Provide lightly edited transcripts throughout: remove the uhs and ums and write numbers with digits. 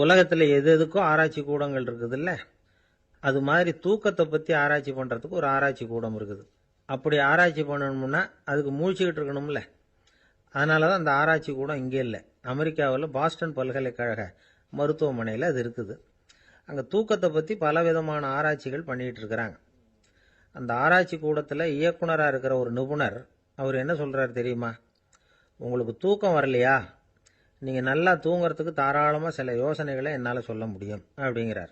உலகத்தில் எது எதுக்கும் ஆராய்ச்சி கூடங்கள் இருக்குதுல்ல, அது மாதிரி தூக்கத்தை பற்றி ஆராய்ச்சி பண்ணுறதுக்கு ஒரு ஆராய்ச்சி கூடம் இருக்குது. அப்படி ஆராய்ச்சி பண்ணணும்னா அதுக்கு மூழ்கிக்கிட்டு இருக்கணும்ல. அதனால தான் அந்த ஆராய்ச்சி கூடம் இங்கே இல்லை. அமெரிக்காவில் பாஸ்டன் பல்கலைக்கழக மருத்துவமனையில் அது இருக்குது. அங்கே தூக்கத்தை பற்றி பலவிதமான ஆராய்ச்சிகள் பண்ணிகிட்டு இருக்கிறாங்க. அந்த ஆராய்ச்சி கூடத்தில் இயக்குனராக இருக்கிற ஒரு நிபுணர் அவர் என்ன சொல்கிறார் தெரியுமா? உங்களுக்கு தூக்கம் வரலையா, நீங்கள் நல்லா தூங்குறதுக்கு தாராளமாக சில யோசனைகளை என்னால் சொல்ல முடியும் அப்படிங்கிறார்.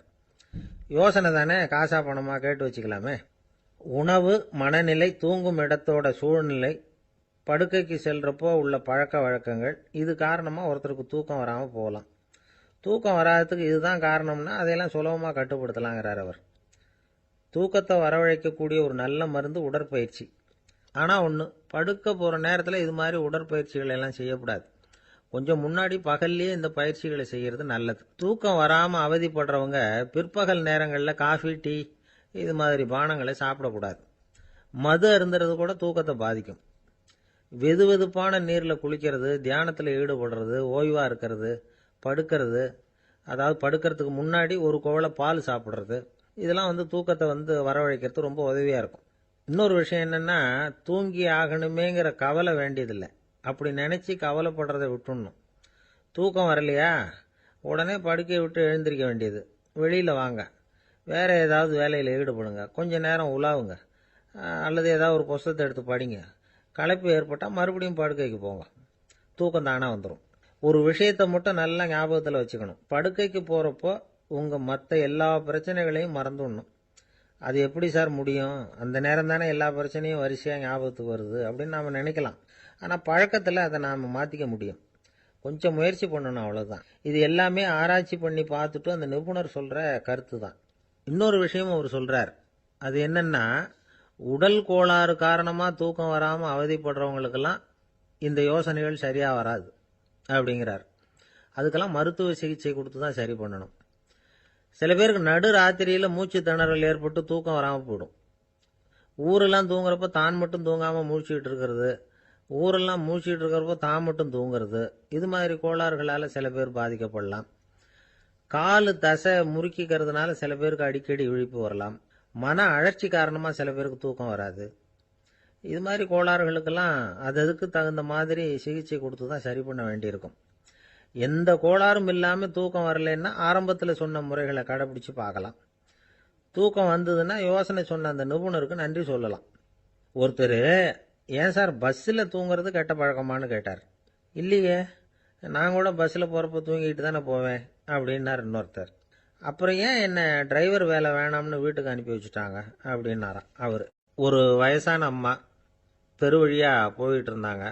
யோசனை தானே, காசா பணமாக கேட்டு வச்சுக்கலாமே. உணவு, மனநிலை, தூங்கும் இடத்தோட சூழ்நிலை, படுக்கைக்கு செல்றப்போ உள்ள பழக்க வழக்கங்கள், இது காரணமாக ஒருத்தருக்கு தூக்கம் வராமல் போகலாம். தூக்கம் வராததுக்கு இதுதான் காரணம்னா அதையெல்லாம் சுலபமாக கட்டுப்படுத்தலாங்கிறார் அவர். தூக்கத்தை வரவழைக்கக்கூடிய ஒரு நல்ல மருந்து உடற்பயிற்சி. ஆனால் ஒன்று, படுக்க போகிற நேரத்தில் இது மாதிரி உடற்பயிற்சிகள் எல்லாம் செய்யக்கூடாது. கொஞ்சம் முன்னாடி பகல்லையே இந்த பயிற்சிகளை செய்கிறது நல்லது. தூக்கம் வராமல் அவதிப்படுறவங்க பிற்பகல் நேரங்களில் காஃபி, டீ இது மாதிரி பானங்களை சாப்பிடக்கூடாது. மது அருந்துறது கூட தூக்கத்தை பாதிக்கும். வெது வெதுப்பான நீரில் குளிக்கிறது, தியானத்தில் ஈடுபடுறது, ஓய்வாக இருக்கிறது, படுக்கிறது, அதாவது படுக்கிறதுக்கு முன்னாடி ஒரு குவளை பால் சாப்பிட்றது, இதெல்லாம் தூக்கத்தை வரவழைக்கிறது ரொம்ப உதவியாக இருக்கும். இன்னொரு விஷயம் என்னென்னா, தூங்கி ஆகணுமேங்கிற கவலை வேண்டியதில்லை. அப்படி நினச்சி கவலைப்படுறதை விட்டுடணும். தூக்கம் வரலையா, உடனே படுக்கையை விட்டு எழுந்திருக்க வேண்டியது. வெளியில் வாங்க, வேறு ஏதாவது வேலையில் ஈடுபடுங்க, கொஞ்சம் நேரம் உலாவுங்க, அல்லது ஏதாவது ஒரு புஸ்தகத்தை எடுத்து படிங்க. களைப்பு ஏற்பட்டால் மறுபடியும் படுக்கைக்கு போங்க. தூக்கம் தானாக வந்துடும். ஒரு விஷயத்தை மட்டும் நல்லா ஞாபகத்தில் வச்சுக்கணும். படுக்கைக்கு போகிறப்போ உங்கள் மற்ற எல்லா பிரச்சனைகளையும் மறந்துடணும். அது எப்படி சார் முடியும்? அந்த நேரம் தானே எல்லா பிரச்சனையும் வரிசையாக ஞாபகத்துக்கு வருது அப்படின்னு நாம் நினைக்கலாம். ஆனால் பழக்கத்தில் அதை நாம் மாற்றிக்க முடியும். கொஞ்சம் முயற்சி பண்ணணும், அவ்வளோதான். இது எல்லாமே ஆராய்ச்சி பண்ணி பார்த்துட்டு அந்த நிபுணர் சொல்கிற கருத்து தான். இன்னொரு விஷயமும் அவர் சொல்கிறார். அது என்னென்னா, உடல் கோளாறு காரணமாக தூக்கம் வராமல் அவதிப்படுறவங்களுக்கெல்லாம் இந்த யோசனைகள் சரியாக வராது அப்படிங்கிறார். அதுக்கெல்லாம் மருத்துவ சிகிச்சை கொடுத்து தான் சரி பண்ணணும். சில பேருக்கு நடு ராத்திரியில் மூச்சு திணறல் ஏற்பட்டு தூக்கம் வராமல் போயிடும். ஊரெல்லாம் தூங்குறப்ப தான் மட்டும் தூங்காமல் மூழ்கிட்டு இருக்கிறது, ஊரெல்லாம் மூழ்கிட்டு இருக்கிறப்போ தான் மட்டும் தூங்குறது, இது மாதிரி கோளாறுகளால் சில பேர் பாதிக்கப்படலாம். காலு தசை முறுக்கிக்கிறதுனால சில பேருக்கு அடிக்கடி விழிப்பு வரலாம். மன அழற்சி காரணமாக சில பேருக்கு தூக்கம் வராது. இது மாதிரி கோளாறுகளுக்கெல்லாம் அதுக்கு தகுந்த மாதிரி சிகிச்சை கொடுத்து தான் சரி பண்ண வேண்டியிருக்கும். எந்த கோளாறும் இல்லாமல் தூக்கம் வரலைன்னா ஆரம்பத்தில் சொன்ன முறைகளை கடைபிடிச்சு பார்க்கலாம். தூக்கம் வந்ததுன்னா யோசனை சொன்ன அந்த நிபுணருக்கு நன்றி சொல்லலாம். ஒருத்தர், ஏன் சார் பஸ்ஸில் தூங்குறது கெட்ட பழக்கமானு கேட்டார். இல்லையே, நான் கூட பஸ்ஸில் போகிறப்ப தூங்கிட்டு தானே போவேன் அப்படின்னார் இன்னொருத்தர். அப்புறம் ஏன் என்ன டிரைவர் வேலை வேணாம்னு வீட்டுக்கு அனுப்பி வச்சுட்டாங்க அப்படின்னாராம் அவர். ஒரு வயசான அம்மா தெரு வழியாக போயிட்டு இருந்தாங்க.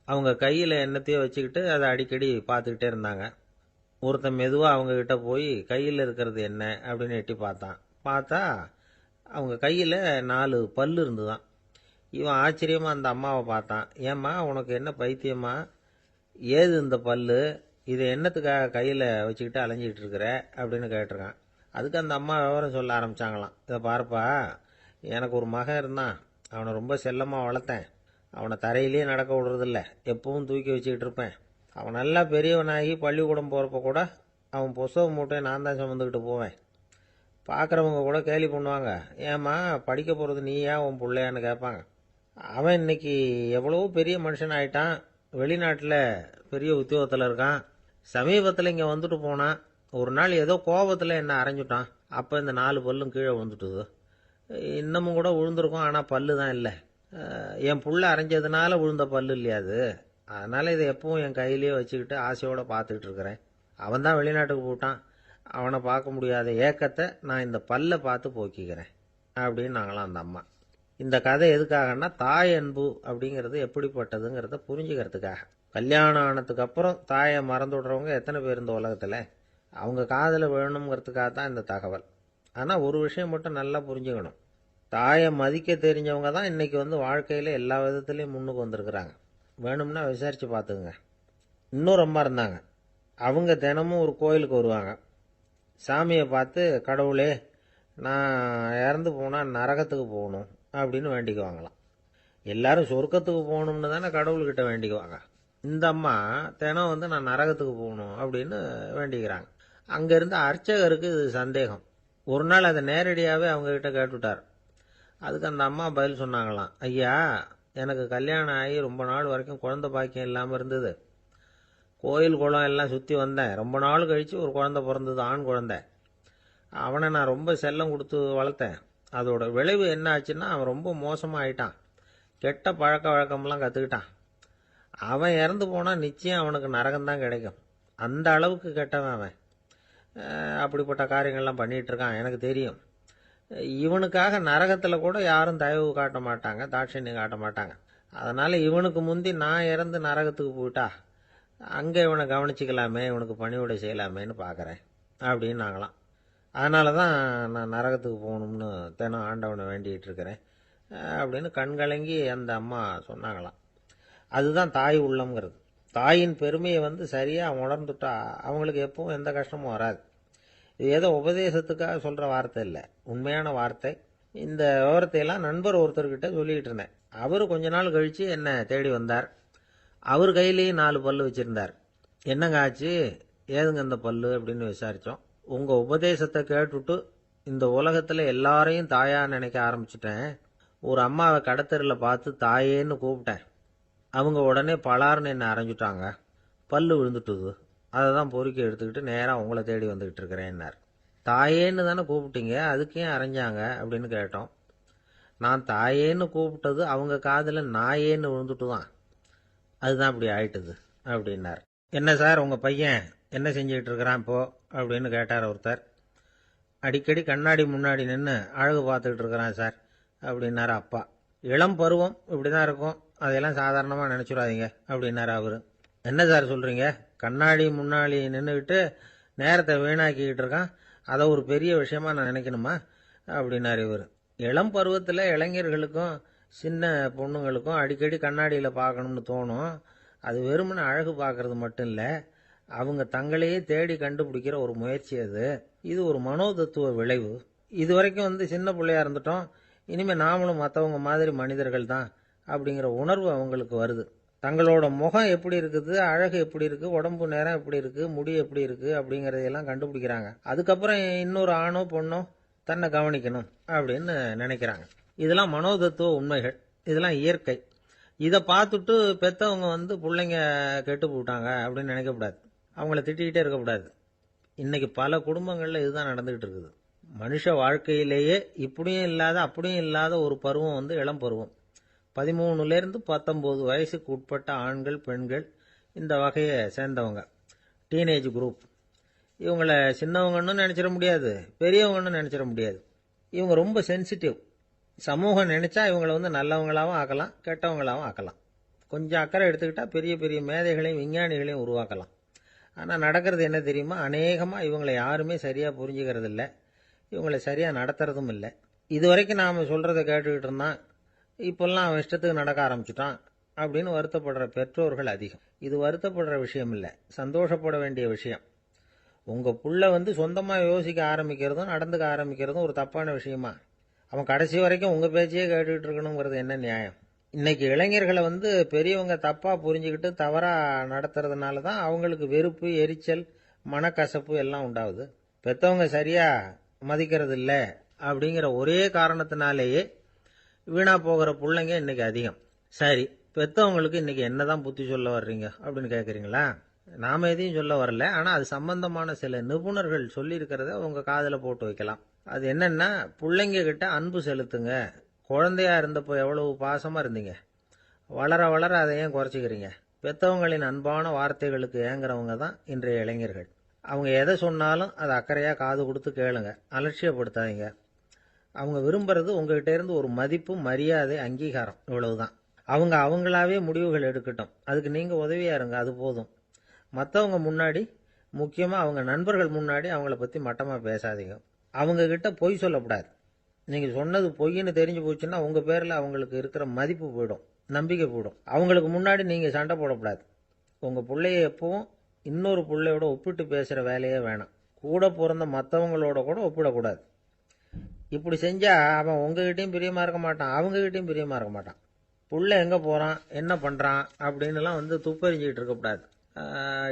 அவங்க கையில் என்னத்தையோ வச்சுக்கிட்டு அதை அடிக்கடி பார்த்துக்கிட்டே இருந்தாங்க. ஒருத்தன் மெதுவாக அவங்கக்கிட்ட போய் கையில் இருக்கிறது என்ன அப்படின்னு எட்டி பார்த்தா அவங்க கையில் 4 பல் இருந்துதான். இவன் ஆச்சரியமாக அந்த அம்மாவை பார்த்தான். ஏம்மா, உனக்கு என்ன பைத்தியமா? ஏது இந்த பல்லு? இதை என்னத்துக்காக கையில் வச்சுக்கிட்டு அலைஞ்சிக்கிட்டு இருக்கிற அப்படின்னு கேட்டிருக்கான். அதுக்கு அந்த அம்மா விவரம் சொல்ல ஆரம்பித்தாங்களாம். இதை பாருப்பா, எனக்கு ஒரு மகன் இருந்தான். அவனை ரொம்ப செல்லமாக வளர்த்தேன். அவனை தரையிலேயே நடக்க விடுறதில்ல, எப்பவும் தூக்கி வச்சுக்கிட்டு இருப்பேன். அவன் நல்லா பெரியவனாகி பள்ளிக்கூடம் போகிறப்ப கூட அவன் புஸ்தக மூட்டையை நான் தான் சுமந்துக்கிட்டு போவேன். பார்க்குறவங்க கூட கேலி பண்ணுவாங்க, ஏம்மா படிக்க போகிறது நீயா உன் பிள்ளையான்னு கேட்பாங்க. அவன் இன்னைக்கு எவ்வளவோ பெரிய மனுஷன் ஆயிட்டான். வெளிநாட்டில் பெரிய உத்தியோகத்தில் இருக்கான். சமீபத்தில் இங்கே வந்துட்டு போனான். ஒரு நாள் ஏதோ கோபத்தில் என்ன அரைஞ்சுட்டான். அப்போ இந்த 4 பல்லும் கீழே விழுந்துட்டுது. இன்னமும் கூட விழுந்திருக்கும், ஆனால் பல்லு தான் இல்லை. என் புள்ள அரைஞ்சதுனால விழுந்த பல்லு இல்லையா அது. அதனால் இதை எப்பவும் என் கையிலேயே வச்சுக்கிட்டு ஆசையோடு பார்த்துக்கிட்டு இருக்கிறேன். அவன் தான் வெளிநாட்டுக்கு போட்டான். அவனை பார்க்க முடியாத ஏக்கத்தை நான் இந்த பல்லை பார்த்து போக்கிக்கிறேன் அப்படின்னு நாங்களாம் அந்த அம்மா. இந்த கதை எதுக்காகன்னா, தாய் அன்பு அப்படிங்கிறது எப்படிப்பட்டதுங்கிறத புரிஞ்சுக்கிறதுக்காக. கல்யாணம் ஆனதுக்கு அப்புறம் தாயை மறந்து விடுறவங்க எத்தனை பேர் இந்த உலகத்தில்? அவங்க காதில் விழணுங்கிறதுக்காக தான் இந்த தகவல். ஆனால் ஒரு விஷயம் மட்டும் நல்லா புரிஞ்சுக்கணும். தாயை மதிக்க தெரிஞ்சவங்க தான் இன்றைக்கி வாழ்க்கையில் எல்லா விதத்துலேயும் முன்னுக்கு வந்திருக்கிறாங்க. வேணும்னா விசாரித்து பார்த்துக்குங்க. இன்னொரு அம்மா இருந்தாங்க. அவங்க தினமும் ஒரு கோயிலுக்கு வருவாங்க. சாமியை பார்த்து, கடவுளே நான் இறந்து போனால் நரகத்துக்கு போகணும் அப்படின்னு வேண்டிக்குவாங்களாம். எல்லாரும் சொர்க்கத்துக்கு போகணும்னு தானே கடவுள்கிட்ட வேண்டிக்குவாங்க. இந்த அம்மா தினம் நான் நரகத்துக்கு போகணும் அப்படின்னு வேண்டிக்கிறாங்க. அங்கே இருந்த அர்ச்சகருக்கு இது சந்தேகம். ஒரு நாள் அதை நேரடியாகவே அவங்கக்கிட்ட கேட்டுவிட்டார். அதுக்கு அந்த அம்மா பதில் சொன்னாங்களாம், ஐயா, எனக்கு கல்யாணம் ஆகி ரொம்ப நாள் வரைக்கும் குழந்தை பாக்கியம் இல்லாமல் இருந்தது. கோயில் குளம் எல்லாம் சுற்றி வந்தேன். ரொம்ப நாள் கழித்து ஒரு குழந்தை பிறந்தது, ஆண் குழந்தை. அவனை நான் ரொம்ப செல்லம் கொடுத்து வளர்த்தேன். அதோட விளைவு என்ன ஆச்சுன்னா, அவன் ரொம்ப மோசமாக ஆயிட்டான். கெட்ட பழக்க வழக்கம்லாம் கற்றுக்கிட்டான். அவன் இறந்து போனால் நிச்சயம் அவனுக்கு நரகம்தான் கிடைக்கும். அந்த அளவுக்கு கெட்டவன் அவன். அப்படிப்பட்ட காரியங்கள்லாம் பண்ணிகிட்டு இருக்கான், எனக்கு தெரியும். இவனுக்காக நரகத்தில் கூட யாரும் தயவு காட்ட மாட்டாங்க, தாட்சண்யம் காட்ட மாட்டாங்க. அதனால் இவனுக்கு முந்தி நான் இறந்து நரகத்துக்கு போயிட்டா அங்கே இவனை கவனிச்சிக்கலாமே, இவனுக்கு பணிவிடை செய்யலாமேன்னு பார்க்குறேன் அப்படின்னு நாங்களாம். அதனால தான் நான் நரகத்துக்கு போகணும்னு தினம் ஆண்டவனை வேண்டிகிட்டு இருக்கிறேன் அப்படின்னு கண்கலங்கி அந்த அம்மா சொன்னாங்களாம். அதுதான் தாய் உள்ளம்ங்கிறது. தாயின் பெருமையை சரியாக உணர்ந்துட்டா அவங்களுக்கு எப்பவும் எந்த கஷ்டமும் வராது. இது ஏதோ உபதேசத்துக்காக சொல்கிற வார்த்தை இல்லை, உண்மையான வார்த்தை. இந்த விவரத்தையெல்லாம் நண்பர் ஒருத்தர்கிட்ட சொல்லிக்கிட்டு இருந்தேன். அவர் கொஞ்ச நாள் கழித்து என்னை தேடி வந்தார். அவர் கையிலேயும் 4 பல்லு வச்சுருந்தார். என்னங்க ஆச்சு, ஏதுங்க இந்த பல்லு அப்படின்னு விசாரித்தோம். உங்கள் உபதேசத்தை கேட்டுவிட்டு இந்த உலகத்தில் எல்லாரையும் தாயாக நினைக்க ஆரம்பிச்சிட்டேன். ஒரு அம்மாவை கடத்தரில் பார்த்து தாயேன்னு கூப்பிட்டேன். அவங்க உடனே பலார்னு என்னை அரைஞ்சிட்டாங்க. பல்லு விழுந்துட்டுது. அதை தான் பொறுக்கி எடுத்துக்கிட்டு நேராக உங்களை தேடி வந்துக்கிட்டு இருக்கிறேன்னார். தாயேன்னு தானே கூப்பிட்டீங்க, அதுக்கு ஏன் அரைஞ்சாங்க அப்படின்னு கேட்டோம். நான் தாயேன்னு கூப்பிட்டது அவங்க காதில் நாயேன்னு விழுந்துட்டு தான், அதுதான் அப்படி ஆயிட்டுது அப்படின்னார். என்ன சார், உங்கள் பையன் என்ன செஞ்சுக்கிட்டு இருக்கிறான் இப்போ அப்படின்னு கேட்டார் ஒருத்தர். அடிக்கடி கண்ணாடி முன்னாடி நின்று அழகு பார்த்துக்கிட்டு இருக்கிறான் சார் அப்படின்னாரு அப்பா. இளம் பருவம் இப்படி தான் இருக்கும், அதையெல்லாம் சாதாரணமாக நினச்சிடாதீங்க அப்படின்னாரு அவர். என்ன சார் சொல்கிறீங்க, கண்ணாடி முன்னாடி நின்றுக்கிட்டு நேரத்தை வீணாக்கிக்கிட்டு இருக்கான், அதை ஒரு பெரிய விஷயமா நான் நினைக்கணுமா அப்படின்னாரு இவர். இளம் பருவத்தில் இளைஞர்களுக்கும் சின்ன பொண்ணுங்களுக்கும் அடிக்கடி கண்ணாடியில் பார்க்கணும்னு தோணும். அது வெறுமனே அழகு பார்க்கறது மட்டும் இல்லை, அவங்க தங்களையே தேடி கண்டுபிடிக்கிற ஒரு முயற்சி அது. இது ஒரு மனோதத்துவ விளைவு. இது வரைக்கும் சின்ன பிள்ளையா இருந்துட்டோம், இனிமேல் நாமளும் மற்றவங்க மாதிரி மனிதர்கள் தான் அப்படிங்கிற உணர்வு அவங்களுக்கு வருது. தங்களோட முகம் எப்படி இருக்குது, அழகு எப்படி இருக்குது, உடம்பு நேரம் எப்படி இருக்குது, முடி எப்படி இருக்குது அப்படிங்கிறதையெல்லாம் கண்டுபிடிக்கிறாங்க. அதுக்கப்புறம் இன்னொரு ஆணோ பொண்ணோ தன்னை கவனிக்கணும் அப்படின்னு நினைக்கிறாங்க. இதெல்லாம் மனோதத்துவ உண்மைகள், இதெல்லாம் இயற்கை. இதை பார்த்துட்டு பெற்றவங்க பிள்ளைங்க கெட்டு போட்டாங்க அப்படின்னு நினைக்கக்கூடாது, அவங்கள திட்டிக்கிட்டே இருக்கக்கூடாது. இன்னைக்கு பல குடும்பங்களில் இதுதான் நடந்துகிட்டு இருக்குது. மனுஷ வாழ்க்கையிலேயே இப்படியும் இல்லாத அப்படியும் இல்லாத ஒரு பருவம் இளம் பருவம். 13லேருந்து 19 வயசுக்கு உட்பட்ட ஆண்கள் பெண்கள் இந்த வகையை சேர்ந்தவங்க, டீனேஜ் குரூப். இவங்கள சின்னவங்கன்னு நினச்சிட முடியாது, பெரியவங்கன்னு நினச்சிட முடியாது. இவங்க ரொம்ப சென்சிட்டிவ். சமூகம் நினச்சா இவங்களை நல்லவங்களாகவும் ஆக்கலாம், கெட்டவங்களாகவும் ஆக்கலாம். கொஞ்சம் அக்கறை எடுத்துக்கிட்டால் பெரிய பெரிய மேதைகளையும் விஞ்ஞானிகளையும் உருவாக்கலாம். ஆனால் நடக்கிறது என்ன தெரியுமா, அநேகமாக இவங்களை யாருமே சரியாக புரிஞ்சுக்கிறது இல்லை, இவங்களை சரியாக நடத்துறதும் இல்லை. இது வரைக்கும் நாம் சொல்கிறத கேட்டுக்கிட்டு இருந்தான், இப்போல்லாம் அவன் இஷ்டத்துக்கு நடக்க ஆரம்பிச்சுட்டான் அப்படின்னு வருத்தப்படுற பெற்றோர்கள் அதிகம். இது வருத்தப்படுற விஷயம் இல்லை, சந்தோஷப்பட வேண்டிய விஷயம். உங்கள் புள்ள சொந்தமாக யோசிக்க ஆரம்பிக்கிறதும் நடந்துக்க ஆரம்பிக்கிறதும் ஒரு தப்பான விஷயமா? அவன் கடைசி வரைக்கும் உங்கள் பேச்சையே கேட்டுக்கிட்டு இருக்கணுங்கிறது என்ன நியாயம்? இன்னைக்கு இளைஞர்களை பெரியவங்க தப்பாக புரிஞ்சுக்கிட்டு தவறாக நடத்துறதுனால தான் அவங்களுக்கு வெறுப்பு, எரிச்சல், மனக்கசப்பு எல்லாம் உண்டாகுது. பெற்றவங்க சரியாக மதிக்கிறது இல்லை அப்படிங்கிற ஒரே காரணத்தினாலேயே வீணா போகிற பிள்ளைங்க இன்னைக்கு அதிகம். சரி, பெற்றவங்களுக்கு இன்னைக்கு என்னதான் புத்தி சொல்ல வர்றீங்க அப்படின்னு கேட்குறீங்களா? நாம எதையும் சொல்ல வரல, ஆனால் அது சம்பந்தமான சில நிபுணர்கள் சொல்லியிருக்கிறத உங்கள் காதில் போட்டு வைக்கலாம். அது என்னன்னா, பிள்ளைங்க கிட்ட அன்பு செலுத்துங்க. குழந்தையா இருந்தப்போ எவ்வளவு பாசமாக இருந்தீங்க, வளர வளர அதை ஏன் குறைச்சிக்கிறீங்க? பெற்றவங்களின் அன்பான வார்த்தைகளுக்கு ஏங்குறவங்க தான் இன்றைய இளைஞர்கள். அவங்க எதை சொன்னாலும் அதை அக்கறையாக காது கொடுத்து கேளுங்க, அலட்சியப்படுத்தாதீங்க. அவங்க விரும்புறது உங்ககிட்ட இருந்து ஒரு மதிப்பு, மரியாதை, அங்கீகாரம், இவ்வளவுதான். அவங்க அவங்களாவே முடிவுகள் எடுக்கட்டும், அதுக்கு நீங்கள் உதவியா இருங்க, அது போதும். மற்றவங்க முன்னாடி, முக்கியமாக அவங்க நண்பர்கள் முன்னாடி அவங்கள பற்றி மட்டமாக பேசாதீங்க. அவங்கக்கிட்ட பொய் சொல்லக்கூடாது. நீங்கள் சொன்னது பொய்ன்னு தெரிஞ்சு போச்சுன்னா உங்கள் பேரில் அவங்களுக்கு இருக்கிற மதிப்பு போயிடும், நம்பிக்கை போயிடும். அவங்களுக்கு முன்னாடி நீங்கள் சண்டை போடக்கூடாது. உங்கள் பிள்ளைய எப்பவும் இன்னொரு பிள்ளையோட ஒப்பிட்டு பேசுகிற வேலையே வேணாம். கூட பிறந்த மற்றவங்களோட கூட ஒப்பிடக்கூடாது. இப்படி செஞ்சால் அவன் உங்ககிட்டையும் பிரியமாக இருக்க மாட்டான், அவங்ககிட்டையும் பிரியமாக இருக்க மாட்டான். புள்ள எங்கே போகிறான், என்ன பண்ணுறான் அப்படின்னுலாம் துப்பறிஞ்சிக்கிட்டு இருக்கக்கூடாது.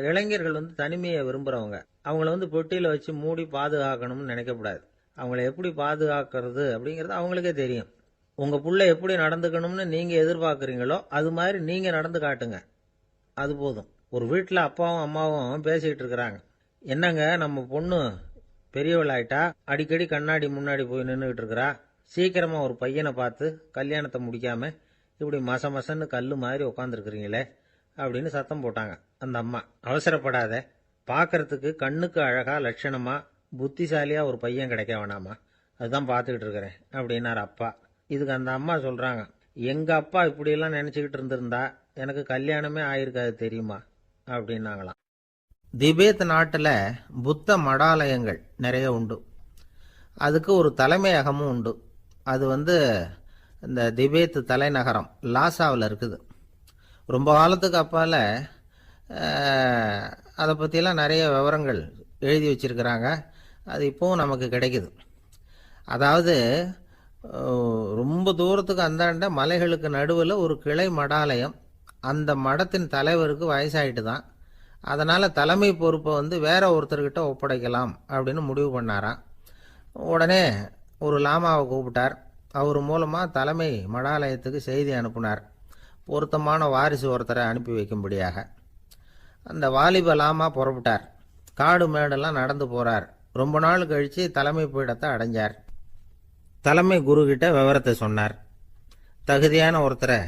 இளைஞர்கள் வந்து தனிமையை விரும்புகிறவங்க. அவங்கள வந்து பெட்டியில் வச்சு மூடி பாதுகாக்கணும்னு நினைக்கக்கூடாது. அவங்கள எப்படி பாதுகாக்கிறது அப்படிங்கிறது அவங்களுக்கே தெரியும். உங்கள் புள்ள எப்படி நடந்துக்கணும்னு நீங்கள் எதிர்பார்க்குறீங்களோ அது மாதிரி நீங்கள் நடந்து காட்டுங்க, அது போதும். ஒரு வீட்டில் அப்பாவும் அம்மாவும் பேசிக்கிட்டு இருக்கிறாங்க. என்னங்க, நம்ம பொண்ணு பெரியவளாயிட்டா, அடிக்கடி கண்ணாடி முன்னாடி போய் நின்றுக்கிட்டு இருக்கிறா, சீக்கிரமாக ஒரு பையனை பார்த்து கல்யாணத்தை முடிக்காமல் இப்படி மசன்னு கல் மாதிரி உட்காந்துருக்குறீங்களே அப்படின்னு சத்தம் போட்டாங்க அந்த அம்மா. அவசரப்படாத, பார்க்கறதுக்கு கண்ணுக்கு அழகா லட்சணமா புத்திசாலியா ஒரு பையன் கிடைக்க வேணாமா, அதுதான் பார்த்துக்கிட்டு இருக்கிறேன் அப்படின்னார் அப்பா. இதுக்கு அந்த அம்மா சொல்றாங்க, எங்க அப்பா இப்படியெல்லாம் நினைச்சுக்கிட்டு இருந்திருந்தா எனக்கு கல்யாணமே ஆயிருக்காது தெரியுமா அப்படின்னாங்களாம். திபேத் நாட்டில் புத்த மடாலயங்கள் நிறைய உண்டு. அதுக்கு ஒரு தலைமையகமும் உண்டு. அது வந்து இந்த திபேத் தலைநகரம் லாசாவில் இருக்குது. ரொம்ப காலத்துக்கு அப்பால் அதை பற்றிலாம் நிறைய விவரங்கள் எழுதி வச்சிருக்கிறாங்க. அது இப்போவும் நமக்கு கிடைக்குது. அதாவது ரொம்ப தூரத்துக்கு அந்தாண்ட மலைகளுக்கு நடுவில் ஒரு கிளை மடாலயம். அந்த மடத்தின் தலைவருக்கு வயசாயிட்டு தான். அதனால் தலைமை பொறுப்பை வந்து வேற ஒருத்தர்கிட்ட ஒப்படைக்கலாம் அப்படின்னு முடிவு பண்ணாராம். உடனே ஒரு லாமாவை கூப்பிட்டார். அவர் மூலமாக தலைமை மடாலயத்துக்கு செய்தி அனுப்புனார், பொருத்தமான வாரிசு ஒருத்தரை அனுப்பி வைக்கும்படியாக. அந்த வாலிப லாமா புறப்பட்டார். காடு மேடெல்லாம் நடந்து போகிறார். ரொம்ப நாள் கழித்து தலைமை பீடத்தை அடைஞ்சார். தலைமை குருக்கிட்ட விவரத்தை சொன்னார். தகுதியான ஒருத்தரை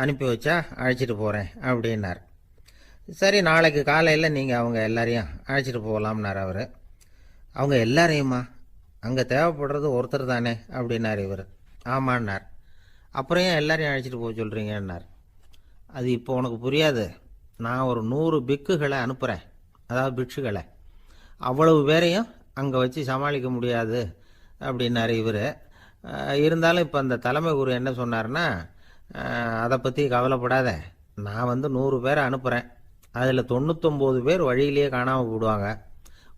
அனுப்பி வச்சா அழைச்சிட்டு போகிறேன் அப்படின்னார். சரி, நாளைக்கு காலையில் நீங்கள் அவங்க எல்லாரையும் அழைச்சிட்டு போகலாம்னார் அவர். அவங்க எல்லாரையுமா? அங்கே தேவைப்படுறது ஒருத்தர் தானே அப்படின்னார் இவர். ஆமான்னார். அப்புறம் ஏன் எல்லாரையும் அழைச்சிட்டு போக சொல்கிறீங்கன்னார். அது இப்போ உனக்கு புரியாது. நான் ஒரு 100 பிக்குகளை அனுப்புகிறேன், அதாவது பிட்சுகளை. அவ்வளவு பேரையும் அங்கே வச்சு சமாளிக்க முடியாது அப்படின்னாரு இவர். இருந்தாலும் இப்போ அந்த தலைமை குரு என்ன சொன்னார்னா, அதை பற்றி கவலைப்படாத, நான் வந்து 100 பேரை அனுப்புகிறேன். அதில் 99 பேர் வழியிலேயே காணாமல் போடுவாங்க,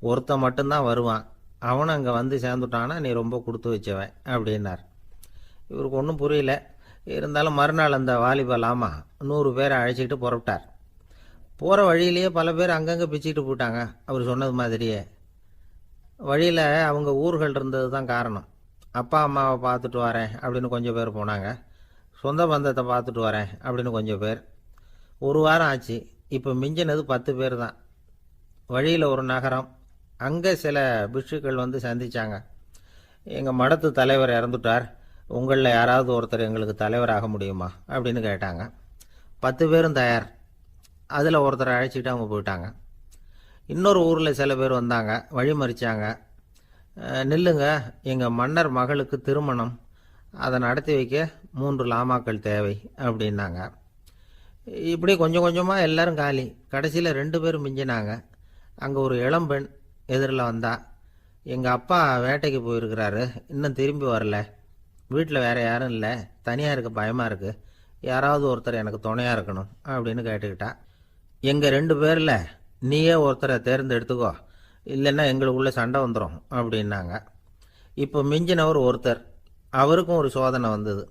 ஒருத்தன் மட்டும்தான் வருவான். அவனும் அங்கே வந்து சேர்ந்துட்டானா நீ ரொம்ப கொடுத்து வச்சவன் அப்படின்னார். இவருக்கு ஒன்றும் புரியல. இருந்தாலும் மறுநாள் அந்த வாலிப லாமா 100 பேரை அழைச்சிக்கிட்டு புறப்பட்டார். போகிற வழியிலேயே பல பேர் அங்கங்கே பிச்சுக்கிட்டு போட்டாங்க. அவர் சொன்னது மாதிரியே வழியில் அவங்க ஊர்கள் இருந்தது தான் காரணம். அப்பா அம்மாவை பார்த்துட்டு வரேன் அப்படின்னு கொஞ்சம் பேர் போனாங்க. சொந்த பந்தத்தை பார்த்துட்டு வரேன் அப்படின்னு கொஞ்சம் பேர். ஒரு வாரம் ஆச்சு. இப்போ மிஞ்சினது 10 பேர் தான். வழியில் ஒரு நகரம். அங்கே சில பிட்சுக்கள் வந்து சந்தித்தாங்க. எங்கள் மடத்து தலைவர் இறந்துட்டார், உங்களில் யாராவது ஒருத்தர் எங்களுக்கு தலைவராக முடியுமா அப்படின்னு கேட்டாங்க. 10 பேரும் தயார். அதில் ஒருத்தரை அழைச்சிட்டு அவங்க போயிட்டாங்க. இன்னொரு ஊரில் சில பேர் வந்தாங்க, வழி மறிச்சாங்க. நில்லுங்க, எங்கள் மன்னர் மகளுக்கு திருமணம், அதை நடத்தி வைக்க 3 லாமாக்கள் தேவை அப்படின்னாங்க. இப்படி கொஞ்சம் கொஞ்சமாக எல்லாரும் காலி. கடைசியில் 2 பேரும் மிஞ்சினாங்க. அங்கே ஒரு இளம்பெண் எதிரில் வந்தா. எங்கள் அப்பா வேட்டைக்கு போயிருக்கிறாரு, இன்னும் திரும்பி வரல, வீட்டில் வேறு யாரும் இல்லை, தனியாக இருக்க பயமாக இருக்குது, யாராவது ஒருத்தர் எனக்கு துணையாக இருக்கணும் அப்படின்னு கேட்டுக்கிட்டா. எங்கள் 2 பேரில் நீயே ஒருத்தரை தேர்ந்தெடுத்துக்கோ, இல்லைன்னா எங்களுக்குள்ளே சண்டை வந்துடும் அப்படின்னாங்க. இப்போ மிஞ்சினவர் ஒருத்தர். அவருக்கும் ஒரு சோதனை வந்தது.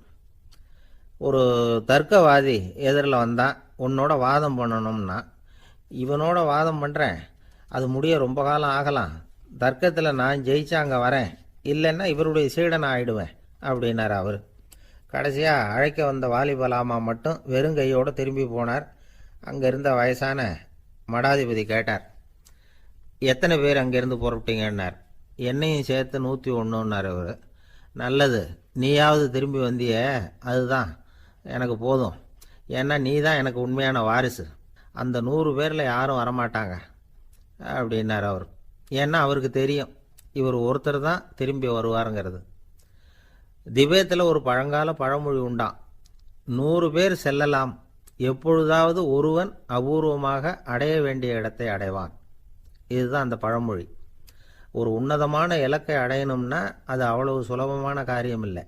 ஒரு தர்க்கவாதி எதிரில் வந்தான். உன்னோட வாதம் பண்ணணும்னா. இவனோட வாதம் பண்ணுறேன், அது முடிய ரொம்ப காலம் ஆகலாம், தர்க்கத்தில் நான் ஜெயிச்சா அங்கே வரேன், இல்லைன்னா இவருடைய சீடனை ஆயிடுவேன் அப்படின்னார் அவர். கடைசியாக அழைக்க வந்த வாலிபலாமா மட்டும் வெறும் கையோடு திரும்பி போனார். அங்கே இருந்த வயசான மடாதிபதி கேட்டார், எத்தனை பேர் அங்கேருந்து புறப்பட்டீங்கன்னார். என்னையும் சேர்த்து 101ன்னார் அவர். நல்லது, நீயாவது திரும்பி வந்திய, அதுதான் எனக்கு போதும். ஏன்னா நீ தான் எனக்கு உண்மையான வாரிசு. அந்த 100 பேரில் யாரும் வரமாட்டாங்க அப்படின்னார் அவர். ஏன்னா அவருக்கு தெரியும் இவர் ஒருத்தர் தான் திரும்பி வருவாருங்கிறது. திபேத்தில் ஒரு பழங்கால பழமொழி உண்டாம், 100 பேர் செல்லலாம், எப்பொழுதாவது ஒருவன் அபூர்வமாக அடைய வேண்டிய இடத்தை அடைவான். இதுதான் அந்த பழமொழி. ஒரு உன்னதமான இலக்கை அடையணும்னா அது அவ்வளவு சுலபமான காரியம் இல்லை.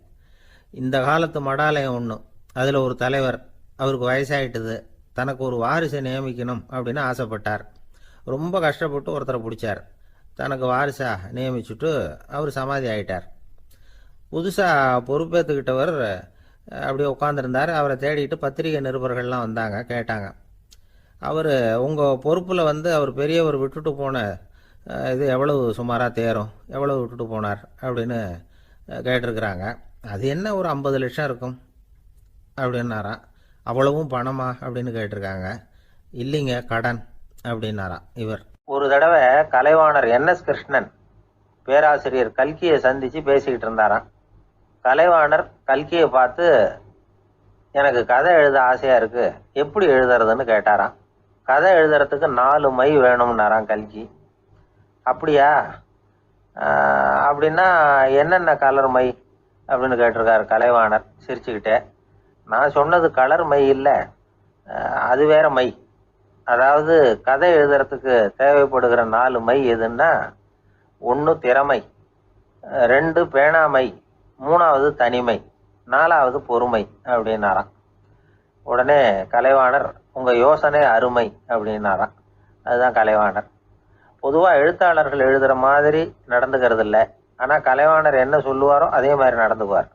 இந்த காலத்து மடாலயம் ஒன்று, அதில் ஒரு தலைவர், அவருக்கு வயசாயிட்டுது, தனக்கு ஒரு வாரிசை நியமிக்கணும் அப்படின்னு ஆசைப்பட்டார். ரொம்ப கஷ்டப்பட்டு ஒருத்தரை பிடிச்சார். தனக்கு வாரிசாக நியமிச்சுட்டு அவர் சமாதி ஆயிட்டார். புதுசாக பொறுப்பேற்றுக்கிட்டவர் அப்படியே உட்காந்துருந்தார். அவரை தேடிட்டு பத்திரிகை நிருபர்கள்லாம் வந்தாங்க, கேட்டாங்க. அவர் உங்கள் பொறுப்பில் அவர் பெரியவர் விட்டுட்டு போன இது எவ்வளவு சுமாராக தேரும், எவ்வளவு விட்டுட்டு போனார் அப்படின்னு கேட்டிருக்கிறாங்க. அது என்ன ஒரு 50 லட்சம் இருக்கும் அப்படின்னாராம். அவ்வளவும் பணமா அப்படின்னு கேட்டிருக்காங்க. இல்லைங்க, கடன் அப்படின்னாராம் இவர். ஒரு தடவை கலைவாணர் NS கிருஷ்ணன் பேராசிரியர் கல்கியை சந்தித்து பேசிக்கிட்டு இருந்தாராம். கலைவாணர் கல்கியை பார்த்து, எனக்கு கதை எழுத ஆசையாக இருக்குது, எப்படி எழுதுறதுன்னு கேட்டாராம். கதை எழுதுறதுக்கு 4 மை வேணும்னாராம் கல்கி. அப்படியா, அப்படின்னா என்னென்ன கலர் மை அப்படின்னு கேட்டிருக்காரு கலைவாணர் சிரிச்சுக்கிட்டே. நான் சொன்னது கலர் மை இல்லை, அது வேற மை. அதாவது கதை எழுதுறதுக்கு தேவைப்படுகிற 4 மை எதுன்னா, 1 திறமை, 2 பேணாமை, 3வது தனிமை, 4வது பொறுமை அப்படின்னாராம். உடனே கலைவாணர், உங்கள் யோசனை அருமை அப்படின்னாராம். அதுதான் கலைவாணர். பொதுவாக எழுத்தாளர்கள் எழுதுகிற மாதிரி நடந்துக்கிறது இல்லை. ஆனால் கலைவாணர் என்ன சொல்லுவாரோ அதே மாதிரி நடந்துக்குவார்.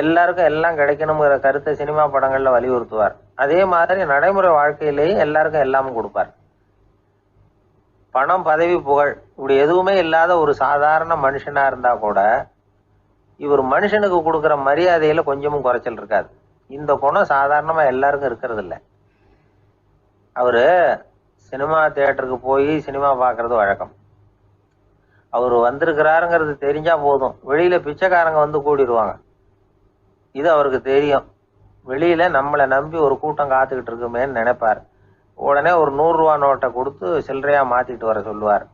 எல்லாருக்கும் எல்லாம் கிடைக்கணுங்கிற கருத்தை சினிமா படங்களில் வலியுறுத்துவார். அதே மாதிரி நடைமுறை வாழ்க்கையிலேயே எல்லாருக்கும் எல்லாமும் கொடுப்பார். பணம், பதவி, புகழ் இப்படி எதுவுமே இல்லாத ஒரு சாதாரண மனுஷனாக இருந்தால் கூட இவர் மனுஷனுக்கு கொடுக்குற மரியாதையில் கொஞ்சமும் குறைச்சல் இருக்காது. இந்த குணம் சாதாரணமாக எல்லாருக்கும் இருக்கிறது இல்லை. அவர் சினிமா தியேட்டருக்கு போய் சினிமா பார்க்கறது வழக்கம். அவர் வந்திருக்கிறாருங்கிறது தெரிஞ்சால் போதும், வெளியில் பிச்சைக்காரங்க வந்து கூடிடுவாங்க. இது அவருக்கு தெரியும். வெளியில் நம்மளை நம்பி ஒரு கூட்டம் காத்துக்கிட்டு இருக்குமேன்னு நினைப்பார். உடனே ஒரு 100 ரூபா நோட்டை கொடுத்து சில்லறையாக மாற்றிட்டு வர சொல்லுவார்.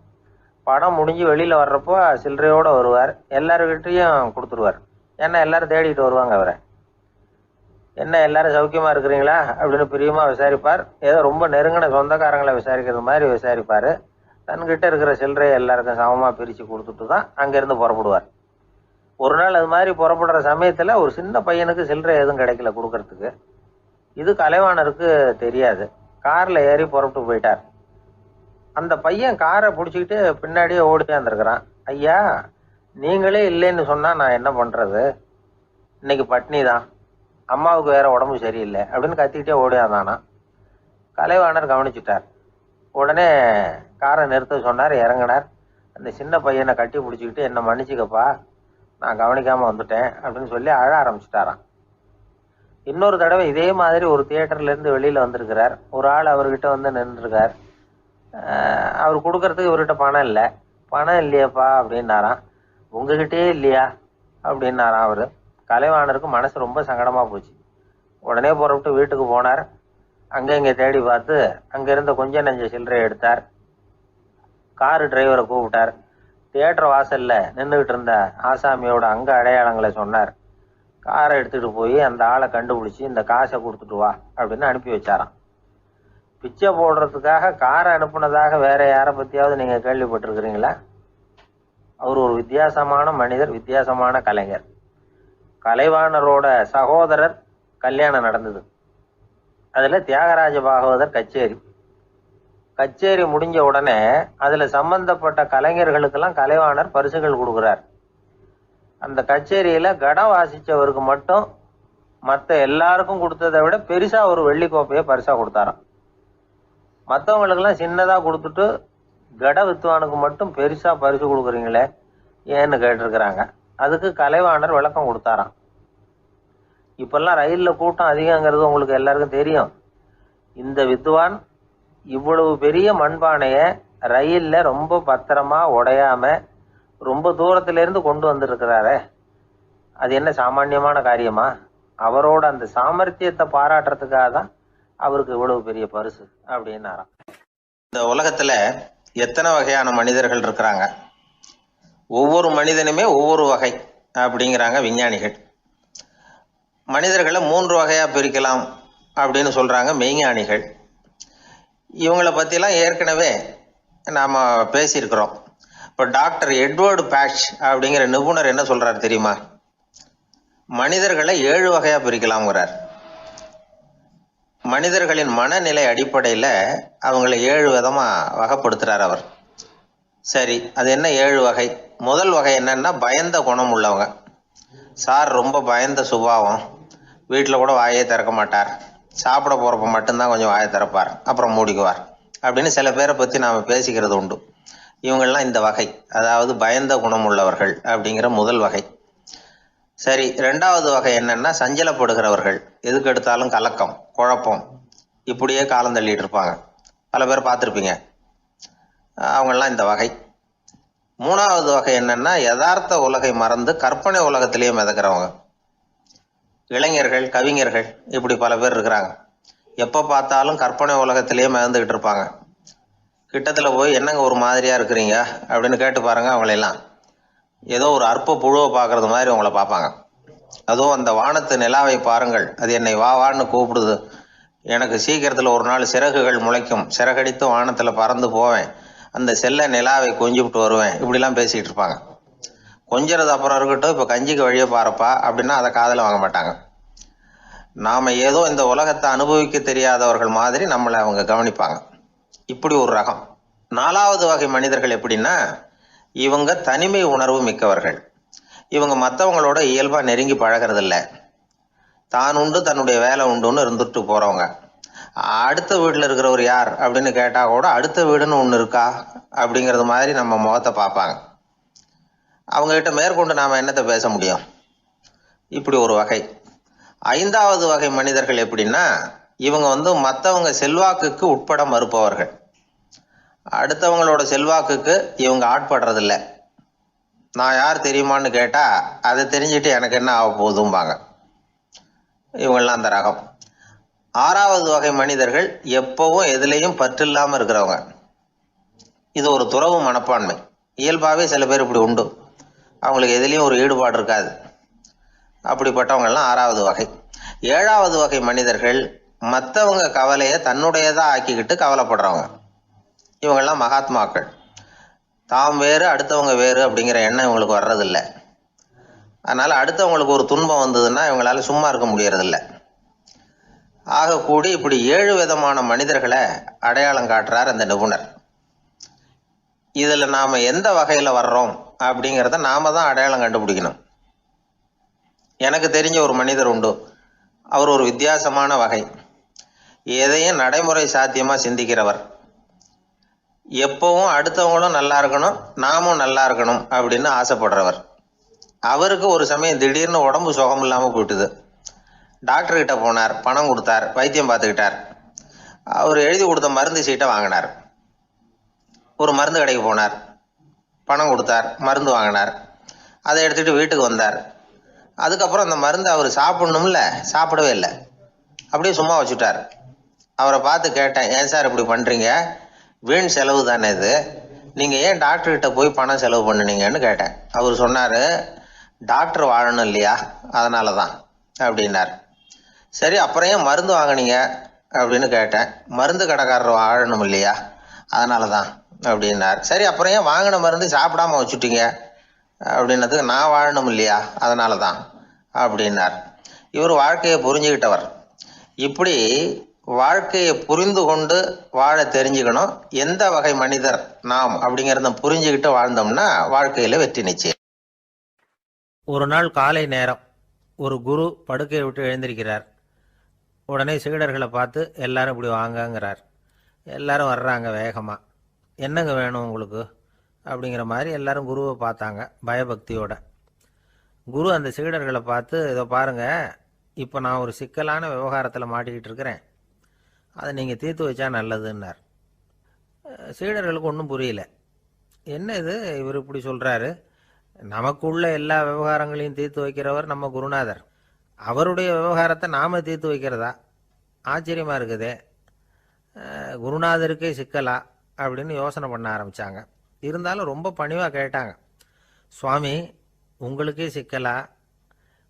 படம் முடிஞ்சு வெளியில் வர்றப்போ சில்லறையோடு வருவார். எல்லாருக்கிட்டையும் கொடுத்துருவார். ஏன்னா எல்லாரும் தேடிட்டு வருவாங்க அவரை. என்ன எல்லாரும் சௌக்கியமாக இருக்கிறீங்களா அப்படின்னு பிரியமாக விசாரிப்பார். ஏதோ ரொம்ப நெருங்கின சொந்தக்காரங்களை விசாரிக்கிறது மாதிரி விசாரிப்பார். தன்கிட்ட இருக்கிற சில்லறையை எல்லாருக்கும் சமமாக பிரித்து கொடுத்துட்டு தான் அங்கேருந்து புறப்படுவார். ஒரு நாள் அது மாதிரி புறப்படுற சமயத்தில் ஒரு சின்ன பையனுக்கு சில்லறை எதுவும் கிடைக்கல கொடுக்கறதுக்கு. இது கலைவாணருக்கு தெரியாது. காரில் ஏறி புறப்பட்டு போயிட்டார். அந்த பையன் காரை பிடிச்சிக்கிட்டு பின்னாடியே ஓடியாந்துருக்கிறான். ஐயா, நீங்களே இல்லைன்னு சொன்னால் நான் என்ன பண்ணுறது, இன்னைக்கு பட்னி தான், அம்மாவுக்கு வேற உடம்பு சரியில்லை அப்படின்னு கத்திக்கிட்டே ஓடியாந்தானா. கலைவாணர் கவனிச்சுட்டார். உடனே காரை நிறுத்த சொன்னார். இறங்கினார். அந்த சின்ன பையனை கட்டி பிடிச்சிக்கிட்டு, என்னை மன்னிச்சுக்கப்பா, நான் கவனிக்காமல் வந்துட்டேன் அப்படின்னு சொல்லி அழ ஆரம்பிச்சுட்டாராம். இன்னொரு தடவை இதே மாதிரி ஒரு தியேட்டர்லேருந்து வெளியில் வந்திருக்கிறார். ஒரு ஆள் அவர்கிட்ட வந்து நின்றுருக்கார். அவர் கொடுக்கறதுக்கு இவர்கிட்ட பணம் இல்லை. பணம் இல்லையாப்பா அப்படின்னாராம். உங்ககிட்டயே இல்லையா அப்படின்னாராம் அவர். கலைவாணருக்கு மனசு ரொம்ப சங்கடமாக போச்சு. உடனே புறப்பட்டு வீட்டுக்கு போனார். அங்கே இங்கே தேடி பார்த்து அங்கேருந்த கொஞ்சம் நெஞ்ச சில்லறையை எடுத்தார். காரு டிரைவரை கூப்பிட்டார். தியேட்டர் வாசலில் நின்றுக்கிட்டு இருந்த ஆசாமியோட அங்க அடையாளங்களை சொன்னார். காரை எடுத்துகிட்டு போய் அந்த ஆளை கண்டுபிடிச்சி இந்த காசை கொடுத்துட்டு வா அப்படின்னு அனுப்பி வச்சாராம். பிச்சை போடுறதுக்காக காரை அனுப்புனதாக வேற யாரை பற்றியாவது நீங்கள் கேள்விப்பட்டிருக்கிறீங்களா? அவர் ஒரு வித்தியாசமான மனிதர், வித்தியாசமான கலைஞர். கலைவாணரோட சகோதரர் கல்யாணம் நடந்தது. அதில் தியாகராஜ பாகவதர் கச்சேரி முடிஞ்ச உடனே அதில் சம்பந்தப்பட்ட கலைஞர்களுக்கெல்லாம் கலைவாணர் பரிசுகள் கொடுக்குறார். அந்த கச்சேரியில் கடம் வாசித்தவருக்கு மட்டும் மற்ற எல்லாருக்கும் கொடுத்ததை விட பெருசாக ஒரு வெள்ளிக்கோப்பையை பரிசாக கொடுத்தாராம். மற்றவங்களுக்கெல்லாம் சின்னதாக கொடுத்துட்டு கட வித்துவானுக்கு மட்டும் பெருசாக பரிசு கொடுக்குறீங்களே ஏன்னு கேட்டிருக்கிறாங்க. அதுக்கு கலைவாணர் விளக்கம் கொடுத்தாராம். இப்பெல்லாம் ரயிலில் கூட்டம் அதிகங்கிறது உங்களுக்கு எல்லாருக்கும் தெரியும். இந்த வித்வான் இவ்வளவு பெரிய மண்பானையை ரயிலில் ரொம்ப பத்திரமா உடையாம ரொம்ப தூரத்திலேருந்து கொண்டு வந்திருக்கிறாரே, அது என்ன சாமானியமான காரியமா? அவரோட அந்த சாமர்த்தியத்தை பாராட்டுறதுக்காக தான் அவருக்கு இவ்வளவு பெரிய பரிசு அப்படின்னாராம். இந்த உலகத்துல எத்தனை வகையான மனிதர்கள் இருக்கிறாங்க, ஒவ்வொரு மனிதனுமே ஒவ்வொரு வகை அப்படிங்கிறாங்க விஞ்ஞானிகள். மனிதர்களை 3 வகையா பிரிக்கலாம் அப்படின்னு சொல்றாங்க மெய்ஞானிகள். இவங்களை பற்றிலாம் ஏற்கனவே நாம் பேசியிருக்கிறோம். இப்போ டாக்டர் எட்வர்டு பேட்ச் அப்படிங்கிற நிபுணர் என்ன சொல்கிறார் தெரியுமா? மனிதர்களை 7 வகையாக பிரிக்கலாம்ங்கிறார். மனிதர்களின் மனநிலை அடிப்படையில் அவங்கள 7 விதமாக வகைப்படுத்துகிறார் அவர். சரி, அது என்ன 7 வகை? முதல் வகை என்னன்னா, பயந்த குணம் உள்ளவங்க. சார் ரொம்ப பயந்த சுபாவம், வீட்டில் கூட வாயே திறக்க மாட்டார், சாப்பிட போகிறப்ப மட்டும்தான் கொஞ்சம் வாயை திறப்பார், அப்புறம் மூடிக்குவார் அப்படின்னு சில பேரை பற்றி நாம் பேசிக்கிறது உண்டு. இவங்கெல்லாம் இந்த வகை, அதாவது பயந்த குணம் உள்ளவர்கள் அப்படிங்கிற முதல் வகை. சரி, ரெண்டாவது வகை என்னன்னா சஞ்சலப்படுகிறவர்கள், எதுக்கு எடுத்தாலும் கலக்கம் குழப்பம், இப்படியே காலம் தள்ளிட்டு இருப்பாங்க. பல பேர் பார்த்துருப்பீங்க. அவங்கெல்லாம் இந்த வகை. மூணாவது வகை என்னன்னா யதார்த்த உலகை மறந்து கற்பனை உலகத்திலேயே மிதக்கிறவங்க, இளைஞர்கள் கவிஞர்கள், இப்படி பல பேர் இருக்கிறாங்க. எப்போ பார்த்தாலும் கற்பனை உலகத்திலேயே மிதந்துக்கிட்டு இருப்பாங்க. கிட்டத்தில் போய் என்னங்க ஒரு மாதிரியா இருக்கிறீங்க அப்படின்னு கேட்டு பாருங்க, அவங்களெல்லாம் ஏதோ ஒரு அற்ப புழுவை பார்க்கறது மாதிரி அவங்கள பார்ப்பாங்க. அதுவும் அந்த வானத்து நிலாவை பாருங்கள், அது என்னை வா வான்னு கூப்பிடுது, எனக்கு சீக்கிரத்தில் ஒரு நாள் சிறகுகள் முளைக்கும், சிறகடித்து வானத்தில் பறந்து போவேன், அந்த செல்ல நிலாவை கொஞ்சிவிட்டு வருவேன், இப்படிலாம் பேசிக்கிட்டு இருப்பாங்க. கொஞ்சிறது அப்புறம் இருக்கட்டும், இப்போ கஞ்சிக்கு வழியே பாருப்பா அப்படின்னா அதை காதில் வாங்க மாட்டாங்க. நாம் ஏதோ இந்த உலகத்தை அனுபவிக்க தெரியாதவர்கள் மாதிரி நம்மளை அவங்க கவனிப்பாங்க. இப்படி ஒரு ரகம். நாலாவது வகை மனிதர்கள் எப்படின்னா, இவங்க தனிமை உணர்வு மிக்கவர்கள். இவங்க மற்றவங்களோட இயல்பாக நெருங்கி பழகிறதில்ல, தான் உண்டு தன்னுடைய வேலை உண்டுன்னு இருந்துட்டு போகிறவங்க. அடுத்த வீட்டில் இருக்கிறவர் யார் அப்படின்னு கேட்டால் கூட அடுத்த வீடுன்னு ஒன்று இருக்கா அப்படிங்கிறது மாதிரி நம்ம முகத்தை பார்ப்பாங்க. அவங்ககிட்ட மேற்கொண்டு நாம் என்னத்தை பேச முடியும்? இப்படி ஒரு வகை. ஐந்தாவது வகை மனிதர்கள் எப்படின்னா, இவங்க மற்றவங்க செல்வாக்குக்கு உட்பட மறுப்பவர்கள். அடுத்தவங்களோட செல்வாக்குக்கு இவங்க ஆட்படுறதில்ல. நான் யார் தெரியுமான்னு கேட்டால் அதை தெரிஞ்சுட்டு எனக்கு என்ன ஆக போகுதும்பாங்க. இவங்கெல்லாம் அந்த ரகம். ஆறாவது வகை மனிதர்கள் எப்பவும் எதுலேயும் பற்று இல்லாமல் இருக்கிறவங்க. இது ஒரு துறவு மனப்பான்மை. இயல்பாகவே சில பேர் இப்படி உண்டு, அவங்களுக்கு எதுலேயும் ஒரு ஈடுபாடு இருக்காது. அப்படிப்பட்டவங்கெல்லாம் ஆறாவது வகை. ஏழாவது வகை மனிதர்கள் மற்றவங்க கவலையை தன்னுடையதாக ஆக்கிக்கிட்டு கவலைப்படுறவங்க. இவங்கெல்லாம் மகாத்மாக்கள். தாம் வேறு அடுத்தவங்க வேறு அப்படிங்கிற எண்ணம் இவங்களுக்கு வர்றதில்லை. அதனால் அடுத்தவங்களுக்கு ஒரு துன்பம் வந்ததுன்னா இவங்களால சும்மா இருக்க முடியறதில்ல. ஆக கூடி இப்படி 7 விதமான மனிதர்களை அடையாளம் காட்டுறார் அந்த நிபுணர். இதில் நாம் எந்த வகையில் வர்றோம் அப்படிங்கிறத நாம தான் அடையாளம் கண்டுபிடிக்கணும். எனக்கு தெரிஞ்ச ஒரு மனிதர் உண்டு. அவர் ஒரு வித்தியாசமான வகை. எதையும் நடைமுறை சாத்தியமாக சிந்திக்கிறவர். எப்பவும் அடுத்தவங்களும் நல்லா இருக்கணும், நாமும் நல்லா இருக்கணும் அப்படின்னு ஆசைப்படுறவர். அவருக்கு ஒரு சமயம் திடீர்னு உடம்பு சுகம் இல்லாமல் போயிட்டுது. டாக்டர்கிட்ட போனார், பணம் கொடுத்தார், வைத்தியம் பார்த்துக்கிட்டார். அவர் எழுதி கொடுத்த மருந்து சீட்டை வாங்கினார். ஒரு மருந்து கடைக்கு போனார், பணம் கொடுத்தார், மருந்து வாங்கினார். அதை எடுத்துகிட்டு வீட்டுக்கு வந்தார். அதுக்கப்புறம் அந்த மருந்து அவர் சாப்பிடணும்ல, சாப்பிடவே இல்லை, அப்படியே சும்மா வச்சுட்டார். அவரை பார்த்து கேட்டேன், ஏன் சார் இப்படி பண்ணுறீங்க, வீண் செலவு தானே இது, நீங்கள் ஏன் டாக்டர்கிட்ட போய் பணம் செலவு பண்ணுனீங்கன்னு கேட்டேன். அவர் சொன்னார், டாக்டர் வாழணும் இல்லையா, அதனால தான் அப்படின்னார். சரி, அப்புறம் ஏன் மருந்து வாங்கினீங்க அப்படின்னு கேட்டேன். மருந்து கடைக்காரர் வாழணும் இல்லையா, அதனால தான் அப்படின்னார். சரி, அப்புறம் ஏன் வாங்கின மருந்து சாப்பிடாம வச்சுட்டீங்க அப்படின்னதுக்கு, நான் வாழணும் இல்லையா அதனால தான் அப்படின்னார். இவர் வாழ்க்கையை புரிஞ்சுக்கிட்டவர். இப்படி வாழ்க்கையை புரிந்து கொண்டு வாழ தெரிஞ்சுக்கணும். எந்த வகை மனிதர் நாம் அப்படிங்கிறத புரிஞ்சுக்கிட்டு வாழ்ந்தோம்னா வாழ்க்கையில வெற்றி நிச்சயம். ஒரு நாள் காலை நேரம் ஒரு குரு படுக்கையை விட்டு எழுந்திருக்கிறார். உடனே சீடர்களை பார்த்து எல்லாரும் இப்படி வாங்கங்கிறார். எல்லாரும் வர்றாங்க வேகமாக. என்னங்க வேணும் உங்களுக்கு அப்படிங்கிற மாதிரி எல்லாரும் குருவை பார்த்தாங்க பயபக்தியோட. குரு அந்த சீடர்களை பார்த்து, இதை பாருங்க, இப்போ நான் ஒரு சிக்கலான விவகாரத்தில் மாட்டிக்கிட்டு இருக்கிறேன், அதை நீங்கள் தீர்த்து வச்சா நல்லதுன்னார். சீடர்களுக்கு ஒன்றும் புரியல. என்ன இது இவர் இப்படி சொல்கிறாரு, நமக்குள்ள எல்லா விவகாரங்களையும் தீர்த்து வைக்கிறவர் நம்ம குருநாதர், அவருடைய விவகாரத்தை நாம் தீர்த்து வைக்கிறதா, ஆச்சரியமாக இருக்குதே, குருநாதருக்கே சிக்கலா அப்படின்னு யோசனை பண்ண ஆரம்பித்தாங்க. இருந்தாலும் ரொம்ப பணிவாக கேட்டாங்க, சுவாமி உங்களுக்கே சிக்கலா,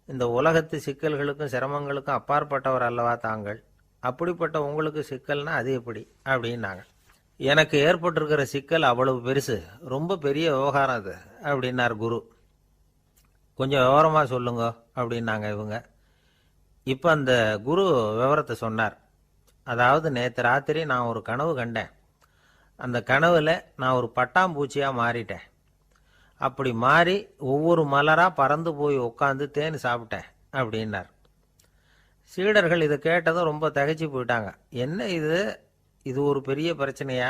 இந்த உலகத்து சிக்கல்களுக்கும் சிரமங்களுக்கும் அப்பாற்பட்டவர் அல்லவா தாங்கள், அப்படிப்பட்ட உங்களுக்கு சிக்கல்னா அது எப்படி அப்படின்னாங்க. எனக்கு ஏற்பட்டிருக்கிற சிக்கல் அவ்வளவு பெருசு, ரொம்ப பெரிய விவகாரம் அது அப்படின்னார் குரு. கொஞ்சம் விவரமாக சொல்லுங்க அப்படின்னாங்க இவங்க. இப்போ அந்த குரு விவரத்தை சொன்னார். அதாவது நேற்று ராத்திரி நான் ஒரு கனவு கண்டேன். அந்த கனவில் நான் ஒரு பட்டாம்பூச்சியாக மாறிட்டேன். அப்படி மாறி ஒவ்வொரு மலராக பறந்து போய் உட்காந்து தேன் சாப்பிட்டேன் அப்படின்னார். சீடர்கள் இதை கேட்டதும் ரொம்ப திகைச்சு போயிட்டாங்க. என்ன இது, இது ஒரு பெரிய பிரச்சனையா?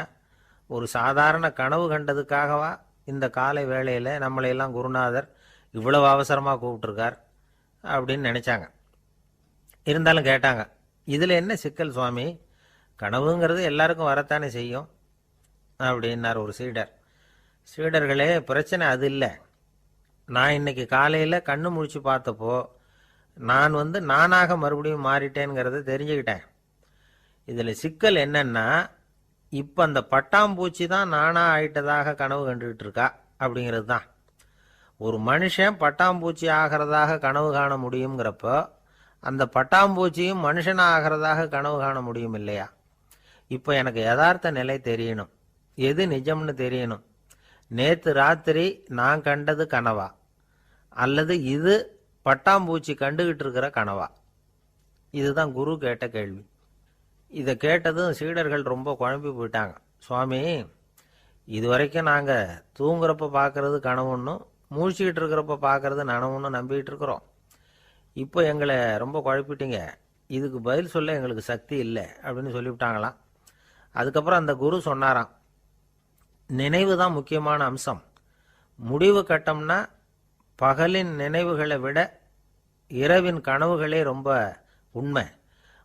ஒரு சாதாரண கனவு கண்டதுக்காகவா இந்த காலை வேளையில் நம்மளையெல்லாம் குருநாதர் இவ்வளவு அவசரமாக கூப்பிட்டுருக்கார் அப்படின்னு நினச்சாங்க. இருந்தாலும் கேட்டாங்க, இதில் என்ன சிக்கல் சுவாமி? கனவுங்கிறது எல்லாருக்கும் வரத்தானே செய்யும் அப்படின்னார் ஒரு சீடர். சீடர்களே, பிரச்சனை அது இல்லை. நான் இன்னைக்கு காலையில் கண்ணு முழிச்சு பார்த்தப்போ நான் நானாக மறுபடியும் மாறிட்டேங்கிறத தெரிஞ்சுக்கிட்டேன். இதில் சிக்கல் என்னன்னா, இப்போ அந்த பட்டாம்பூச்சி தான் நானா ஆயிட்டதாக கனவு கண்டுகிட்டு இருக்கா அப்படிங்கிறது தான். ஒரு மனுஷன் பட்டாம்பூச்சி ஆகிறதாக கனவு காண முடியுங்கிறப்போ அந்த பட்டாம்பூச்சியும் மனுஷனாக ஆகிறதாக கனவு காண முடியும் இல்லையா? இப்போ எனக்கு யதார்த்த நிலை தெரியணும், எது நிஜம்னு தெரியணும். நேற்று ராத்திரி நான் கண்டது கனவா, அல்லது இது பட்டாம்பூச்சி கண்டுகிட்டு இருக்கிற கனவா? இதுதான் குரு கேட்ட கேள்வி. இதை கேட்டதும் சீடர்கள் ரொம்ப குழம்பி போயிட்டாங்க. சுவாமி, இது வரைக்கும் நாங்கள் தூங்குறப்ப பார்க்கறது கனவுன்னும் மூழ்கிக்கிட்டு இருக்கிறப்ப பார்க்கறது நனவுன்னு நம்பிக்கிட்டு இருக்கிறோம். இப்போ எங்களை ரொம்ப குழப்பிட்டீங்க, இதுக்கு பதில் சொல்ல எங்களுக்கு சக்தி இல்லை அப்படின்னு சொல்லிவிட்டாங்களாம். அதுக்கப்புறம் அந்த குரு சொன்னாராம், நினைவு தான் முக்கியமான அம்சம். முடிவு கட்டம்னா பகலின் நினைவுகளை விட இரவின் கனவுகளே ரொம்ப உண்மை.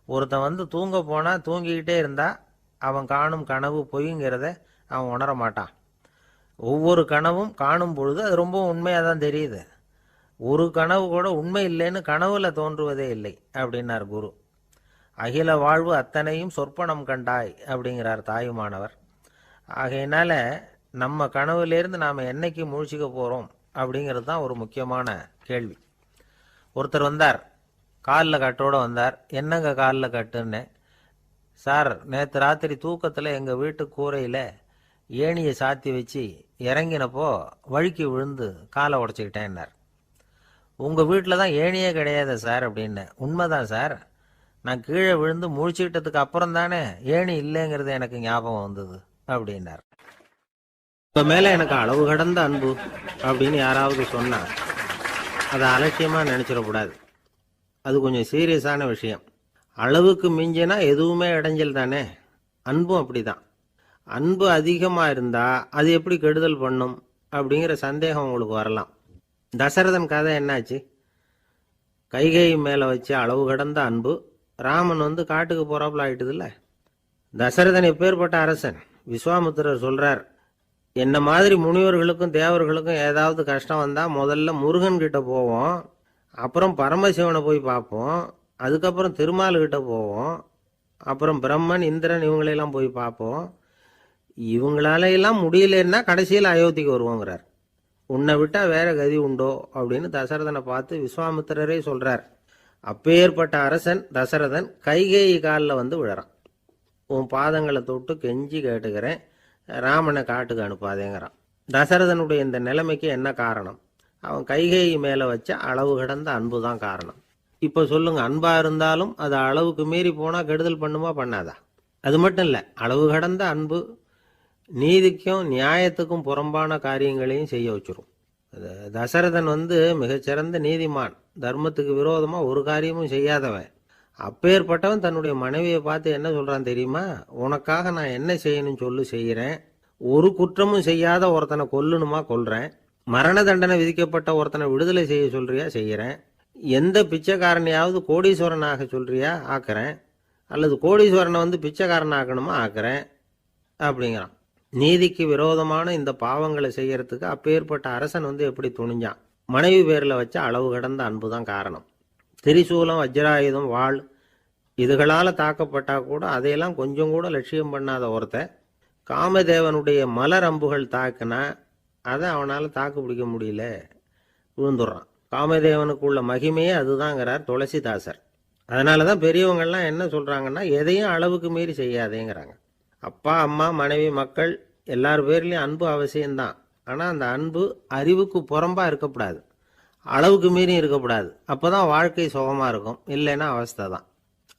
ஒருத்தன் தூங்க போனால் தூங்கிக்கிட்டே இருந்தால் அவன் காணும் கனவு பொய்ங்கிறத அவன் உணர மாட்டான். ஒவ்வொரு கனவும் காணும் பொழுது அது ரொம்ப உண்மையாக தான் தெரியுது. ஒரு கனவு கூட உண்மை இல்லைன்னு கனவுல தோன்றுவதே இல்லை அப்படின்னார் குரு. அகில வாழ்வு அத்தனையும் சொற்பனம் கண்டாய் அப்படிங்கிறார் தாயுமானவர். ஆகையினால நம்ம கனவுலேருந்து நாம் என்னைக்கு முழிச்சிக்க போகிறோம் அப்படிங்கிறது தான் ஒரு முக்கியமான கேள்வி. ஒருத்தர் வந்தார், காலில் கட்டோடு வந்தார். என்னங்க காலில் கட்டுன்னு? சார், நேற்று ராத்திரி தூக்கத்தில் எங்கள் வீட்டு கூரையில் ஏணியை சாத்தி வச்சு இறங்கினப்போ வழுக்கி விழுந்து காலை உடச்சிக்கிட்டேன்னார். உங்கள் வீட்டில் தான் ஏணியே கிடையாது சார் அப்படின்னு. உண்மைதான் சார், நான் கீழே விழுந்து முழிச்சுக்கிட்டதுக்கு அப்புறம் தானே ஏணி இல்லைங்கிறது எனக்கு ஞாபகம் வந்தது அப்படின்னார். இப்போ மேலே எனக்கு அளவு கடந்த அன்பு அப்படின்னு யாராவது சொன்னால் அதை அலட்சியமாக நினச்சிடக்கூடாது. அது கொஞ்சம் சீரியஸான விஷயம். அளவுக்கு மிஞ்சினா எதுவுமே இடைஞ்சல் தானே. அன்பும் அப்படி தான். அன்பு அதிகமாக இருந்தால் அது எப்படி கெடுதல் பண்ணும் அப்படிங்கிற சந்தேகம் உங்களுக்கு வரலாம். தசரதன் கதை என்னாச்சு? கைகை மேலே வச்சு அளவு கடந்த அன்பு ராமன் காட்டுக்கு போகிறாப்புல ஆயிட்டுதுல்ல. தசரதன் எப்பேற்பட்ட அரசன்? விஸ்வாமித்திரர் சொல்கிறார், என்ன மாதிரி முனிவர்களுக்கும் தேவர்களுக்கும் ஏதாவது கஷ்டம் வந்தால் முதல்ல முருகன் கிட்ட போவோம், அப்புறம் பரமசிவனை போய் பார்ப்போம், அதுக்கப்புறம் திருமால்கிட்ட போவோம், அப்புறம் பிரம்மன் இந்திரன் இவங்களையெல்லாம் போய் பார்ப்போம். இவங்களாலையெல்லாம் முடியலன்னா கடைசியில் அயோத்திக்கு வருவோங்கிறார். உன்னை விட்டால் வேற கதி உண்டோ அப்படின்னு தசரதனை பார்த்து விஸ்வாமித்திரரே சொல்கிறார். அப்பேற்பட்ட அரசன் தசரதன் கைகேயி காலில் விழறான். உன் பாதங்களை தொட்டு கெஞ்சி கேட்டுக்கிறேன், ராமனை காட்டுக்கு அனுப்பாதேங்கிறான். தசரதனுடைய இந்த நிலைமைக்கு என்ன காரணம்? அவன் கைகேயி மேலே வச்ச அளவு கடந்த அன்பு தான் காரணம். இப்போ சொல்லுங்க, அன்பா இருந்தாலும் அது அளவுக்கு மீறி போனால் கெடுதல் பண்ணுமா பண்ணாதா? அது மட்டும் இல்லை, அளவு கடந்த அன்பு நீதிக்கும் நியாயத்துக்கும் புறம்பான காரியங்களையும் செய்ய வச்சிரும். தசரதன் மிகச்சிறந்த நீதிமான், தர்மத்துக்கு விரோதமாக ஒரு காரியமும் செய்யாதவன். அப்பேற்பட்டவன் தன்னுடைய மனைவியை பார்த்து என்ன சொல்கிறான் தெரியுமா? உனக்காக நான் என்ன செய்யணும்னு சொல்லு, செய்கிறேன். ஒரு குற்றமும் செய்யாத ஒருத்தனை கொல்லணுமா கொல்றேன். மரண தண்டனை விதிக்கப்பட்ட ஒருத்தனை விடுதலை செய்ய சொல்றியா செய்கிறேன். எந்த பிச்சைக்காரனையாவது கோடீஸ்வரனாக சொல்றியா ஆக்குறேன், அல்லது கோடீஸ்வரனை பிச்சைக்காரன் ஆக்கணுமா ஆக்குறேன் அப்படிங்கிறான். நீதிக்கு விரோதமான இந்த பாவங்களை செய்யறதுக்கு அப்பேற்பட்ட அரசன் எப்படி துணிஞ்சான்? மனைவி பேரில் வச்ச அளவு கடந்த அன்பு தான் காரணம். திரிசூலம், வஜ்ராயுதம், வாள் இதுகளால் தாக்கப்பட்டா கூட அதையெல்லாம் கொஞ்சம் கூட லட்சியம் பண்ணாத ஒருத்தன் காமதேவனுடைய மலர் அம்புகள் தாக்குனா அதை அவனால் தாக்கு பிடிக்க முடியல, விழுந்துடுறான். காமதேவனுக்குள்ள மகிமையே அதுதாங்கிறார் துளசிதாசர். அதனால தான் பெரியவங்கள்லாம் என்ன சொல்கிறாங்கன்னா, எதையும் அளவுக்கு மீறி செய்யாதேங்கிறாங்க. அப்பா, அம்மா, மனைவி, மக்கள் எல்லார் பேர்லேயும் அன்பு அவசியம்தான். ஆனால் அந்த அன்பு அறிவுக்கு புறம்பாக இருக்கக்கூடாது, அளவுக்கு மீறி இருக்கக்கூடாது. அப்போ தான் வாழ்க்கை சுகமாக இருக்கும், இல்லைன்னா அவஸ்தை தான்.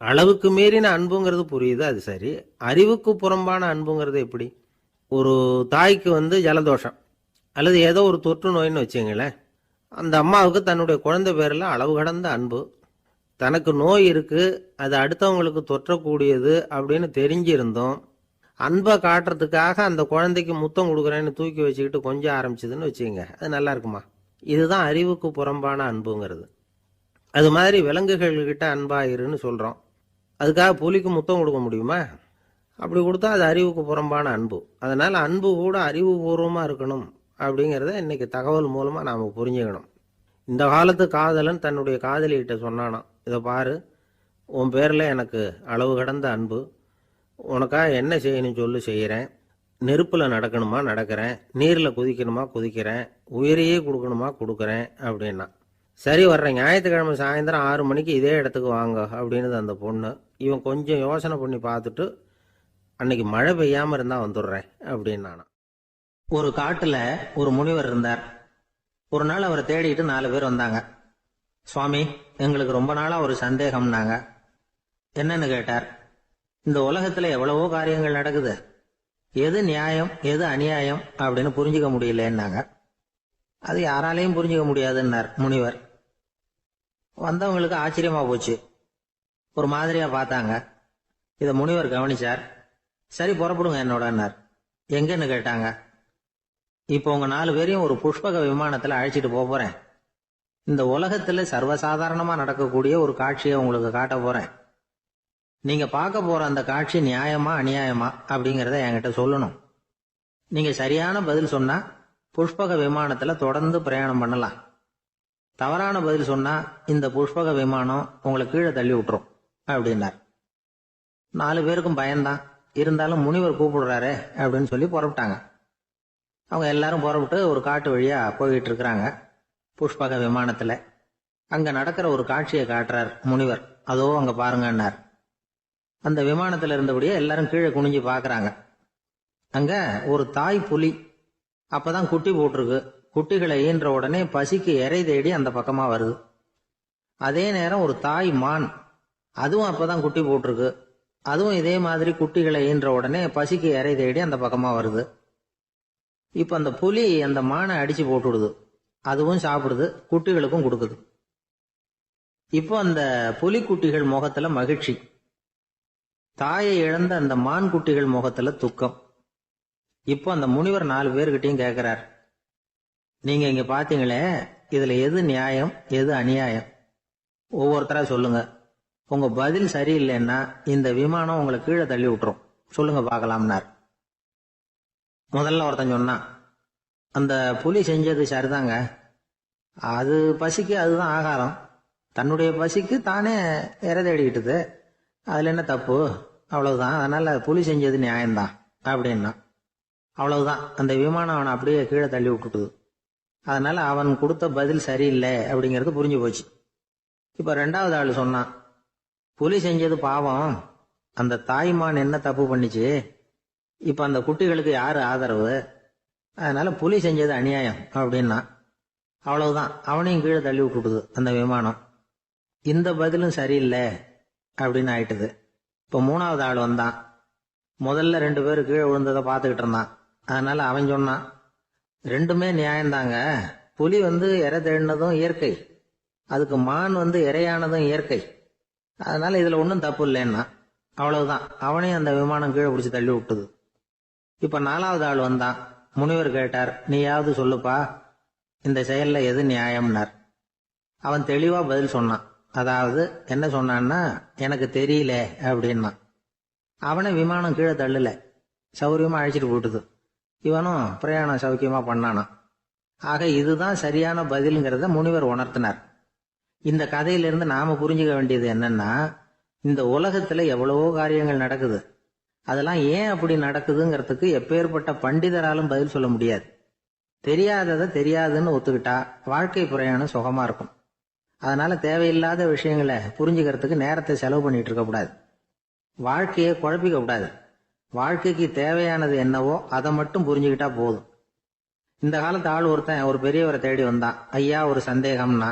அளவுக்கு மீறின அன்புங்கிறது புரியுது, அது சரி. அறிவுக்கு புறம்பான அன்புங்கிறது எப்படி? ஒரு தாய்க்கு ஜலதோஷம் அல்லது ஏதோ ஒரு தொற்று நோயின்னு வச்சுங்களேன். அந்த அம்மாவுக்கு தன்னுடைய குழந்தை பேரில் அளவு கடந்த அன்பு. தனக்கு நோய் இருக்கு, அது அடுத்தவங்களுக்கு தொற்றக்கூடியது அப்படின்னு தெரிஞ்சிருந்தோம் அன்பை காட்டுறதுக்காக அந்த குழந்தைக்கு முத்தம் கொடுக்குறேன்னு தூக்கி வச்சுக்கிட்டு கொஞ்சம் ஆரம்பிச்சதுன்னு வச்சுக்கோங்க, அது நல்லா இருக்குமா? இதுதான் அறிவுக்கு புறம்பான அன்புங்கிறது. அது மாதிரி விலங்குகள்கிட்ட அன்பாயிருன்னு சொல்கிறோம். அதுக்காக புலிக்கு முத்தம் கொடுக்க முடியுமா? அப்படி கொடுத்தா அது அறிவுக்கு புறம்பான அன்பு. அதனால் அன்பு கூட அறிவுபூர்வமாக இருக்கணும் அப்படிங்கிறத இன்னைக்கு தகவல் மூலமாக நாம் புரிஞ்சுக்கணும். இந்த காலத்து காதலன் தன்னுடைய காதலிகிட்ட சொன்னானாம், இதை பாரு, உன் பேரில் எனக்கு அளவு கடந்த அன்பு, உனக்காக என்ன செய்யணும் சொல்லு செய்கிறேன், நெருப்பில் நடக்கணுமா நடக்கிறேன், நீரில் குதிக்கணுமா குதிக்கிறேன், உயிரையே கொடுக்கணுமா கொடுக்குறேன் அப்படின்னா. சரி, வர்றேன் ஞாயிற்றுக்கிழமை சாயந்தரம் 6 மணிக்கு இதே இடத்துக்கு வாங்க அப்படின்னுது அந்த பொண்ணு. இவன் கொஞ்சம் யோசனை பண்ணி பார்த்துட்டு, அன்னைக்கு மழை பெய்யாமல் இருந்தால் வந்துடுறேன் அப்படின்னானா. ஒரு காட்டில் ஒரு முனிவர் இருந்தார். ஒரு நாள் அவரை தேடிட்டு 4 பேர் வந்தாங்க. சுவாமி, எங்களுக்கு ரொம்ப நாளாக ஒரு சந்தேகம்னாங்க. என்னன்னு கேட்டார். இந்த உலகத்தில் எவ்வளவோ காரியங்கள் நடக்குது, எது நியாயம் எது அநியாயம் அப்படின்னு புரிஞ்சுக்க முடியலன்னாங்க. அது யாராலையும் புரிஞ்சுக்க முடியாதுன்னார் முனிவர். வந்தவங்களுக்கு ஆச்சரியமா போச்சு, ஒரு மாதிரியா பார்த்தாங்க. இதை முனிவர் கவனிச்சார். சரி, புறப்படுங்க என்னோடன்னார். எங்கன்னு கேட்டாங்க. இப்போ உங்க 4 பேரையும் ஒரு புஷ்பக விமானத்தில் அழைச்சிட்டு போறேன். இந்த உலகத்துல சர்வசாதாரணமா நடக்கக்கூடிய ஒரு காட்சியை உங்களுக்கு காட்ட போறேன். நீங்க பார்க்க போற அந்த காட்சி நியாயமா அநியாயமா அப்படிங்கிறத என்கிட்ட சொல்லணும். நீங்க சரியான பதில் சொன்னா புஷ்பக விமானத்துல தொடர்ந்து பிரயாணம் பண்ணலாம். தவறான பதில் சொன்னா இந்த புஷ்பக விமானம் உங்களை கீழே தள்ளி விட்டுரும் அப்படின்னார். 4 பேருக்கும் பயம்தான், இருந்தாலும் முனிவர் கூப்பிடுறாரு அப்படின்னு சொல்லி புறப்பட்டாங்க. அவங்க எல்லாரும் புறப்பட்டு ஒரு காட்டு வழியா போய்கிட்டு இருக்கிறாங்க புஷ்பக விமானத்துல. அங்க நடக்கிற ஒரு காட்சியை காட்டுறார் முனிவர். அதோ அங்க பாருங்கன்னார். அந்த விமானத்துல இருந்தபடியே எல்லாரும் கீழே குனிஞ்சு பாக்குறாங்க. அங்க ஒரு தாய் புலி அப்பதான் குட்டி போட்டிருக்கு. குட்டிகளை ஈன்ற உடனே பசிக்கு இறை தேடி அந்த பக்கமா வருது. அதே நேரம் ஒரு தாய் மான், அதுவும் அப்பதான் குட்டி போட்டிருக்கு. அதுவும் இதே மாதிரி குட்டிகளை ஈன்ற உடனே பசிக்கு இறை தேடி அந்த பக்கமா வருது. இப்ப அந்த புலி அந்த மானை அடிச்சு போட்டுடுது. அதுவும் சாப்பிடுது, குட்டிகளுக்கும் கொடுக்குது. இப்போ அந்த புலி குட்டிகள் முகத்துல மகிழ்ச்சி, தாயை இழந்த அந்த மான் குட்டிகள் முகத்துல துக்கம். இப்போ அந்த முனிவர் 4 பேர்கிட்டையும் கேட்கிறார், நீங்க இங்க பாத்தீங்களே, இதுல எது நியாயம் எது அநியாயம்? ஒவ்வொருத்தரா சொல்லுங்க. உங்க பதில் சரியில்லைன்னா இந்த விமானம் உங்களை கீழே தள்ளி விட்டுரும். சொல்லுங்க பார்க்கலாம்னார். முதல்ல ஒருத்தன் சொன்னான், அந்த புலி செஞ்சது சரிதாங்க, அது பசிக்கு அதுதான் ஆகாரம், தன்னுடைய பசிக்கு தானே இறை தேடிக்கிட்டுது, அதுல என்ன தப்பு, அவ்வளவுதான், அதனால புலி செஞ்சது நியாயம்தான் அப்படின்னா. அவ்வளவுதான், அந்த விமானம் அவனை அப்படியே கீழே தள்ளி விட்டுட்டுது. அதனால அவன் கொடுத்த பதில் சரியில்லை அப்படிங்கிறது புரிஞ்சு போச்சு. இப்ப 2வது ஆள் சொன்னான், புலி செஞ்சது பாவம், அந்த தாய்மான் என்ன தப்பு பண்ணிச்சு, இப்ப அந்த குட்டிகளுக்கு யாரு ஆதரவு, அதனால புலி செஞ்சது அநியாயம் அப்படின்னா. அவ்வளவுதான், அவனையும் கீழே தள்ளி விட்டுடுது அந்த விமானம். இந்த பதிலும் சரியில்லை அப்படின்னு ஆயிட்டுது. இப்ப 3வது ஆள் வந்தான். முதல்ல 2 பேர் கீழே விழுந்ததை பார்த்துக்கிட்டு இருந்தான். அதனால அவன் சொன்னான், ரெண்டுமே நியாயம்தாங்க, புலி இறை தேடினதும் இயற்கை, அதுக்கு மான் இறையானதும் இயற்கை, அதனால இதுல ஒன்றும் தப்பு இல்லைன்னா. அவ்வளவுதான், அவனையும் அந்த விமானம் கீழே பிடிச்சி தள்ளி விட்டுது. இப்ப 4வது ஆள் வந்தான். முனிவர் கேட்டார், நீயாவது சொல்லுப்பா, இந்த செயல்ல எது நியாயம்னார். அவன் தெளிவா பதில் சொன்னான். அதாவது என்ன சொன்னான்னா, எனக்கு தெரியல அப்படின்னா. அவனை விமானம் கீழே தள்ளல, சௌரியமா அழைச்சிட்டு போட்டுது. இவனும் பிரயாணம் சௌக்கியமா பண்ணானா. ஆக இதுதான் சரியான பதிலுங்கிறத முனிவர் உணர்த்தினார். இந்த கதையிலிருந்து நாம புரிஞ்சுக்க வேண்டியது என்னன்னா, இந்த உலகத்துல எவ்வளவோ காரியங்கள் நடக்குது, அதெல்லாம் ஏன் அப்படி நடக்குதுங்கிறதுக்கு எப்பேற்பட்ட பண்டிதராலும் பதில் சொல்ல முடியாது. தெரியாததை தெரியாதுன்னு ஒத்துக்கிட்டா வாழ்க்கை பிரயாணம் சுகமா இருக்கும். அதனால தேவையில்லாத விஷயங்களை புரிஞ்சுக்கிறதுக்கு நேரத்தை செலவு பண்ணிட்டு இருக்க கூடாது. வாழ்க்கையை குழப்பிக்க கூடாது. வாழ்க்கைக்கு தேவையானது என்னவோ அதை மட்டும் புரிஞ்சுக்கிட்டா போதும். இந்த காலத்து ஆள் ஒருத்தன் ஒரு பெரியவரை தேடி வந்தான். ஐயா, ஒரு சந்தேகம்னா.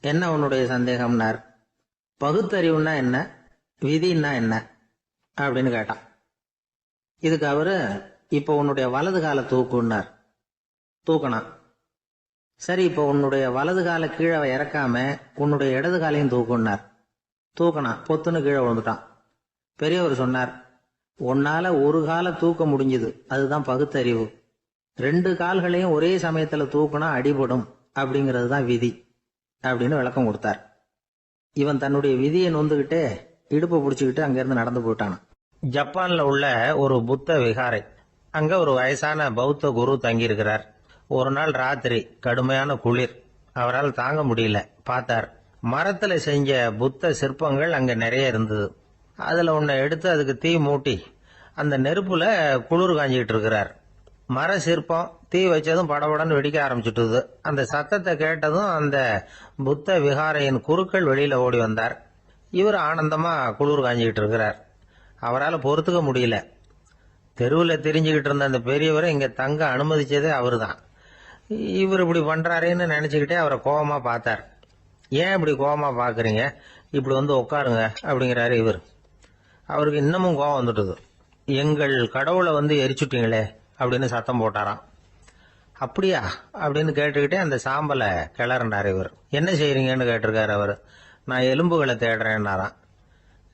என்ன உன்னுடைய சந்தேகம்னார். பகுத்தறிவுன்னா என்ன, விதின்னா என்ன அப்படின்னு கேட்டான். இதுக்கு அவரு, இப்ப உன்னுடைய வலது கால தூக்குன்னார். தூக்கணான். சரி, இப்ப உன்னுடைய வலது கால கீழே இறக்காம உன்னுடைய இடது காலையும் தூக்குன்னார். தூக்கினான், பொத்துன்னு கீழே விழுந்துட்டான். பெரியவர் சொன்னார், உன்னால ஒரு காலை தூக்க முடிஞ்சுது, அதுதான் பகுத்தறிவு. 2 கால்களையும் ஒரே சமயத்துல தூக்குனா அடிபடும், அப்படிங்கிறது தான் விதி அப்படின்னு விளக்கம் கொடுத்தார். இவன் தன்னுடைய விதியை நொந்துகிட்டே இடுப்பை பிடிச்சிக்கிட்டு அங்கிருந்து நடந்து போயிட்டான். ஜப்பான்ல உள்ள ஒரு புத்த விகாரை, அங்க ஒரு வயசான பௌத்த குரு தங்கியிருக்கிறார். ஒரு நாள் ராத்திரி கடுமையான குளிர், அவரால் தாங்க முடியல. பார்த்தார், மரத்துல செஞ்ச புத்த சிற்பங்கள் அங்க நிறைய இருந்தது. அதுல ஒன்ன எடுத்து அதுக்கு தீ மூட்டி அந்த நெருப்புல குளிர் காஞ்சிட்டு இருக்கிறார். மர சிற்பம் தீ வச்சதும் படபடன்னு வெடிக்க ஆரம்பிச்சுட்டுது. அந்த சத்தத்தை கேட்டதும் அந்த புத்த விகாரையின் குருக்கள் வெளியில ஓடி வந்தார். இவர் ஆனந்தமா குளிர் காஞ்சிக்கிட்டு இருக்கிறார். அவரால் பொறுத்துக்க முடியல. தெருவில் தெரிஞ்சுக்கிட்டு இருந்த அந்த பெரியவரை இங்க தங்க அனுமதிச்சதே அவரு தான். இவர் இப்படி பண்றாருன்னு நினைச்சுக்கிட்டே அவரை கோபமா பார்த்தார். ஏன் இப்படி கோபமா பாக்குறீங்க, இப்படி வந்து உட்காருங்க அப்படிங்கிறாரு இவர். அவருக்கு இன்னமும் கோபம் வந்துட்டுது. எங்கள் கடவுளை வந்து எரிச்சுட்டீங்களே அப்படின்னு சத்தம் போட்டாராம். அப்படியா அப்படின்னு கேட்டுக்கிட்டே அந்த சாம்பலை கிளறினார் இவர். என்ன செய்யறீங்கன்னு கேட்டிருக்காரு அவர். நான் எலும்புகளை தேடுறேன்னாராம்.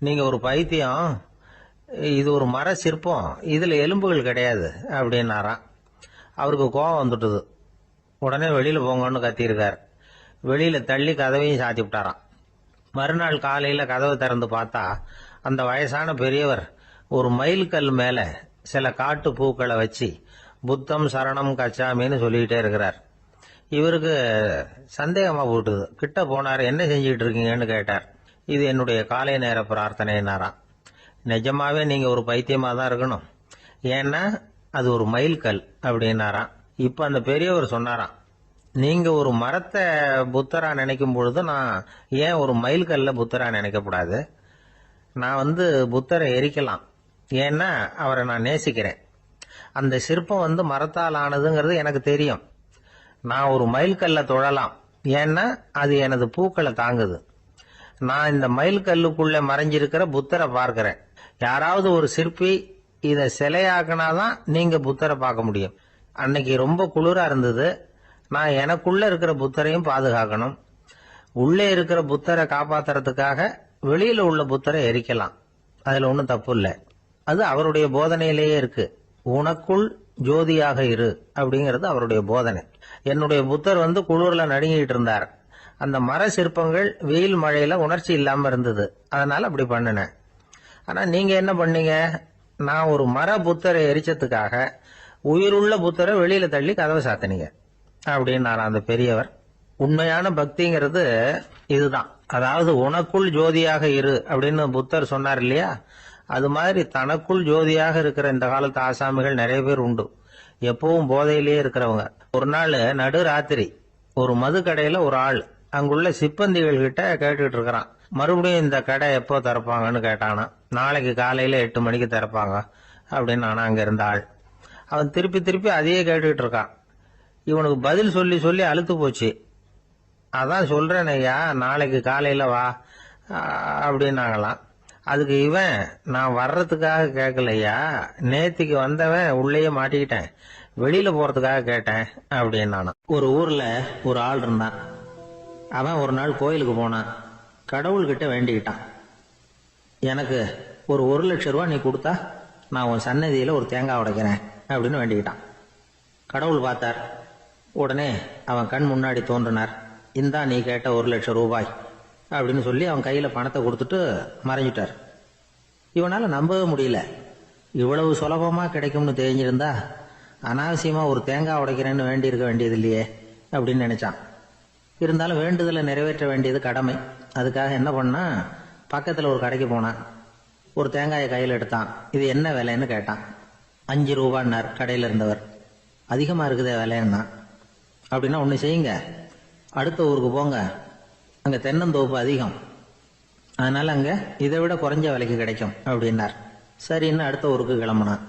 நீங்க ஒரு பைத்தியம், இது ஒரு மர சிற்பம், இதுல எலும்புகள் கிடையாது அப்படின்னாராம். அவருக்கு கோபம் வந்துட்டுது. உடனே வெளியில போங்கன்னு கத்தியிருக்காரு. வெளியில தள்ளி கதவையும் சாத்தி விட்டாராம். மறுநாள் காலையில கதவை திறந்து பார்த்தா அந்த வயசான பெரியவர் ஒரு மைல்கல் மேல சில காட்டு பூக்களை வச்சு புத்தம் சரணம் கச்சாமின்னு சொல்லிக்கிட்டே இருக்கிறார். இவருக்கு சந்தேகமா போட்டுது. கிட்ட போனார். என்ன செஞ்சுக்கிட்டு இருக்கீங்கன்னு கேட்டார். இது என்னுடைய காலை நேர பிரார்த்தனைனாராம். நிஜமாவே நீங்க ஒரு பைத்தியமா தான் இருக்கணும், ஏன்னா அது ஒரு மைல்கல் அப்படின்னாராம். இப்ப அந்த பெரியவர் சொன்னாராம், நீங்க ஒரு மரத்தை புத்தரா நினைக்கும் பொழுது நான் ஏன் ஒரு மைல்கல்ல புத்தரா நினைக்கக்கூடாது? நான் வந்து புத்தரை எரிக்கலாம், ஏன்னா அவரை நான் நேசிக்கிறேன். அந்த சிற்பம் வந்து மரத்தால் ஆனதுங்கிறது எனக்கு தெரியும். நான் ஒரு மைல்கல்ல தொழலாம், ஏன்னா அது எனது பூக்களை தாங்குது. நான் இந்த மைல்கல்லுக்குள்ள மறைஞ்சிருக்கிற புத்தரை பார்க்கிறேன். யாராவது ஒரு சிற்பி இதை சிலையாக்கினாதான் நீங்க புத்தரை பார்க்க முடியும். அன்னைக்கு ரொம்ப குளிரா இருந்தது. நான் எனக்குள்ள இருக்கிற புத்தரையும் பாதுகாக்கணும். உள்ளே இருக்கிற புத்தரை காப்பாத்துறதுக்காக வெளியில உள்ள புத்தரை எரிக்கலாம், அதுல ஒன்றும் தப்பு இல்லை. அது அவருடைய போதனையிலேயே இருக்கு. உனக்குள் ஜோதியாக இரு அப்படிங்கிறது அவருடைய போதனை. என்னுடைய புத்தர் வந்து குளிர்ல நடுங்கிட்டு இருந்தார். அந்த மர சிற்பங்கள் வெயில் மழையில உணர்ச்சி இல்லாம இருந்தது, அதனால அப்படி பண்ணினேன். ஆனா நீங்க என்ன பண்ணீங்க? நான் ஒரு மர புத்தரை எரிச்சதுக்காக உயிருள்ள புத்தரை வெளியில தள்ளி கதவை சாத்தினீங்க அப்படின்னாரா அந்த பெரியவர். உண்மையான பக்திங்கிறது இதுதான். அதாவது உனக்குள் ஜோதியாக இரு அப்படின்னு புத்தர் சொன்னார் இல்லையா, அது மாதிரி தனக்குள் ஜோதியாக இருக்கிற இந்த காலத்து ஆசாமிகள் நிறைய பேர் உண்டு. எப்பவும் போதையிலேயே இருக்கிறவங்க. ஒரு நாள் நடு ராத்திரி ஒரு மது கடையில ஒரு ஆள் அங்குள்ள சிப்பந்திகள் கிட்ட கேட்டுக்கிட்டு இருக்கிறான். மறுபடியும் இந்த கடை எப்போ திறப்பாங்கன்னு கேட்டானா. நாளைக்கு காலையில 8 மணிக்கு திறப்பாங்க அப்படின்னு ஆனா அங்க இருந்த ஆள். அவன் திருப்பி திருப்பி அதையே கேட்டுக்கிட்டு இருக்கான். இவனுக்கு பதில் சொல்லி சொல்லி அழுத்து போச்சு. அதான் சொல்றேன் ஐயா, நாளைக்கு காலையில வா அப்படின்னாங்களாம். அதுக்கு இவன், நான் வர்றதுக்காக கேட்கலையா, நேத்திக்கு வந்தவன் உள்ளேயே மாட்டிக்கிட்டேன், வெளியில போறதுக்காக கேட்டேன் அப்படின்னானா. ஒரு ஊர்ல ஒரு ஆள் இருந்தான். அவன் ஒரு நாள் கோயிலுக்கு போனான். கடவுள்கிட்ட வேண்டிக்கிட்டான், எனக்கு ஒரு 1 லட்சம் ரூபா நீ கொடுத்தா நான் உன் சன்னதியில ஒரு தேங்காய் உடைக்கிறேன் அப்படின்னு வேண்டிக்கிட்டான். கடவுள் பார்த்தார். உடனே அவன் கண் முன்னாடி தோன்றினார். இந்தா நீ கேட்ட 1 லட்சம் ரூபாய் அப்படின்னு சொல்லி அவன் கையில பணத்தை கொடுத்துட்டு மறைஞ்சிட்டார். இவனால நம்பவே முடியல. இவ்வளவு சுலபமா கிடைக்கும்னு தெரிஞ்சிருந்தா அனாவசியமா ஒரு தேங்காய் உடைக்கிறேன்னு வேண்டி இருக்க வேண்டியது இல்லையே அப்படின்னு நினைச்சான். இருந்தாலும் வேண்டுதலை நிறைவேற்ற வேண்டியது கடமை. அதுக்காக என்ன பண்ணா, பக்கத்துல ஒரு கடைக்கு போனான். ஒரு தேங்காயை கையில் எடுத்தான். இது என்ன விலைன்னு கேட்டான். 5 ரூபான்னார் கடையில இருந்தவர். அதிகமா இருக்குதே விலைன்னா. அப்படின்னா ஒண்ணு செய்யுங்க, அடுத்த ஊருக்கு போங்க, அங்க தென்னந்தோப்பு அதிகம், அதனால அங்க இதை விட குறைஞ்ச விலைக்கு கிடைக்கும் அப்படின்னார். சரின்னு அடுத்த ஊருக்கு கிளம்புனான்.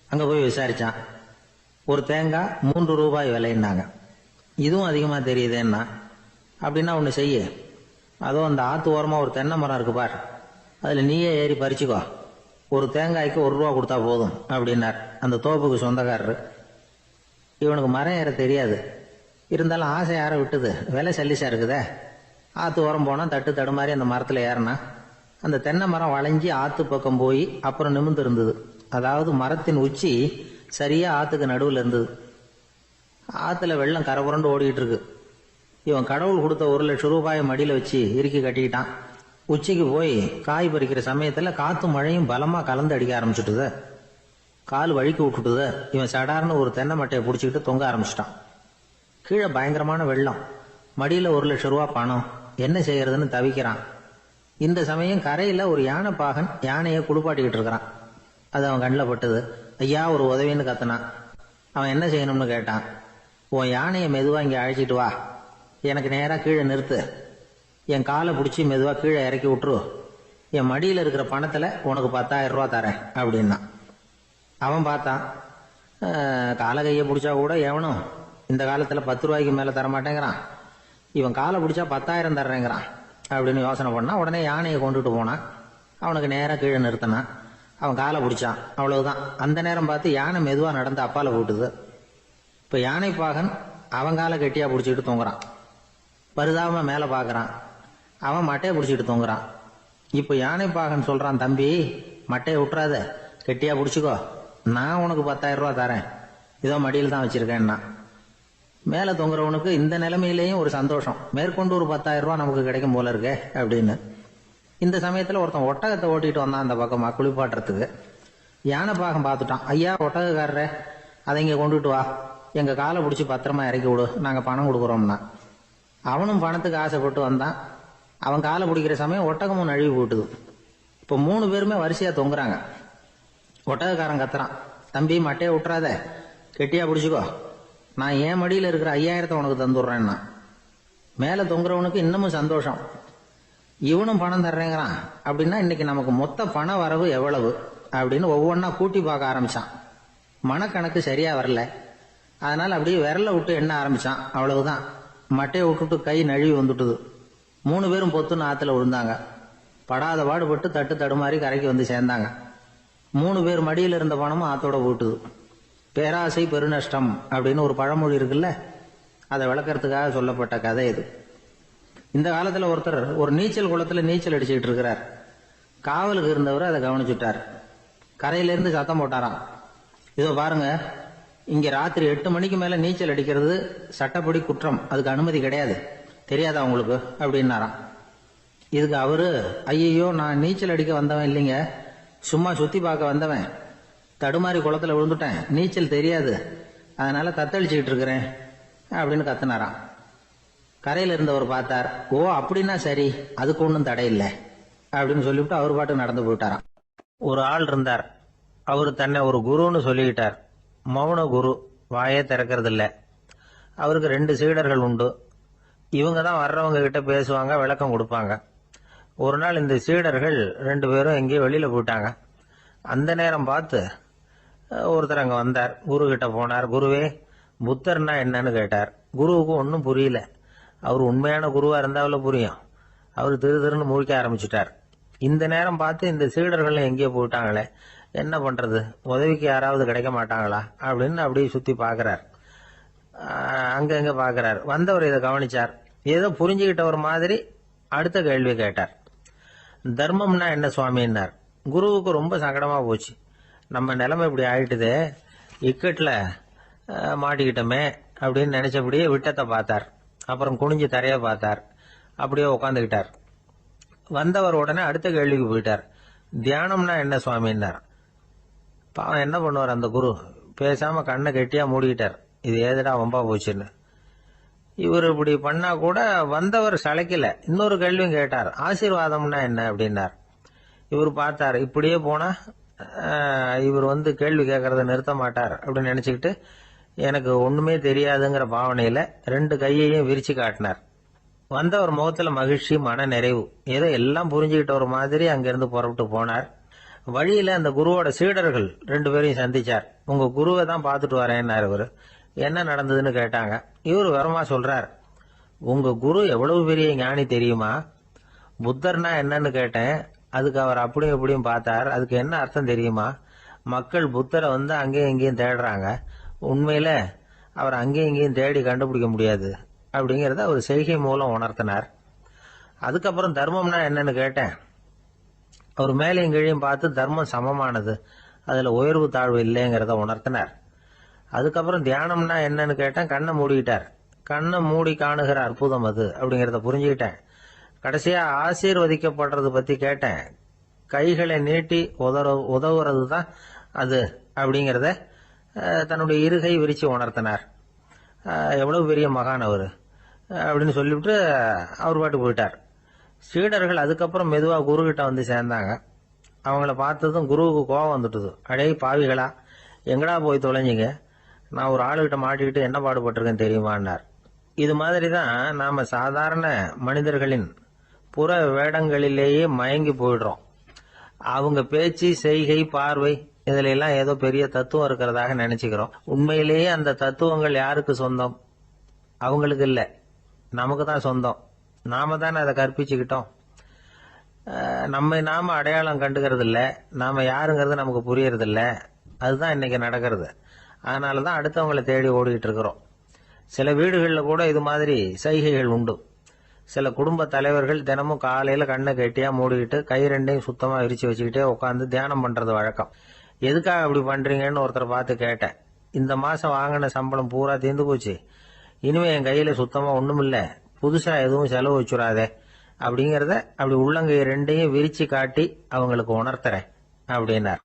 அங்க போய் விசாரிச்சான். ஒரு தேங்காய் 3 ரூபாய் விலைன்னாங்க. இதுவும் அதிகமா தெரியுதுன்னா. அப்படின்னா ஒண்ணு செய்ய, அதோ அந்த ஆத்து ஓரமா ஒரு தென்னை மரம் இருக்கு பார், அதுல நீயே ஏறி பறிச்சுக்கோ, ஒரு தேங்காய்க்கு 1 ரூபா கொடுத்தா போதும் அப்படின்னார் அந்த தோப்புக்கு சொந்தக்காரரு. இவனுக்கு மரம் ஏற தெரியாது, இருந்தாலும் ஆசை யார விட்டுது, விலை சல்லிசா இருக்குதே. ஆத்து ஓரம் போனா தட்டு தடுமாறி அந்த மரத்துல ஏறினா அந்த தென்னை மரம் வளைஞ்சி ஆத்து பக்கம் போய் அப்புறம் நிமிர்ந்து இருந்தது. அதாவது மரத்தின் உச்சி சரியா ஆத்துக்கு நடுவில் இருந்தது. ஆத்துல வெள்ளம் கரை புரண்டு ஓடிட்டு இருக்கு. இவன் கடவுள் கொடுத்த 1,00,000 ரூபாயை மடியில வச்சு இறுக்கி கட்டிக்கிட்டான். உச்சிக்கு போய் காய் பறிக்கிற சமயத்துல காத்தும் மழையும் பலமா கலந்து அடிக்க ஆரம்பிச்சுட்டுது. கால் வழுக்கி விட்டுட்டுது. இவன் சடார்னு ஒரு தென்னை மட்டையை பிடிச்சிக்கிட்டு தொங்க ஆரம்பிச்சிட்டான். கீழே பயங்கரமான வெள்ளம். மடியில 1,00,000 ரூபா பணம். என்ன செய்யறதுன்னு தவிக்கிறான். இந்த சமயம் கரையில ஒரு யானை பாகன் யானையை குளிப்பாட்டிக்கிட்டு இருக்கிறான். அது அவன் கண்ணில் பட்டது. ஐயா ஒரு உதவின்னு கத்துனான். அவன் என்ன செய்யணும்னு கேட்டான். உன் யானையை மெதுவா இங்கே அழைச்சிட்டு வா, எனக்கு நேராக கீழே நிறுத்து, என் காலை பிடிச்சி மெதுவா கீழே இறக்கி விட்டுரு, என் மடியில் இருக்கிற பணத்தில் உனக்கு 10,000 ரூபா தரேன் அப்படின்னா. அவன் பார்த்தான். காலை கையை பிடிச்சா கூட எவனும் இந்த காலத்தில் 10 ரூபாய்க்கு மேலே தரமாட்டேங்கிறான். இவன் காலை பிடிச்சா 10,000 தர்றேங்கிறான் அப்படின்னு யோசனை பண்ணான். உடனே யானையை கொண்டுட்டு போனான். அவனுக்கு நேராக கீழே நிறுத்தினான். அவன் காலை பிடிச்சான். அவ்வளவுதான். அந்த நேரம் பார்த்து யானை மெதுவாக நடந்து அப்பால போட்டுது. இப்போ யானை பாகன் அவன் காலை கெட்டியா பிடிச்சிக்கிட்டு தொங்குறான். பரிதாபமா மேலே பார்க்கறான். அவன் மட்டையை பிடிச்சிக்கிட்டு தொங்குறான். இப்போ யானை பாகன் சொல்றான், தம்பி மட்டையை விட்டுறாத, கெட்டியா பிடிச்சிக்கோ, நான் உனக்கு 10,000 ரூபா தரேன், இதோ மடியில் தான் வச்சிருக்கேன்னா. மேலே தொங்குறவனுக்கு இந்த நிலைமையிலேயும் ஒரு சந்தோஷம். மேற்கொண்டு ஒரு 10,000 ரூபா நமக்கு கிடைக்கும் போல இருக்கே அப்படின்னு. இந்த சமயத்தில் ஒருத்தன் ஒட்டகத்தை ஓட்டிட்டு வந்தான் அந்த பக்கமா குளிப்பாட்டுறதுக்கு. யானை பாகம் பார்த்துட்டான். ஐயா ஒட்டகக்காரரே, அதை இங்கே கொண்டுட்டு வா, எங்க காலை பிடிச்சி பத்திரமா இறக்கி விடு, நாங்கள் பணம் கொடுக்குறோம்னா. அவனும் பணத்துக்கு ஆசைப்பட்டு வந்தான். அவன் காலை பிடிக்கிற சமயம் ஒட்டகமும் நழுவி போட்டுது. இப்போ 3 பேருமே வரிசையா தொங்குறாங்க. ஒட்டகக்காரன் கத்துறான், தம்பி மட்டையை விட்டுறாத, கெட்டியா பிடிச்சிக்கோ, நான் என் மடியில் இருக்கிற 5,000 உனக்கு தந்துடுறேன்னா. மேலே தொங்குறவனுக்கு இன்னமும் சந்தோஷம். இவனும் பணம் தர்றேங்கிறான் அப்படின்னா இன்னைக்கு நமக்கு மொத்த பண வரவு எவ்வளவு அப்படின்னு ஒவ்வொன்றா கூட்டி பார்க்க ஆரம்பிச்சான். மனக்கணக்கு சரியா வரல. அதனால அப்படியே விரல விட்டு எண்ண ஆரம்பிச்சான். அவ்வளவுதான். மட்டையை விட்டுட்டு கை நழுவி வந்துட்டுது. 3 பேரும் பொத்துன்னு ஆத்துல விழுந்தாங்க. படாத பாடுபட்டு தட்டு தடுமாறி கரைக்கு வந்து சேர்ந்தாங்க. 3 பேர் மடியில் இருந்த பணமும் ஆத்தோட போட்டுது. பேராசை பெருநஷ்டம் அப்படின்னு ஒரு பழமொழி இருக்குல்ல, அதை விளக்கறதுக்காக சொல்லப்பட்ட கதை இது. இந்த காலத்துல ஒருத்தர் ஒரு நீச்சல் குளத்துல நீச்சல் அடிச்சுக்கிட்டு இருக்கிறார். காவலுக்கு இருந்தவர் அதை கவனிச்சுட்டார். கரையிலேருந்து சத்தம் போட்டாராம், இதோ பாருங்க, இங்க ராத்திரி 8 மணிக்கு மேல நீச்சல் அடிக்கிறது சட்டப்படி குற்றம், அதுக்கு அனுமதி கிடையாது, தெரியாதா உங்களுக்கு அப்படின்னாராம். இதுக்கு அவரு, ஐயோ நான் நீச்சல் அடிக்க வந்தவன் இல்லைங்க, சும்மா சுத்தி பார்க்க வந்தவன், தடுமாறி குளத்துல விழுந்துட்டேன், நீச்சல் தெரியாது, அதனால தத்தளிச்சுக்கிட்டு இருக்கிறேன் அப்படின்னு கத்துனாராம். கரையில இருந்தவர் பார்த்தார். ஓ அப்படின்னா சரி, அதுக்கு ஒன்றும் தடை இல்லை அப்படின்னு சொல்லிவிட்டு அவர் பாட்டுக்கு நடந்து போயிட்டாராம். ஒரு ஆள் இருந்தார். அவர் தன்னை ஒரு குருன்னு சொல்லிக்கிட்டார். மௌன குரு, வாயே திறக்கிறது இல்லை. அவருக்கு 2 சீடர்கள் உண்டு. இவங்க தான் வர்றவங்க கிட்ட பேசுவாங்க, விளக்கம் கொடுப்பாங்க. ஒரு நாள் இந்த சீடர்கள் 2 பேரும் எங்கேயோ வெளியில போயிட்டாங்க. அந்த நேரம் பார்த்து ஒருத்தர் அங்க வந்தார். குரு கிட்ட போனார். குருவே, புத்தர்னா என்னன்னு கேட்டார். குருவுக்கு ஒன்றும் புரியல. அவர் உண்மையான குருவா இருந்தாவில புரியும். அவர் திருன்னு முழிக்க ஆரம்பிச்சுட்டார். இந்த நேரம் பார்த்து இந்த சீடர்கள் எங்கேயோ போயிட்டாங்களே, என்ன பண்றது, உதவிக்கு யாராவது கிடைக்க மாட்டாங்களா அப்படின்னு அப்படியே சுத்தி பாக்குறார். அங்க பாக்குறார். வந்தவர் இதை கவனிச்சார். ஏதோ புரிஞ்சுக்கிட்டவர் மாதிரி அடுத்த கேள்வி கேட்டார். தர்மம்னா என்ன சுவாமின்னார். குருவுக்கு ரொம்ப சங்கடமா போச்சு. நம்ம நிலைமை இப்படி ஆயிட்டுதே, இக்கட்ல மாட்டிக்கிட்டோமே அப்படின்னு நினைச்சபடியே விட்டத்தை பார்த்தார். அப்புறம் குனிஞ்சு தரைய பார்த்தார். அப்படியே உட்காந்துக்கிட்டார். வந்தவர் உடனே அடுத்த கேள்விக்கு போயிட்டார். தியானம்னா என்ன சுவாமின்னார். பாவம் என்ன பண்ணுவார் அந்த குரு, பேசாம கண்ணை கெட்டியா மூடிக்கிட்டார். இது ஏதுடா வம்பா போச்சுன்னு. இவர் இப்படி பண்ணா கூட வந்தவர் சளைக்கல. இன்னொரு கேள்வியும் கேட்டார். ஆசீர்வாதம்னா என்ன அப்படின்னார். இவர் பார்த்தார், இப்படியே போனா இவர் கேள்வி கேட்கறத நிறுத்த மாட்டார் அப்படின்னு நினைச்சுக்கிட்டு எனக்கு ஒண்ணுமே தெரியாதுங்கிற பாவனையில 2 கையையும் விரிச்சு காட்டினார். வந்தவர் முகத்துல மகிழ்ச்சி, மன நிறைவு, ஏதோ எல்லாம் புரிஞ்சுக்கிட்ட ஒரு மாதிரி அங்கிருந்து புறப்பட்டு போனார். வழியில அந்த குருவோட சீடர்கள் 2 பேரையும் சந்திச்சார். உங்க குருவை தான் பார்த்துட்டு வரேன்னாரு. இவரு என்ன நடந்ததுன்னு கேட்டாங்க. இவர் விவரமா சொல்றார். உங்க குரு எவ்வளவு பெரிய ஞானி தெரியுமா? புத்தர்னா என்னன்னு கேட்டேன். அதுக்கு அவர் அப்படியும் இப்படியும் பார்த்தார். அதுக்கு என்ன அர்த்தம் தெரியுமா? மக்கள் புத்தரை அங்கேயும் இங்கேயும் தேடுறாங்க, உண்மையில அவர் அங்கேயும் இங்கேயும் தேடி கண்டுபிடிக்க முடியாது அப்படிங்கறத அவர் செய்கை மூலம் உணர்த்தினார். அதுக்கப்புறம் தர்மம்னா என்னன்னு கேட்டேன். அவர் மேலையும் கீழையும் பார்த்து தர்மம் சமமானது, அதுல உயர்வு தாழ்வு இல்லைங்கிறத உணர்த்தினார். அதுக்கப்புறம் தியானம்னா என்னன்னு கேட்டேன். கண்ணை மூடிக்கிட்டார். கண்ணை மூடி காணுகிற அற்புதம் அது அப்படிங்கிறத புரிஞ்சுக்கிட்டேன். கடைசியா ஆசீர்வதிக்கப்படுறது பத்தி கேட்டேன். கைகளை நீட்டி உதவுறது தான் அது அப்படிங்கிறத தன்னுடைய இருகை விரிச்சு உணர்த்தினார். எவ்வளவு பெரிய மகான் அவரு அப்படின்னு சொல்லிவிட்டு அவர் பாட்டு போயிட்டார். சீடர்கள் அதுக்கப்புறம் மெதுவா குரு கிட்ட வந்து சேர்ந்தாங்க. அவங்கள பார்த்ததும் குருவுக்கு கோபம் வந்துட்டுது. அடே பாவிகளா, எங்கடா போய் தொலைஞ்சிங்க, நான் ஒரு ஆளுகிட்ட மாட்டிக்கிட்டு என்ன பாடுபட்டிருக்கேன் தெரியுமான்னார். இது மாதிரி தான் நாம சாதாரண மனிதர்களின் புற வேடங்களிலேயே மயங்கி போயிடுறோம். அவங்க பேச்சு, செய்கை, பார்வை இதுல எல்லாம் ஏதோ பெரிய தத்துவம் இருக்கிறதாக நினைச்சுக்கிறோம். உண்மையிலேயே அந்த தத்துவங்கள் யாருக்கு சொந்தம்? அவங்களுக்கு இல்ல, நமக்கு தான் சொந்தம். நாம தானே அதை கற்பிச்சுக்கிட்டோம். நாம அடையாளம் கண்டுக்கிறது இல்ல, நாம யாருங்கிறது நமக்கு புரியறது இல்ல. அதுதான் இன்னைக்கு நடக்கிறது. அதனாலதான் அடுத்தவங்களை தேடி ஓடிக்கிட்டு இருக்கிறோம். சில வீடுகளில் கூட இது மாதிரி சைகைகள் உண்டு. சில குடும்ப தலைவர்கள் தினமும் காலையில கண்ணை கெட்டியா மூடிக்கிட்டு கை ரெண்டையும் சுத்தமா விரிச்சு வச்சுக்கிட்டே உட்காந்து தியானம் பண்றது வழக்கம். எதுக்காக அப்படி பண்றீங்கன்னு ஒருத்தரை பார்த்து கேட்டேன். இந்த மாசம் வாங்கின சம்பளம் பூரா தீர்ந்து போச்சு, இனிமே என் கையில சுத்தமா ஒண்ணும் இல்ல, புதுசா எதுவும் செலவு வச்சுடாதே அப்படிங்கறத அப்படி உள்ளங்கை ரெண்டையும் விரிச்சு காட்டி அவங்களுக்கு உணர்த்துறேன் அப்படின்னார்.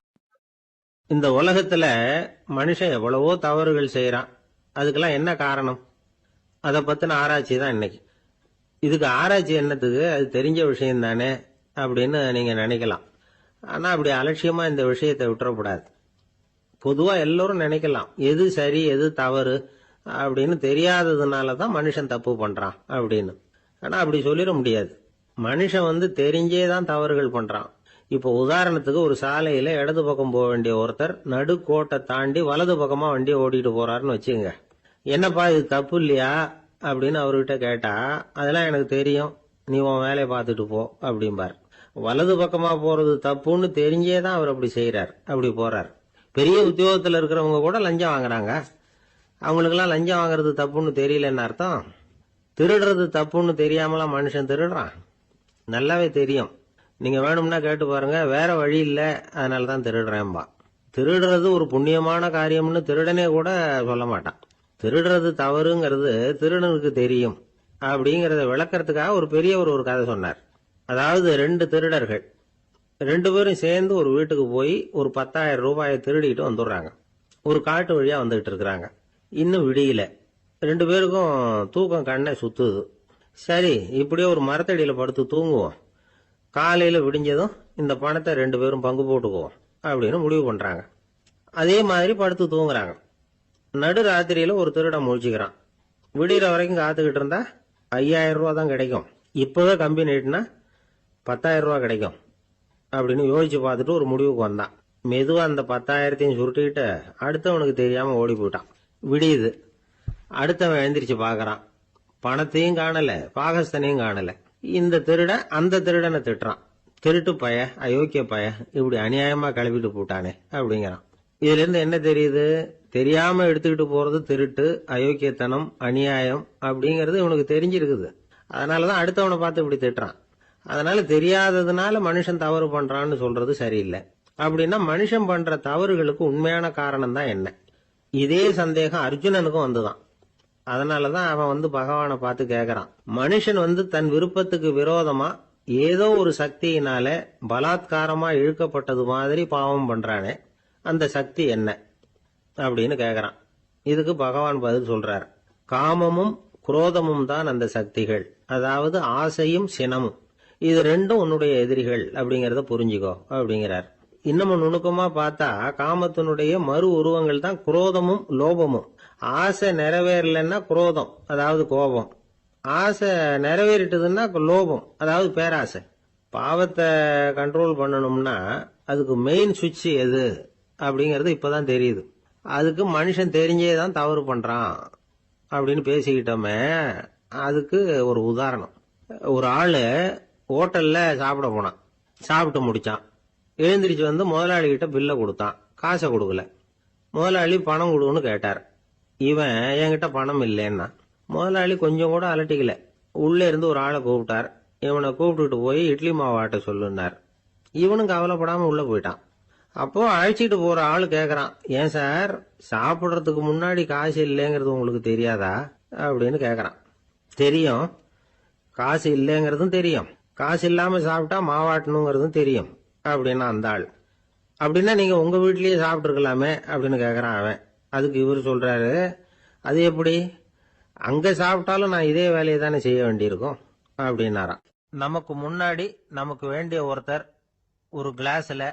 இந்த உலகத்துல மனுஷன் எவ்வளவோ தவறுகள் செய்யறான். அதுக்கெல்லாம் என்ன காரணம்? அதை பத்தின ஆராய்ச்சி தான் இன்னைக்கு. இதுக்கு ஆராய்ச்சி என்னத்துக்கு, அது தெரிஞ்ச விஷயம் தானே அப்படின்னு நீங்க நினைக்கலாம். ஆனா அப்படி அலட்சியமா இந்த விஷயத்தை விட்டுறக்கூடாது. பொதுவா எல்லோரும் நினைக்கலாம் எது சரி எது தவறு அப்படின்னு தெரியாததுனாலதான் மனுஷன் தப்பு பண்றான் அப்படின்னு. ஆனா அப்படி சொல்லிட முடியாது. மனுஷன் தெரிஞ்சே தான் தவறுகள் பண்றான். இப்போ உதாரணத்துக்கு ஒரு சாலையில இடது பக்கம் போக வேண்டிய ஒருத்தர் நடுக்கோட்டை தாண்டி வலது பக்கமா வண்டியை ஓட்டிட்டு போறாருன்னு வச்சுங்க. என்னப்பா இது தப்பு இல்லையா அப்படின்னு அவர்கிட்ட கேட்டா, அதெல்லாம் எனக்கு தெரியும், நீ உன் வேலையை பார்த்துட்டு போ அப்படிம்பார். வலது பக்கமா போறது தப்புன்னு தெரிஞ்சே தான் அவர் அப்படி செய்யறார், அப்படி போறார். பெரிய உத்தியோகத்துல இருக்கிறவங்க கூட லஞ்சம் வாங்குறாங்க. அவங்களுக்கெல்லாம் லஞ்சம் வாங்குறது தப்புன்னு தெரியலன்னு அர்த்தம். திருடுறது தப்புன்னு தெரியாமலாம் மனுஷன் திருடுறான், நல்லாவே தெரியும். நீங்க வேணும்னா கேட்டு பாருங்க, வேற வழி இல்ல அதனாலதான் திருடுறேன்பா. திருடுறது ஒரு புண்ணியமான காரியம்னு திருடனே கூட சொல்ல மாட்டான். திருடுறது தவறுங்கிறது திருடனுக்கு தெரியும் அப்படிங்கறத விளக்கறதுக்காக ஒரு பெரியவர் ஒரு கதை சொன்னார். அதாவது 2 திருடர்கள் 2 பேரும் சேர்ந்து ஒரு வீட்டுக்கு போய் ஒரு 10,000 ரூபாயை திருடிட்டு வந்துடுறாங்க. ஒரு காட்டு வழியா வந்துகிட்டு இருக்கிறாங்க. இன்னும் விடியல. 2 பேருக்கும் தூக்கம் கண்ணை சுத்துது. சரி, இப்படியே ஒரு மரத்தடியில படுத்து தூங்குவோம், காலையில விடிஞ்சதும் இந்த பணத்தை 2 பேரும் பங்கு போட்டுக்குவோம் அப்படின்னு முடிவு பண்றாங்க. அதே மாதிரி படுத்து தூங்குறாங்க. நடு ராத்திரியில ஒரு திருடன் முழிச்சுக்கிறான். விடிகிற வரைக்கும் காத்துக்கிட்டு இருந்தா 5,000 ரூபா தான் கிடைக்கும், இப்பவே கம்பி நீட்டினா 10,000 ரூபா கிடைக்கும் அப்படின்னு யோசிச்சு பார்த்துட்டு ஒரு முடிவுக்கு வந்தான். மெதுவா அந்த 10,000த்தையும் சுருட்டிக்கிட்டு அடுத்தவனுக்கு தெரியாம ஓடி போயிட்டான். விடியுது. அடுத்தவன் எழுந்திரிச்சு பாக்குறான். பணத்தையும் காணல, பாகஸ்தனையும் காணல. இந்த திருடன் அந்த திருடனை திட்டுறான். திருட்டு பய, அயோக்கிய பய, இப்படி அநியாயமா கிளப்பிட்டு போட்டானே அப்படிங்கிறான். இதுல இருந்து என்ன தெரியுது? தெரியாம எடுத்துக்கிட்டு போறது திருட்டு, அயோக்கியத்தனம், அநியாயம் அப்படிங்கறது இவனுக்கு தெரிஞ்சிருக்குது. அதனாலதான் அடுத்தவனை பார்த்து இப்படி திட்டுறான். அதனால தெரியாததுனால மனுஷன் தவறு பண்றான்னு சொல்றது சரியில்லை. அப்படின்னா மனுஷன் பண்ற தவறுகளுக்கு உண்மையான காரணம் தான் என்ன? இதே சந்தேகம் அர்ஜுனனுக்கும் வந்துதான். அதனாலதான் அவன் பகவானை பார்த்து கேக்குறான். மனுஷன் தன் விருப்பத்துக்கு விரோதமா ஏதோ ஒரு சக்தியினால பலாத்காரமா இழுக்கப்பட்டது மாதிரி பாவம் பண்றானே, அந்த சக்தி என்ன அப்படின்னு கேக்குறான். இதுக்கு பகவான் பதில் சொல்றார். காமமும் குரோதமும் தான் அந்த சக்திகள், அதாவது ஆசையும் சினமும். இது ரெண்டும் உன்னுடைய எதிரிகள் அப்படிங்கறத புரிஞ்சுக்கோ அப்படிங்கிறார். இன்னமும் நுணுக்கமா பார்த்தா காமத்தினுடைய மறு உருவங்கள் தான் குரோதமும் லோபமும். ஆசை நிறைவேறலன்னா குரோதம், அதாவது கோபம். ஆசை நிறைவேறிட்டதுன்னா லோபம், அதாவது பேராசை. பாவத்தை கண்ட்ரோல் பண்ணணும்னா அதுக்கு மெயின் சுவிட்ச் எது அப்படிங்கறது இப்பதான் தெரியுது. அதுக்கு மனுஷன் தெரிஞ்சே தான் தவறு பண்றான் அப்படின்னு பேசிக்கிட்டோமே. அதுக்கு ஒரு உதாரணம். ஒரு ஆளு ஹோட்டல்ல சாப்பிட போனான். சாப்பிட்டு முடிச்சான். எழுந்திரிச்சு முதலாளி கிட்ட பில்ல கொடுத்தான். காசை கொடுக்கல. முதலாளி பணம் கொடுன்னு கேட்டார். இவன் என்கிட்ட பணம் இல்லைன்னா. முதலாளி கொஞ்சம் கூட அலட்டிக்கல. உள்ளே இருந்து ஒரு ஆளை கூப்பிட்டார். இவனை கூப்பிட்டுட்டு போய் இட்லி மாவு ஆட்ட சொல்லுனார். இவனும் கவலைப்படாம உள்ள போயிட்டான். அப்போ அழைச்சிட்டு போற ஆளு கேக்குறான், ஏன் சார் சாப்பிடுறதுக்கு முன்னாடி காசு இல்லைங்கிறது உங்களுக்கு தெரியாதா அப்படின்னு கேக்குறான். தெரியும், காசு இல்லைங்கிறதும் தெரியும், காசு இல்லாம சாப்பிட்டா மாவாட்டணுங்கிறதும் தெரியும் அப்படின்னா அந்த ஆள். அப்படின்னா நீங்க உங்க வீட்லயே சாப்பிட்டு இருக்கலாமே அப்படின்னு கேக்குறான் அவன். அதுக்கு இவர் சொல்றாரு, அது எப்படி, அங்க சாப்பிட்டாலும் நான் இதே வேலையை தானே செய்ய வேண்டியிருக்கும் அப்படின்னாராம். நமக்கு முன்னாடி நமக்கு வேண்டிய ஒருத்தர் ஒரு கிளாஸ்ல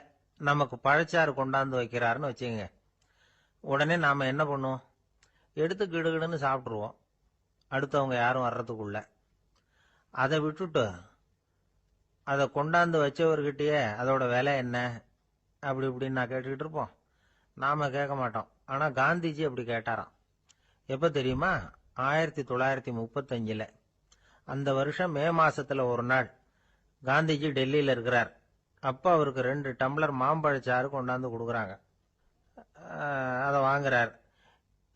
நமக்கு பழச்சாறு கொண்டாந்து வைக்கிறாருன்னு வச்சுங்க. உடனே நாம என்ன பண்ணுவோம், எடுத்து கிடுகிடுன்னு சாப்பிட்ருவோம் அடுத்தவங்க யாரும் வர்றதுக்குள்ள. அதை விட்டுட்டு அதை கொண்டாந்து வச்சவர்கிட்டயே அதோட விலை என்ன அப்படி இப்படின்னு நான் கேட்டுக்கிட்டு இருப்போம். நாம கேட்க மாட்டோம். ஆனா காந்திஜி அப்படி கேட்டாராம். எப்ப தெரியுமா, 1935. அந்த வருஷம் மே மாசத்துல ஒரு நாள் காந்திஜி டெல்லியில இருக்கிறார். அப்ப அவருக்கு 2 டம்ளர் மாம்பழச்சாறு கொண்டாந்து கொடுக்குறாங்க. அதை வாங்குறார்.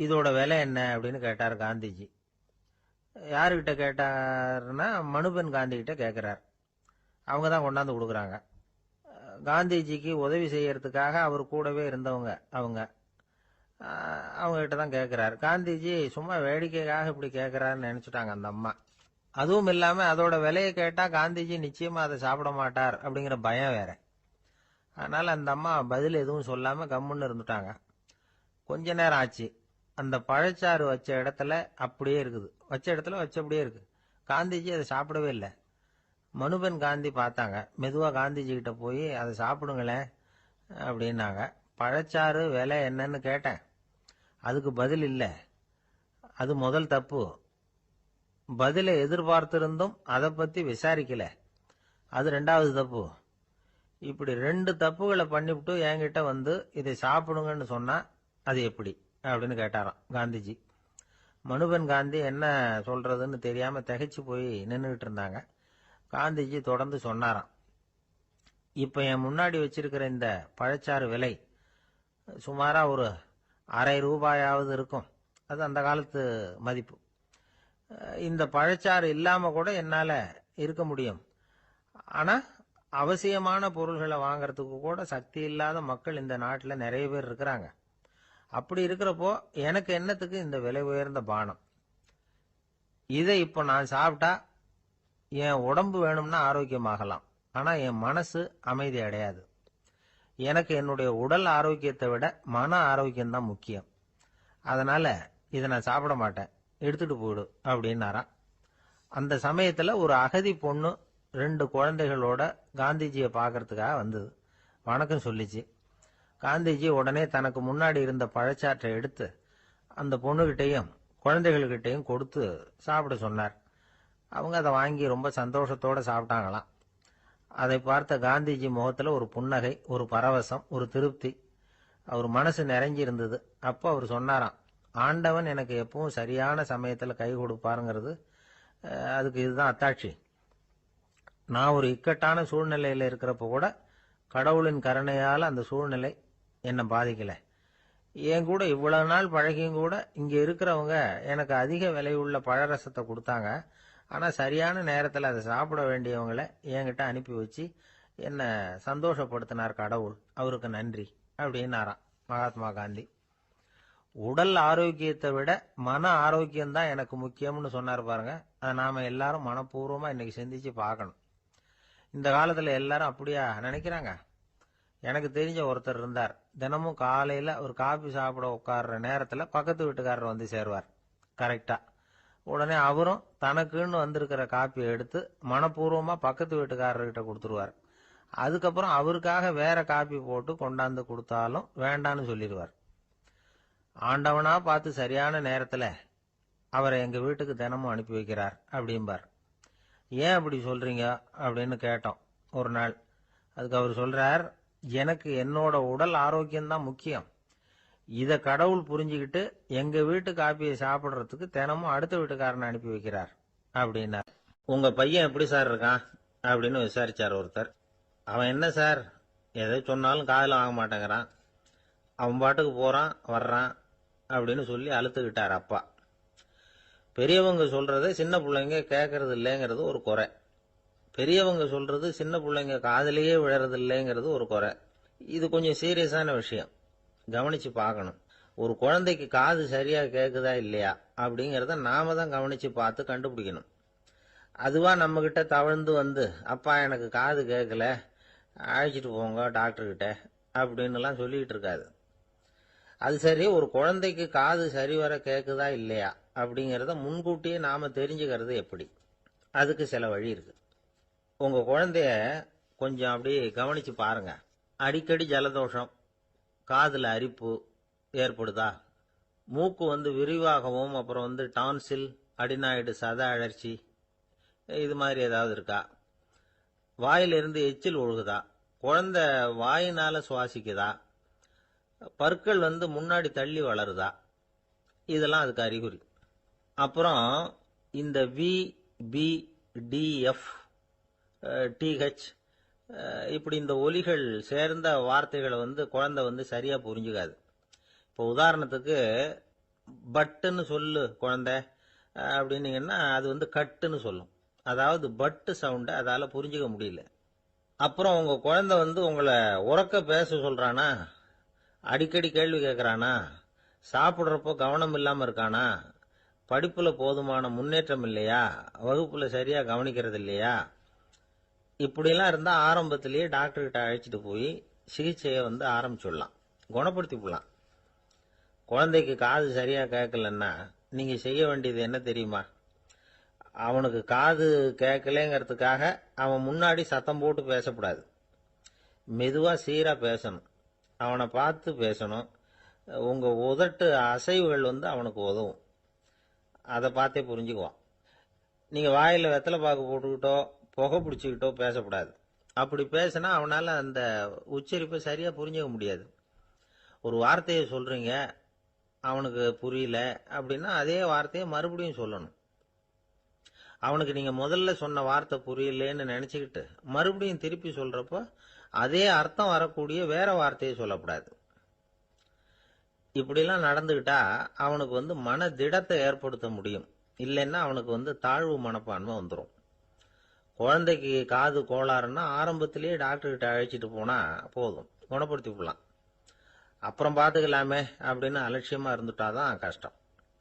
இதோட விலை என்ன அப்படின்னு கேட்டார் காந்திஜி. யாருக்கிட்ட கேட்டாருன்னா மனுபென் காந்தி கிட்ட கேட்கிறார். அவங்க தான் கொண்டாந்து கொடுக்குறாங்க. காந்திஜிக்கு உதவி செய்யறதுக்காக அவர் கூடவே இருந்தவங்க அவங்க கிட்ட தான் கேட்கிறார். காந்திஜி சும்மா வேடிக்கைக்காக இப்படி கேட்கிறாருன்னு நினைச்சுட்டாங்க அந்த அம்மா. அதுவும் இல்லாம அதோட விலையை கேட்டா காந்திஜி நிச்சயமா அதை சாப்பிட மாட்டார் அப்படிங்கிற பயம் வேற. அதனால அந்த அம்மா பதில் எதுவும் சொல்லாம கம்முன்னு இருந்துட்டாங்க. கொஞ்ச நேரம் ஆச்சு. அந்த பழச்சாறு வச்ச இடத்துல அப்படியே இருக்குது, வச்ச இடத்துல வச்சபடியே இருக்கு. காந்திஜி அதை சாப்பிடவே இல்லை. மனுபென் காந்தி பார்த்தாங்க. மெதுவா காந்திஜி கிட்ட போய் அதை சாப்பிடுங்களேன் அப்படின்னாங்க. பழச்சாறு விலை என்னன்னு கேட்டேன், அதுக்கு பதில் இல்லை. அது முதல் தப்பு. பதிலை எதிர்பார்த்திருந்தும் அதை பத்தி விசாரிக்கல, அது 2வது தப்பு. இப்படி 2 தப்புகளை பண்ணிவிட்டு என்கிட்ட வந்து இதை சாப்பிடுங்கன்னு சொன்னா அது எப்படி அப்படின்னு கேட்டாராம் காந்திஜி. மனுபென் காந்தி என்ன சொல்றதுன்னு தெரியாம திகைச்சு போய் நின்றுகிட்டு இருந்தாங்க. காந்திஜி தொடர்ந்து சொன்னாராம், இப்ப என் முன்னாடி வச்சிருக்கிற இந்த பழச்சாறு விலை சுமாரா ஒரு அரை ரூபாயாவது இருக்கும். அது அந்த காலத்து மதிப்பு. இந்த பழச்சாறு இல்லாம கூட என்னால இருக்க முடியும். ஆனா அவசியமான பொருள்களை வாங்கறதுக்கு கூட சக்தி இல்லாத மக்கள் இந்த நாட்டில் நிறைய பேர் இருக்கிறாங்க. அப்படி இருக்கிறப்போ எனக்கு என்னத்துக்கு இந்த விலை உயர்ந்த பானம்? இதை இப்போ நான் சாப்பிட்டா என் உடம்பு வேணும்னா ஆரோக்கியமாகலாம், ஆனா என் மனசு அமைதி அடையாது. எனக்கு என்னுடைய உடல் ஆரோக்கியத்தை விட மன ஆரோக்கியம்தான் முக்கியம். அதனால இதை நான் சாப்பிட மாட்டேன், எடுத்துட்டு போயிடு அப்படின்னாராம். அந்த சமயத்துல ஒரு அகதி பொண்ணு 2 குழந்தைகளோட காந்திஜியை பார்க்கறதுக்காக வந்தது. வணக்கம் சொல்லிச்சு. காந்திஜி உடனே தனக்கு முன்னாடி இருந்த பழச்சாற்றை எடுத்து அந்த பொண்ணுகிட்டையும் குழந்தைகள்கிட்டையும் கொடுத்து சாப்பிட சொன்னார். அவங்க அதை வாங்கி ரொம்ப சந்தோஷத்தோட சாப்பிட்டாங்களாம். அதை பார்த்த காந்திஜி முகத்துல ஒரு புன்னகை, ஒரு பரவசம், ஒரு திருப்தி. அவர் மனசு நிறைஞ்சி இருந்தது. அப்போ அவர் சொன்னாராம், ஆண்டவன் எனக்கு எப்பவும் சரியான சமயத்துல கை கொடுப்பாருங்கிறது அதுக்கு இதுதான் அத்தாட்சி. நான் ஒரு இக்கட்டான சூழ்நிலையில இருக்கிறப்ப கூட கடவுளின் கருணையால அந்த சூழ்நிலை என்னை பாதிக்கல. என் கூட இவ்வளவு நாள் பழகியும் கூட இங்க இருக்கிறவங்க எனக்கு அதிக விலையுள்ள பழரசத்தை கொடுத்தாங்க. ஆனா சரியான நேரத்துல அதை சாப்பிட வேண்டியவங்களை என்கிட்ட அனுப்பி வச்சு என்ன சந்தோஷப்படுத்தினார் கடவுள், அவருக்கு நன்றி அப்படின்னாராம் மகாத்மா காந்தி. உடல் ஆரோக்கியத்தை விட மன ஆரோக்கியம்தான் எனக்கு முக்கியம்னு சொன்னார் பாருங்க. அதை நாம எல்லாரும் மனப்பூர்வமா இன்னைக்கு சிந்திச்சு பார்க்கணும். இந்த காலத்துல எல்லாரும் அப்படியா நினைக்கிறாங்க? எனக்கு தெரிஞ்ச ஒருத்தர் இருந்தார். தினமும் காலையில ஒரு காபி சாப்பிட உட்கார்ற நேரத்துல பக்கத்து வீட்டுக்காரர் வந்து சேருவார் கரெக்டா. உடனே அவரும் தனக்குன்னு வந்திருக்கிற காப்பியை எடுத்து மனப்பூர்வமா பக்கத்து வீட்டுக்காரர்கிட்ட கொடுத்துருவார். அதுக்கப்புறம் அவருக்காக வேற காப்பி போட்டு கொண்டாந்து கொடுத்தாலும் வேண்டான்னு சொல்லிடுவார். ஆண்டவனா பார்த்து சரியான நேரத்துல அவரை எங்க வீட்டுக்கு தினமும் அனுப்பி வைக்கிறார் அப்படிம்பார். ஏன் அப்படி சொல்றீங்க அப்படின்னு கேட்டோம் ஒரு நாள். அதுக்கு அவர் சொல்றார், எனக்கு என்னோட உடல் ஆரோக்கியம்தான் முக்கியம். இத கடவுள் புரிஞ்சுக்கிட்டு எங்க வீட்டு காப்பியை சாப்பிடுறதுக்கு தினமும் அடுத்த வீட்டுக்காரனை அனுப்பி வைக்கிறார் அப்படின்னார். உங்க பையன் எப்படி சார் இருக்கான் அப்படின்னு விசாரிச்சார் ஒருத்தர். அவன் என்ன சார், எதை சொன்னாலும் காதுல வாங்க மாட்டேங்கிறான், அவன் பாட்டுக்கு போறான் வர்றான் அப்படின்னு சொல்லி அழுத்துக்கிட்டார் அப்பா. பெரியவங்க சொல்றதை சின்ன பிள்ளைங்க கேட்கறது இல்லைங்கிறது ஒரு குறை. பெரியவங்க சொல்றது சின்ன பிள்ளைங்க காதுலயே விழறது இல்லைங்கிறது ஒரு குறை. இது கொஞ்சம் சீரியஸான விஷயம், கவனிச்சு பார்க்கணும். ஒரு குழந்தைக்கு காது சரியா கேக்குதா இல்லையா அப்படிங்கறத நாம தான் கவனிச்சு பார்த்து கண்டுபிடிக்கணும். அதுவா நம்ம கிட்ட தவழ்ந்து வந்து, அப்பா எனக்கு காது கேட்கல, அழைச்சிட்டு போங்க டாக்டர்கிட்ட அப்படின்னுலாம் சொல்லிட்டு இருக்காது. அது சரி, ஒரு குழந்தைக்கு காது சரிவர கேக்குதா இல்லையா அப்படிங்கறத முன்கூட்டியே நாம தெரிஞ்சுக்கிறது எப்படி? அதுக்கு சில வழி இருக்கு. உங்க குழந்தைய கொஞ்சம் அப்படியே கவனிச்சு பாருங்க. அடிக்கடி ஜலதோஷம், காதுல அரிப்பு ஏற்படுதா? மூக்கு விரிவாகவும், அப்புறம் டான்சில், அடினாய்டு, சத அழற்சி, இது மாதிரி ஏதாவது இருக்கா? வாயிலிருந்து எச்சில் ஒழுகுதா? குழந்தை வாயினால சுவாசிக்குதா? பற்கள் முன்னாடி தள்ளி வளருதா? இதெல்லாம் அதுக்கு அறிகுறி. அப்புறம் இந்த V, P, D, F, DH இப்படி இந்த ஒலிகள் சேர்ந்த வார்த்தைகளை குழந்தை சரியா புரிஞ்சுக்காது. இப்போ உதாரணத்துக்கு பட்டுன்னு சொல்லு குழந்தை அப்படின்னீங்கன்னா அது கட்டுன்னு சொல்லும். அதாவது பட்டு சவுண்டை அதால புரிஞ்சுக்க முடியல. அப்புறம் உங்க குழந்தை உங்களை உறக்க பேச சொல்றானா? அடிக்கடி கேள்வி கேட்கறானா? சாப்பிடுறப்போ கவனம் இல்லாம இருக்கானா? படிப்புல போதுமான முன்னேற்றம் இல்லையா? வகுப்புல சரியா கவனிக்கிறது இல்லையா? இப்படிலாம் இருந்தா ஆரம்பத்திலேயே டாக்டர் கிட்ட அழைச்சிட்டு போய் சிகிச்சையை ஆரம்பிச்சுடலாம், குணப்படுத்தி விடலாம். குழந்தைக்கு காது சரியா கேட்கலன்னா நீங்க செய்ய வேண்டியது என்ன தெரியுமா? அவனுக்கு காது கேட்கலங்கிறதுக்காக அவன் முன்னாடி சத்தம் போட்டு பேசக்கூடாது. மெதுவா சீரா பேசணும், அவனை பார்த்து பேசணும். உங்க உதட்டு அசைவுகள் அவனுக்கு உதவும். அதை பார்த்தே புரிஞ்சுக்குவான். நீங்க வாயில வெத்தலை பாக்கு போட்டுக்கிட்டோ புகை பிடிச்சிக்கிட்டோ பேசக்கூடாது. அப்படி பேசினா அவனால அந்த உச்சரிப்பை சரியா புரிஞ்சுக்க முடியாது. ஒரு வார்த்தையை சொல்றீங்க, அவனுக்கு புரியல அப்படின்னா அதே வார்த்தையை மறுபடியும் சொல்லணும். அவனுக்கு நீங்க முதல்ல சொன்ன வார்த்தை புரியலன்னு நினைச்சுக்கிட்டு மறுபடியும் திருப்பி சொல்றப்போ அதே அர்த்தம் வரக்கூடிய வேற வார்த்தையை சொல்லக்கூடாது. இப்படிலாம் நடந்துகிட்டா அவனுக்கு மன திடத்தை ஏற்படுத்த முடியும். இல்லைன்னா அவனுக்கு தாழ்வு மனப்பான்மை வந்துடும். குழந்தைக்கு காது கோளாறுன்னா ஆரம்பத்திலேயே டாக்டர் கிட்ட அழைச்சிட்டு போனா போதும், குணப்படுத்தி விடலாம். அப்புறம் பார்த்துக்கலாமே அப்படின்னு அலட்சியமா இருந்துட்டாதான் கஷ்டம்.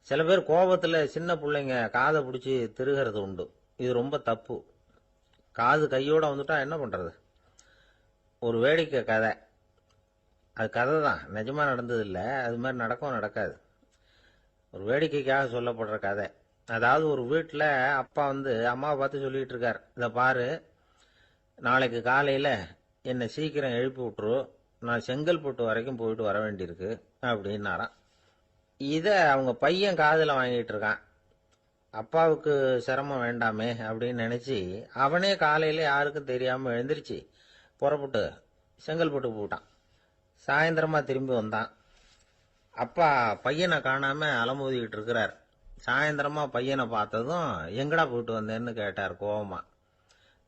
சில பேர் கோபத்துல சின்ன பிள்ளைங்க காதை பிடிச்சி திருகிறது உண்டு. இது ரொம்ப தப்பு. காது கையோட வந்துட்டா என்ன பண்றது? ஒரு வேடிக்கை கதை, அது கதை தான், நிஜமா நடந்தது இல்லை. அது மாதிரி நடக்கும் நடக்காது, ஒரு வேடிக்கைக்காக சொல்லப்படுற கதை. அதாவது ஒரு வீட்டில் அப்பா அம்மாவை பார்த்து சொல்லிட்டு இருக்கார், இதை பாரு, நாளைக்கு காலையில் என்னை சீக்கிரம் எழுப்பி விட்டுரு, நான் செங்கல்பட்டு வரைக்கும் போயிட்டு வர வேண்டியிருக்கு அப்படின்னாராம். இதை அவங்க பையன் காதில் வாங்கிட்டு இருக்கான். அப்பாவுக்கு சிரமம் வேண்டாமே அப்படின்னு நினைச்சு அவனே காலையில யாருக்கும் தெரியாம எழுந்திருச்சு புறப்பட்டு செங்கல்பட்டுக்கு போட்டான். சாயந்தரமா திரும்பி வந்தான். அப்பா பையனை காணாம அலமோதிக்கிட்டு இருக்கிறார். சாயந்தரமா பையனை பார்த்ததும் எங்கடா போயிட்டு வந்தேன்னு கேட்டார் கோவமா.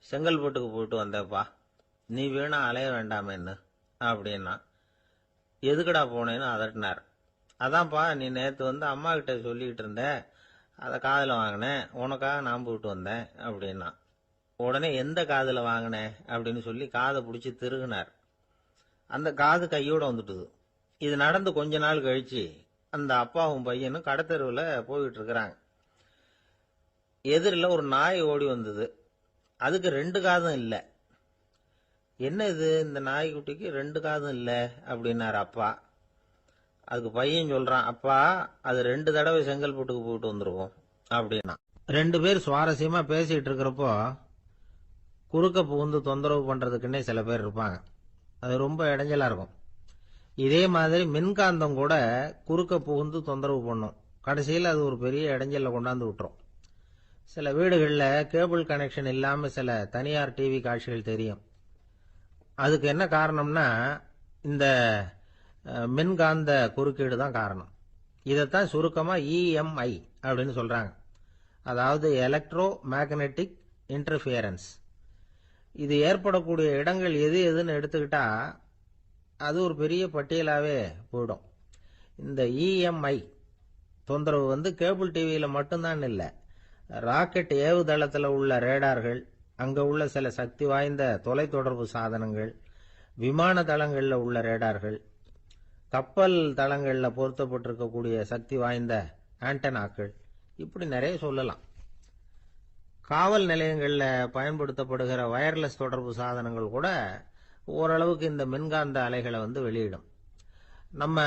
செங்கல்பட்டுக்கு போயிட்டு வந்தேப்பா, நீ வீணா அலைய வேண்டாமேன்னு அப்படின்னா. எதுக்கடா போனேன்னு அதட்டினார். அதான்ப்பா, நீ நேற்று அம்மா கிட்ட சொல்லிக்கிட்டு இருந்த, அதை காதில் வாங்கினேன், உனக்காக நான் போயிட்டு வந்தேன் அப்படின்னா. உடனே எந்த காதில் வாங்கினேன் அப்படின்னு சொல்லி காதை பிடிச்சி திருகுனார். அந்த காது கையோட வந்துட்டுது. இது நடந்து கொஞ்ச நாள் கழிச்சு அந்த அப்பாவும் பையனும் கடத்தெருவில் போயிட்டு இருக்கிறாங்க. எதிரில் ஒரு நாய் ஓடி வந்தது. அதுக்கு 2 காதும் இல்லை. என்ன இது, இந்த நாய்க்குட்டிக்கு 2 காதும் இல்லை அப்படின்னாரு அப்பா. அதுக்கு பையன் சொல்றான், அப்பா அது 2 தடவை செங்கல்பட்டுக்கு போயிட்டு வந்துருவோம் அப்படின்னா. 2 பேர் சுவாரஸ்யமா பேசிட்டு இருக்கிறப்போ குறுக்க புகுந்து தொந்தரவு பண்றதுக்குன்னே சில பேர் இருப்பாங்க. அது ரொம்ப இடைஞ்சலா இருக்கும். இதே மாதிரி மின்காந்தம் கூட குறுக்க புகுந்து தொந்தரவு பண்ணும். கடைசியில் அது ஒரு பெரிய இடைஞ்சல கொண்டாந்து விட்டுரும். சில வீடுகளில் கேபிள் கனெக்ஷன் இல்லாம சில தனியார் டிவி காட்சிகள் தெரியும். அதுக்கு என்ன காரணம்னா இந்த மின்காந்த குறுக்கீடு தான் காரணம். இதைத்தான் சுருக்கமா EMI அப்படின்னு சொல்றாங்க. அதாவது எலக்ட்ரோ மேக்னெட்டிக் இன்டர்ஃபியரன்ஸ். இது ஏற்படக்கூடிய இடங்கள் எது எதுன்னு எடுத்துக்கிட்டா அது ஒரு பெரிய பட்டியலாவே போயிடும். இந்த EMI தொந்தரவு கேபிள் டிவியில மட்டும்தான் இல்லை, ராக்கெட் ஏவுதளத்தில் உள்ள ரேடார்கள், அங்க உள்ள சில சக்தி வாய்ந்த தொலைத்தொடர்பு சாதனங்கள், விமான தளங்கள்ல உள்ள ரேடார்கள், கப்பல் தளங்கள்ல பொருத்தப்பட்டிருக்கக்கூடிய சக்தி வாய்ந்த ஆண்டனாக்கள், இப்படி நிறைய சொல்லலாம். காவல் நிலையங்கள்ல பயன்படுத்தப்படுகிற வயர்லெஸ் தொடர்பு சாதனங்கள் கூட ஓரளவுக்கு இந்த மின்காந்த அலைகளை வெளியிடும். நம்ம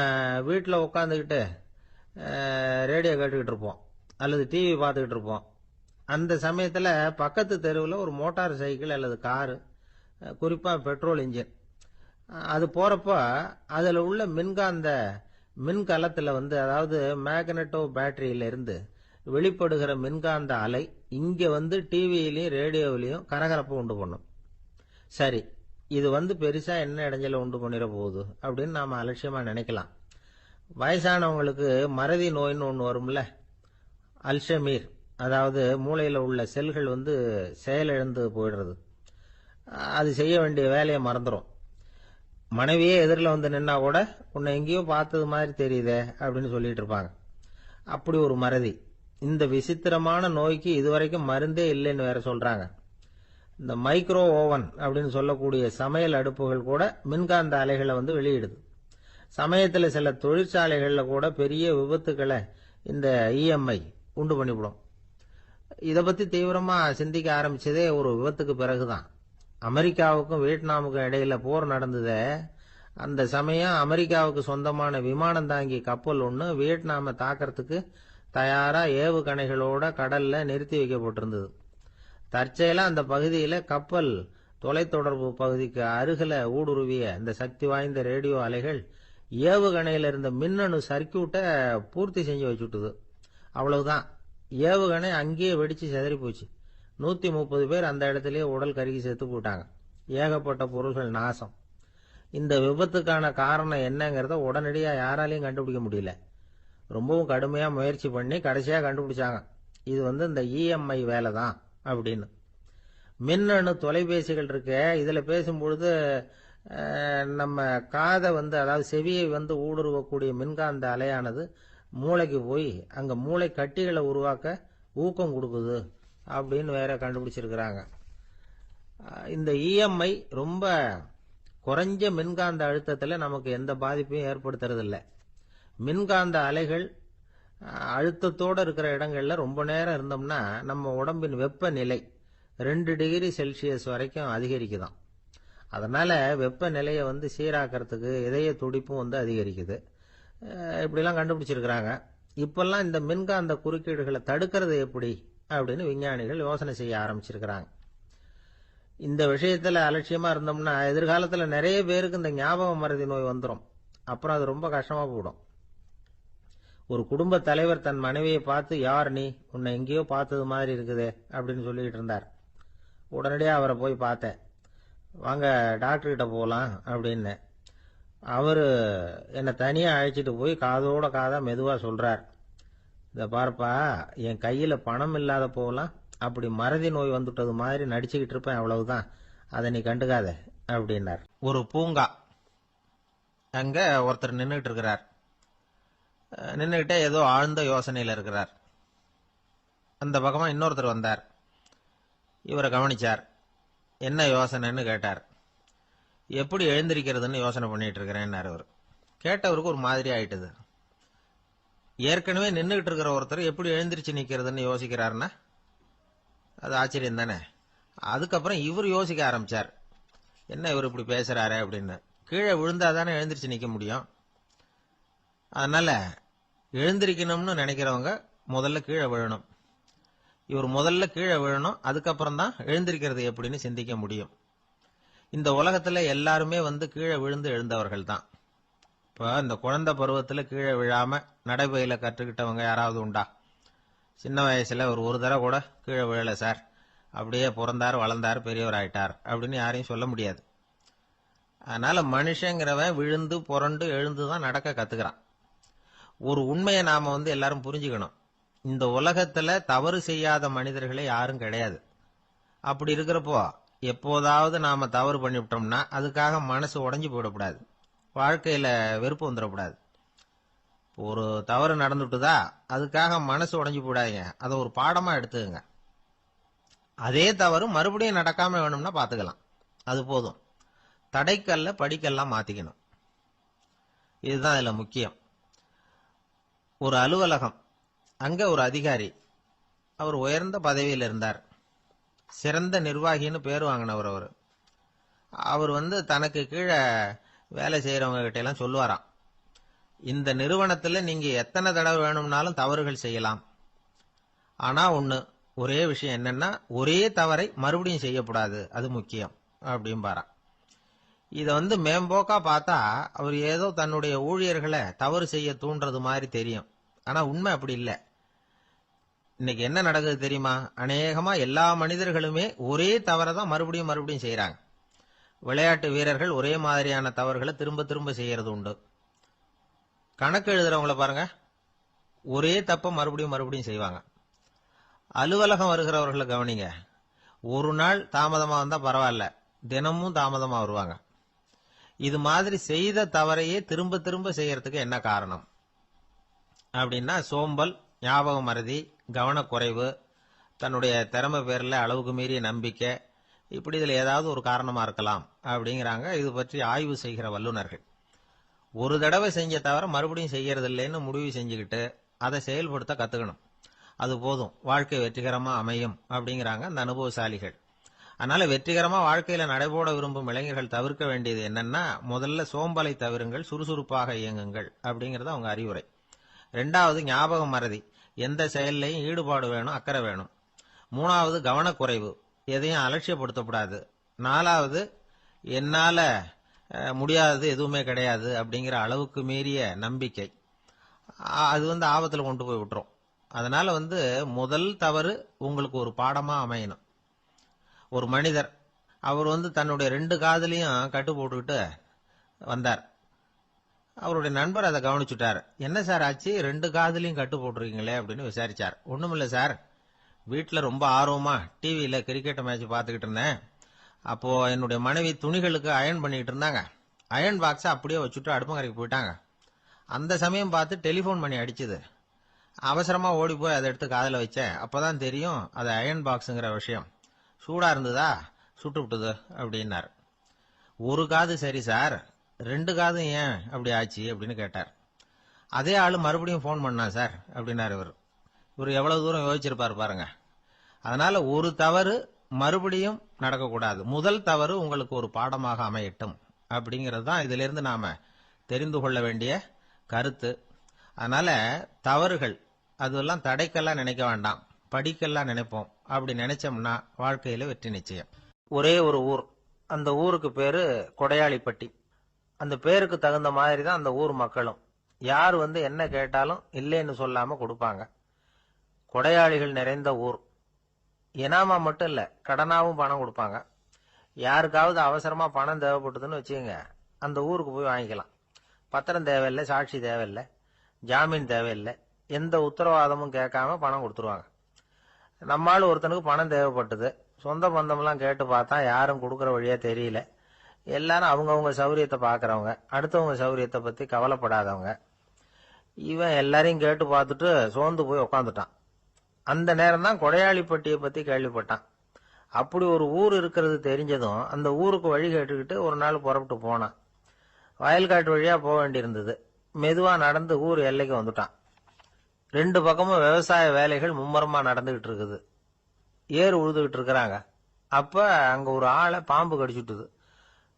வீட்டில் உட்காந்துக்கிட்டு ரேடியோ கேட்டுக்கிட்டு இருப்போம் அல்லது டிவி பார்த்துக்கிட்டு இருப்போம். அந்த சமயத்தில் பக்கத்து தெருவில் ஒரு மோட்டார் சைக்கிள் அல்லது காரு, குறிப்பாக பெட்ரோல் இன்ஜின், அது போகிறப்போ அதில் உள்ள மின்கலத்தில் அதாவது மேக்னட்டோ பேட்டரியிலிருந்து வெளிப்படுகிற மின்காந்த அலை இங்கே டிவியிலையும் ரேடியோவிலையும் கரகரப்பை உண்டு பண்ணும். சரி, இது பெருசா என்ன இடைஞ்சலை உண்டு பண்ணிட போகுது அப்படின்னு நாம அலட்சியமா நினைக்கலாம். வயசானவங்களுக்கு மறதி நோயின்னு ஒன்று வரும்ல, அல்ஷமீர், அதாவது மூளையில் உள்ள செல்கள் செயலிழந்து போயிடுறது. அது செய்ய வேண்டிய வேலையை மறந்துடும். மனைவியே எதிரில் நின்னா கூட உன்னை எங்கேயோ பார்த்தது மாதிரி தெரியுதே அப்படின்னு சொல்லிட்டு இருப்பாங்க. அப்படி ஒரு மறதி. இந்த விசித்திரமான நோய்க்கு இதுவரைக்கும் மருந்தே இல்லைன்னு வேற சொல்றாங்க. இந்த மைக்ரோ ஓவன் அப்படின்னு சொல்லக்கூடிய சமையல் அடுப்புகள் கூட மின்காந்த அலைகளை வெளியிடுது. சமயத்தில் சில தொழிற்சாலைகளில் கூட பெரிய விபத்துக்களை இந்த இஎம்ஐ உண்டு பண்ணிவிடும். இதை பற்றி தீவிரமா சிந்திக்க ஆரம்பிச்சதே ஒரு விபத்துக்கு பிறகுதான். அமெரிக்காவுக்கும் வியட்நாமுக்கும் இடையில போர் நடந்ததே, அந்த சமயம் அமெரிக்காவுக்கு சொந்தமான விமானம் தாங்கி கப்பல் ஒன்று வியட்நாமை தாக்கிறதுக்கு தயாரா ஏவுகணைகளோட கடல்ல நிறுத்தி வைக்கப்பட்டிருந்தது. தற்செயலா அந்த பகுதியில கப்பல் தொலைத்தொடர்பு பகுதிக்கு அருகில ஊடுருவிய இந்த சக்தி வாய்ந்த ரேடியோ அலைகள் ஏவுகணையில இருந்த மின்னணு சர்க்கியூட்டை பூர்த்தி செஞ்சு வச்சுட்டுது. அவ்வளவுதான், ஏவுகணை அங்கேயே வெடிச்சு செதறி போச்சு. 130 பேர் அந்த இடத்திலேயே உடல் கருகி செத்து போட்டாங்க. ஏகப்பட்ட பொருள்கள் நாசம். இந்த விபத்துக்கான காரணம் என்னங்கிறத உடனடியா யாராலையும் கண்டுபிடிக்க முடியல. ரொம்பவும் கடுமையா முயற்சி பண்ணி கடைசியா கண்டுபிடிச்சாங்க, இது இந்த இஎம்ஐ வேலை தான் அப்படின்னு. மின்னணு தொலைபேசிகள் இருக்க, இதுல பேசும்பொழுது நம்ம காதை அதாவது செவியை ஊடுருவக்கூடிய மின்காந்த அலையானது மூளைக்கு போய் அங்க மூளை கட்டிகளை உருவாக்க ஊக்கம் கொடுக்குது அப்படின்னு வேற கண்டுபிடிச்சிருக்கிறாங்க. இந்த இஎம்ஐ ரொம்ப குறைஞ்ச மின்காந்த அழுத்தத்துல நமக்கு எந்த பாதிப்பையும் ஏற்படுத்துறதில்ல. மின்காந்த அலைகள் அழுத்தத்தோட இருக்கிற இடங்கள்ல ரொம்ப நேரம் இருந்தோம்னா நம்ம உடம்பின் வெப்பநிலை 2 டிகிரி செல்சியஸ் வரைக்கும் அதிகரிக்குதாம். அதனால வெப்பநிலையை சீராக்கிறதுக்கு இதய துடிப்பும் அதிகரிக்குது. இப்படிலாம் கண்டுபிடிச்சிருக்கிறாங்க. இப்பெல்லாம் இந்த மின்காந்த குறுக்கீடுகளை தடுக்கிறது எப்படி அப்படின்னு விஞ்ஞானிகள் யோசனை செய்ய ஆரம்பிச்சிருக்கிறாங்க. இந்த விஷயத்துல அலட்சியமா இருந்தோம்னா எதிர்காலத்துல நிறைய பேருக்கு இந்த ஞாபக மறதி நோய் வந்துடும். அப்புறம் அது ரொம்ப கஷ்டமா போயிடும். ஒரு குடும்ப தலைவர் தன் மனைவியை பார்த்து, யார் நீ, உன்னை எங்கேயோ பார்த்தது மாதிரி இருக்குதே அப்படின்னு சொல்லிட்டு இருந்தார். உடனடியாக அவரை போய் பார்த்தேன். வாங்க டாக்டர்கிட்ட போகலாம் அப்படின்னு. அவரு என்னை தனியாக அழைச்சிட்டு போய் காதோட காதா மெதுவாக சொல்றார், இதை பார்ப்பா, என் கையில் பணம் இல்லாத போகலாம், அப்படி மறதி நோய் வந்துட்டது மாதிரி நடிச்சுக்கிட்டு இருப்பேன், அவ்வளவுதான், அதை நீ கண்டுக்காத அப்படின்னார். ஒரு பூங்கா, அங்க ஒருத்தர் நின்றுட்டு இருக்கிறார். நின்றுகிட்டே ஏதோ ஆழ்ந்த யோசனையில் இருக்கிறார். அந்த பக்கமா இன்னொருத்தர் வந்தார். இவரை கவனிச்சார். என்ன யோசனைன்னு கேட்டார். எப்படி எழுந்திருக்கிறதுன்னு யோசனை பண்ணிட்டு இருக்கிறேன்னாரு அவர். கேட்டவருக்கு ஒரு மாதிரி ஆயிட்டது. ஏற்கனவே நின்றுகிட்டு இருக்கிற ஒருத்தர் எப்படி எழுந்திரிச்சு நிக்கிறதுன்னு யோசிக்கிறாருன்னா அது ஆச்சரியம் தானே. அதுக்கப்புறம் இவர் யோசிக்க ஆரம்பிச்சார், என்ன இவர் இப்படி பேசுறாரு அப்படின்னு. கீழே விழுந்தாதானே எழுந்திரிச்சு நிக்க முடியும். அதனால எழுந்திருக்கணும்னு நினைக்கிறவங்க முதல்ல கீழே விழணும். இவர் முதல்ல கீழே விழணும், அதுக்கப்புறம் தான் எழுந்திருக்கிறது எப்படின்னு சிந்திக்க முடியும். இந்த உலகத்துல எல்லாருமே கீழே விழுந்து எழுந்தவர்கள் தான். இப்ப இந்த குழந்தை பருவத்துல கீழே விழாம நடைபயில கற்றுக்கிட்டவங்க யாராவது உண்டா? சின்ன வயசுல ஒரு தடவை கூட கீழே விழல சார், அப்படியே பிறந்தார் வளர்ந்தார் பெரியவர் ஆயிட்டார் அப்படின்னு யாரையும் சொல்ல முடியாது. அதனால மனுஷங்கிறவன் விழுந்து புரண்டு எழுந்துதான் நடக்க கத்துக்கிறான். ஒரு உண்மையை நாம எல்லாரும் புரிஞ்சுக்கணும். இந்த உலகத்துல தவறு செய்யாத மனிதர்களே யாரும் கிடையாது. அப்படி இருக்கிறப்போ எப்போதாவது நாம தவறு பண்ணிவிட்டோம்னா அதுக்காக மனசு உடைஞ்சு போயிடக்கூடாது, வாழ்க்கையில வெறுப்பு வந்துடக்கூடாது. ஒரு தவறு நடந்துட்டுதா அதுக்காக மனசு உடைஞ்சு போடாதீங்க, அதை ஒரு பாடமா எடுத்துக்கங்க. அதே தவறு மறுபடியும் நடக்காம வேணும்னா பாத்துக்கலாம், அது போதும். தடைக்கல்ல படிக்கல்லாம் மாத்திக்கணும். இதுதான் இதுல முக்கியம். ஒரு அலுவலகம், அங்க ஒரு அதிகாரி, அவர் உயர்ந்த பதவியில் இருந்தார், சிறந்த நிர்வாகின்னு பேர் வாங்கினவர். அவர் தனக்கு கீழே வேலை செய்யறவங்க கிட்ட எல்லாம் சொல்லுவாராம், இந்த நிறுவனத்துல நீங்க எத்தனை தடவை வேணும்னாலும் தவறுகள் செய்யலாம், ஆனா ஒரே விஷயம் என்னன்னா ஒரே தவறை மறுபடியும் செய்யக்கூடாது, அது முக்கியம் அப்படின்பாராம். இத மேம்போக்கா பார்த்தா அவர் ஏதோ தன்னுடைய ஊழியர்களை தவறு செய்ய தூண்டுறது மாதிரி தெரியும். ஆனா உண்மை அப்படி இல்லை. இன்னைக்கு என்ன நடக்குது தெரியுமா? அநேகமா எல்லா மனிதர்களுமே ஒரே தவறை தான் மறுபடியும் மறுபடியும் செய்யறாங்க. விளையாட்டு வீரர்கள் ஒரே மாதிரியான தவறுகளை திரும்ப திரும்ப செய்யறது உண்டு. கணக்கு எழுதுறவங்கள பாருங்க, ஒரே தப்ப மறுபடியும் மறுபடியும் செய்வாங்க. அலுவலகம் வருகிறவர்களை கவனிங்க, ஒரு நாள் தாமதமா வந்தா பரவாயில்ல, தினமும் தாமதமா வருவாங்க. இது மாதிரி செய்த தவறையே திரும்ப திரும்ப செய்யறதுக்கு என்ன காரணம் அப்படின்னா, சோம்பல், ஞாபக மறதி, கவனக்குறைவு, தன்னுடைய திறமை பேர்ல அளவுக்கு மீறிய நம்பிக்கை, இப்படி இதுல ஏதாவது ஒரு காரணமா இருக்கலாம் அப்படிங்கிறாங்க இது பற்றி ஆய்வு செய்கிற வல்லுநர்கள். ஒரு தடவை செஞ்ச தவிர மறுபடியும் செய்யறது இல்லைன்னு முடிவு செஞ்சுக்கிட்டு அதை செயல்படுத்த கத்துக்கணும். அது போதும், வாழ்க்கை வெற்றிகரமா அமையும் அப்படிங்கிறாங்க அந்த அனுபவசாலிகள். அதனால வெற்றிகரமா வாழ்க்கையில நடைபோட விரும்பும் இளைஞர்கள் தவிர்க்க வேண்டியது என்னன்னா, முதல்ல சோம்பலை தவிருங்கள், சுறுசுறுப்பாக இயங்குங்கள் அப்படிங்கறது அவங்க அறிவுரை. ரெண்டாவது ஞாபக மறதி, எந்த செயல்லையும் ஈடுபாடு வேணும், அக்கறை வேணும். மூணாவது கவனக்குறைவு, எதையும் அலட்சியப்படுத்தக்கூடாது. நாலாவது என்னால முடியாதது எதுவுமே கிடையாது அப்படிங்கிற அளவுக்கு மீறிய நம்பிக்கை, அது ஆபத்துல கொண்டு போய் விட்டுரும். அதனால முதல் தவறு உங்களுக்கு ஒரு பாடமா அமையணும். ஒரு மனிதர், அவர் தன்னுடைய 2 காதுலையும் கட்டு போட்டுக்கிட்டு வந்தார். அவருடைய நண்பர் அதை கவனிச்சுட்டார். என்ன சார் ஆச்சு, 2 காதுலையும் கட்டு போட்டுருக்கீங்களே அப்படின்னு விசாரிச்சார். ஒண்ணுமில்ல சார், வீட்டுல ரொம்ப ஆர்வமா டிவியில கிரிக்கெட் மேட்ச் பார்த்துக்கிட்டு இருந்தேன். அப்போ என்னுடைய மனைவி துணிகளுக்கு அயன் பண்ணிட்டு இருந்தாங்க. அயன் பாக்ஸை அப்படியே வச்சுட்டு அடுப்பங்கரைக்கு போயிட்டாங்க. அந்த சமயம் பார்த்து டெலிபோன் பண்ணி அடிச்சுது. அவசரமா ஓடி போய் அதை எடுத்து காதுல வச்சேன். அப்பதான் தெரியும் அது அயன் பாக்ஸுங்கிற விஷயம். சூடா இருந்ததா, சுட்டு விட்டுது அப்படின்னார். ஒரு காது சரி சார், 2 காதும் ஏன் அப்படி ஆச்சு அப்படின்னு கேட்டார். அதே ஆளு மறுபடியும் போன் பண்ணா சார் அப்படின்னாரு இவர். இவர் எவ்வளவு தூரம் யோசிச்சிருப்பாரு பாருங்க. அதனால ஒரு தவறு மறுபடியும் நடக்கக்கூடாது. முதல் தவறு உங்களுக்கு ஒரு பாடமாக அமையட்டும் அப்படிங்கிறது தான் இதுல இருந்து நாம தெரிந்து கொள்ள வேண்டிய கருத்து. அதனால தவறுகள் அதெல்லாம் தடைக்கெல்லாம் நினைக்க வேண்டாம், படிக்கெல்லாம் நினைப்போம். அப்படி நினைச்சோம்னா வாழ்க்கையில வெற்றி நிச்சயம். ஒரே ஒரு ஊர், அந்த ஊருக்கு பேரு கொடையாளிப்பட்டி. அந்த பேருக்கு தகுந்த மாதிரி தான் அந்த ஊர் மக்களும். யார் என்ன கேட்டாலும் இல்லைன்னு சொல்லாம கொடுப்பாங்க. கொடையாளிகள் நிறைந்த ஊர். இனாமா மட்டும் இல்ல, கடனாவும் பணம் கொடுப்பாங்க. யாருக்காவது அவசரமா பணம் தேவைப்பட்டதுன்னு வச்சுக்கோங்க, அந்த ஊருக்கு போய் வாங்கிக்கலாம். பத்திரம் தேவையில்லை, சாட்சி தேவையில்லை, ஜாமீன் தேவையில்லை, எந்த உத்தரவாதமும் கேட்காம பணம் கொடுத்துருவாங்க. நம்மால் ஒருத்தனுக்கு பணம் தேவைப்பட்டது, சொந்த பந்தம்லாம் கேட்டு பார்த்தா யாரும் கொடுக்கற வழியா தெரியல. எல்லாரும் அவங்கவுங்க சௌரியத்தை பாக்குறவங்க, அடுத்தவங்க சௌரியத்தை பத்தி கவலைப்படாதவங்க. இவன் எல்லாரையும் கேட்டு பார்த்துட்டு சோர்ந்து போய் உக்காந்துட்டான். அந்த நேரம் தான் கொடையாளிப்பட்டியை பத்தி கேள்விப்பட்டான். அப்படி ஒரு ஊர் இருக்கிறது தெரிஞ்சதும் அந்த ஊருக்கு வழி கேட்டுக்கிட்டு ஒரு நாள் புறப்பட்டு போனான். வயல்காட்டு வழியா போக வேண்டியிருந்தது. மெதுவா நடந்து ஊர் எல்லைக்கு வந்துட்டான். 2 பக்கமும் விவசாய வேலைகள் மும்முரமா நடந்துகிட்டு இருக்குது. ஏறு உழுதுகிட்டு இருக்கிறாங்க. அப்ப அங்க ஒரு ஆளை பாம்பு கடிச்சுட்டுது.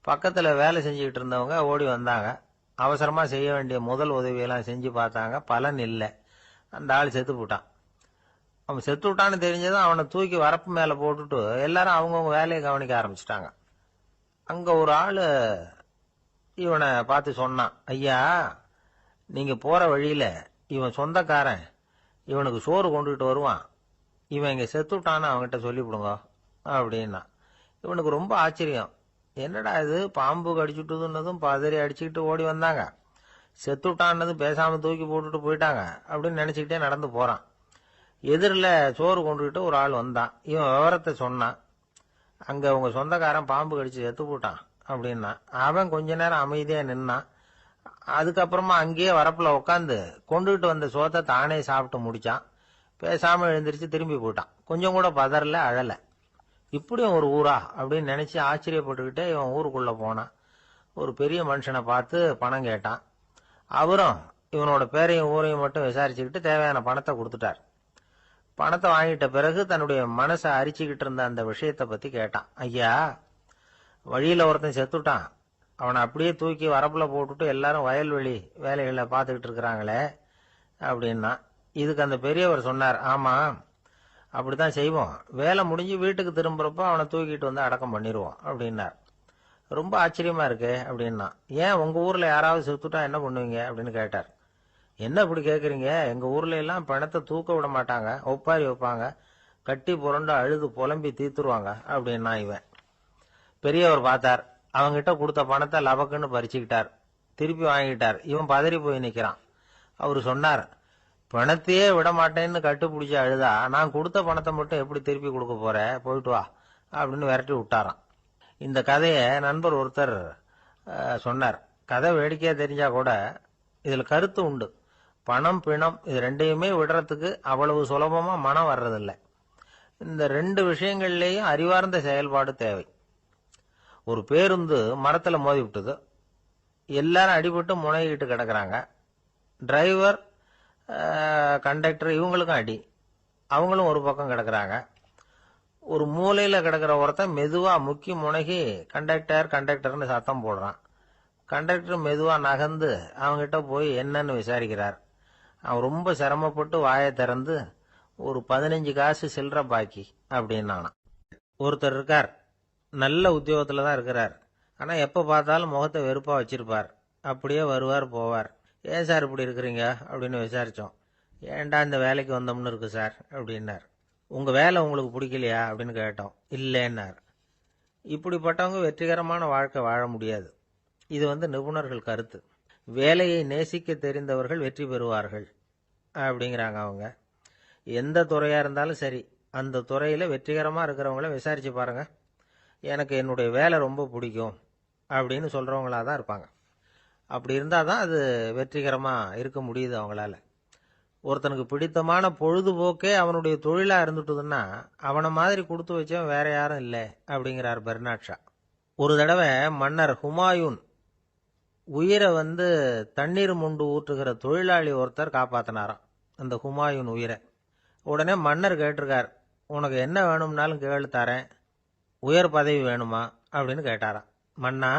பக்கத்துல வேலை செஞ்சுக்கிட்டு இருந்தவங்க ஓடி வந்தாங்க. அவசரமா செய்ய வேண்டிய முதல் உதவியெல்லாம் செஞ்சு பார்த்தாங்க, பலன் இல்லை. அந்த ஆள் செத்து போட்டான். அவன் செத்து விட்டான்னு தெரிஞ்சதும் அவனை தூக்கி வரப்பு மேல போட்டுட்டு எல்லாரும் அவங்கவுங்க வேலையை கவனிக்க ஆரம்பிச்சிட்டாங்க. அங்க ஒரு ஆளு இவனை பார்த்து சொன்னான், ஐயா, நீங்க போற வழியில இவன் சொந்தக்காரன், இவனுக்கு சோறு கொண்டுகிட்டு வருவான், இவன் இங்க செத்துட்டான்னு அவன்கிட்ட சொல்லிவிடுங்க அப்படின்னா. இவனுக்கு ரொம்ப ஆச்சரியம். என்னடா இது, பாம்பு கடிச்சுட்டுதுன்னதும் பதறி அடிச்சுக்கிட்டு ஓடி வந்தாங்க, செத்துட்டான்னதும் பேசாம தூக்கி போட்டுட்டு போயிட்டாங்க அப்படின்னு நினைச்சுக்கிட்டே நடந்து போறான். எதிரில் சோறு கொண்டுகிட்டு ஒரு ஆள் வந்தான். இவன் விவரத்தை சொன்னான். அங்க உங்க சொந்தக்காரன் பாம்பு கடிச்சு செத்து போட்டான் அப்படின்னா. அவன் கொஞ்ச நேரம் அமைதியா நின்னான். அதுக்கப்புறமா அங்கேயே வரப்புல உட்காந்து கொண்டுகிட்டு வந்த சோத்தை தானே சாப்பிட்டு முடிச்சான். பேசாம எழுந்திரிச்சு திரும்பி போயிட்டான். கொஞ்சம் கூட பதறல, அழல. இப்படியும் ஒரு ஊரா அப்படின்னு நினைச்சு ஆச்சரியப்பட்டுக்கிட்டே இவன் ஊருக்குள்ள போனான். ஒரு பெரிய மனுஷனை பார்த்து பணம் கேட்டான். அவரும் இவனோட பேரையும் ஊரையும் மட்டும் விசாரிச்சுக்கிட்டு தேவையான பணத்தை கொடுத்துட்டார். பணத்தை வாங்கிட்ட பிறகு தன்னுடைய மனசை அரிச்சுக்கிட்டு இருந்த அந்த விஷயத்தை பத்தி கேட்டான். ஐயா, வழியில ஒருத்தன் செத்துட்டான், அவனை அப்படியே தூக்கி வரப்புல போட்டுட்டு எல்லாரும் வயல்வெளி வேலைகளை பார்த்துக்கிட்டு இருக்கிறாங்களே அப்படின்னா. இதுக்கு அந்த பெரியவர் சொன்னார், ஆமா அப்படித்தான் செய்வோம், வேலை முடிஞ்சு வீட்டுக்கு திரும்புறப்போ அவனை தூக்கிட்டு வந்து அடக்கம் பண்ணிடுவோம் அப்படின்னார். ரொம்ப ஆச்சரியமா இருக்கு அப்படின்னா. ஏன் உங்க ஊர்ல யாராவது செத்துட்டா என்ன பண்ணுவீங்க அப்படின்னு கேட்டார். என்ன இப்படி கேக்குறீங்க, எங்க ஊர்ல எல்லாம் பணத்தை தூக்க விட மாட்டாங்க, ஒப்பாரி வைப்பாங்க, கட்டி புரண்டு அழுது புலம்பி தீத்துருவாங்க அப்படின்னா. இவன் பெரியவர் பார்த்தார், அவங்கிட்ட கொடுத்த பணத்தை லபக்குன்னு பறிச்சுக்கிட்டார், திருப்பி வாங்கிட்டார். இவன் பதறி போய் நிக்கிறான். அவரு சொன்னார், பணத்தையே விட மாட்டேன்னு கட்டுப்பிடிச்சு அழுதா நான் கொடுத்த பணத்தை மட்டும் எப்படி திருப்பி கொடுக்க போற, போயிட்டு வா அப்படின்னு விரட்டி விட்டாராம். இந்த கதையை நண்பர் ஒருத்தர் சொன்னார். கதை வேடிக்கையா தெரிஞ்சா கூட இதுல கருத்து உண்டு. பணம் பிணம் இது ரெண்டையுமே விடுறதுக்கு அவ்வளவு சுலபமா மனம் வர்றதில்லை. இந்த ரெண்டு விஷயங்கள்லயும் அறிவார்ந்த செயல்பாடு தேவை. ஒரு பேருந்து மரத்துல மோதி விட்டது, எல்லாரும் அடிபட்டு முனைகிட்டு கிடக்குறாங்க. டிரைவர் கண்டக்டர் இவங்களுக்கும் அடி, அவங்களும் ஒரு பக்கம் கிடக்குறாங்க. ஒரு மூலையில கிடக்கிற ஒருத்தன் மெதுவா முக்கி முனகி கண்டக்டர்னு சத்தம் போடுறான். கண்டக்டர் மெதுவா நகர்ந்து அவங்கிட்ட போய் என்னன்னு விசாரிக்கிறார். அவன் ரொம்ப சிரமப்பட்டு வாயை திறந்து ஒரு 15 காசு சில்லற பாக்கி அப்படின்னானா. ஒருத்தர் இருக்கார், நல்ல உத்தியோகத்துல தான் இருக்கிறார், ஆனா எப்ப பார்த்தாலும் முகத்தை வெறுப்பா வச்சிருப்பார், அப்படியே வருவார் போவார். ஏன் சார் இப்படி இருக்கிறீங்க அப்படின்னு விசாரிச்சோம். ஏன்டா இந்த வேலைக்கு வந்தோம்னு இருக்கு சார் அப்படின்னார். உங்க வேலை உங்களுக்கு பிடிக்கலையா அப்படின்னு கேட்டோம். இல்லைன்னார். இப்படிப்பட்டவங்க வெற்றிகரமான வாழ்க்கை வாழ முடியாது. இது நிபுணர்கள் கருத்து. வேலையை நேசிக்க தெரிந்தவர்கள் வெற்றி பெறுவார்கள் அப்படிங்கிறாங்க அவங்க. எந்த துறையா இருந்தாலும் சரி, அந்த துறையில வெற்றிகரமா இருக்கிறவங்கள விசாரிச்சு பாருங்க. எனக்கு என்னுடைய வேலை ரொம்ப பிடிக்கும் அப்படின்னு சொல்றவங்களா தான் இருப்பாங்க. அப்படி இருந்தாதான் அது வெற்றிகரமா இருக்க முடியுது அவங்களால. ஒருத்தனுக்கு பிடித்தமான பொழுதுபோக்கே அவனுடைய தொழிலா இருந்துட்டுதுன்னா அவனை மாதிரி கொடுத்து வச்சவன் வேற யாரும் இல்லை அப்படிங்கிறார் பெர்னாட் ஷா. ஒரு தடவை மன்னர் ஹுமாயூன் உயிரை தண்ணீர் முண்டு ஊற்றுகிற தொழிலாளி ஒருத்தர் காப்பாத்தினாராம் அந்த ஹுமாயூன் உயிரை. உடனே மன்னர் கேட்டிருக்கார், உனக்கு என்ன வேணும்னாலும் கேளு தரேன், உயர் பதவி வேணுமா அப்படின்னு கேட்டாராம். மன்னா,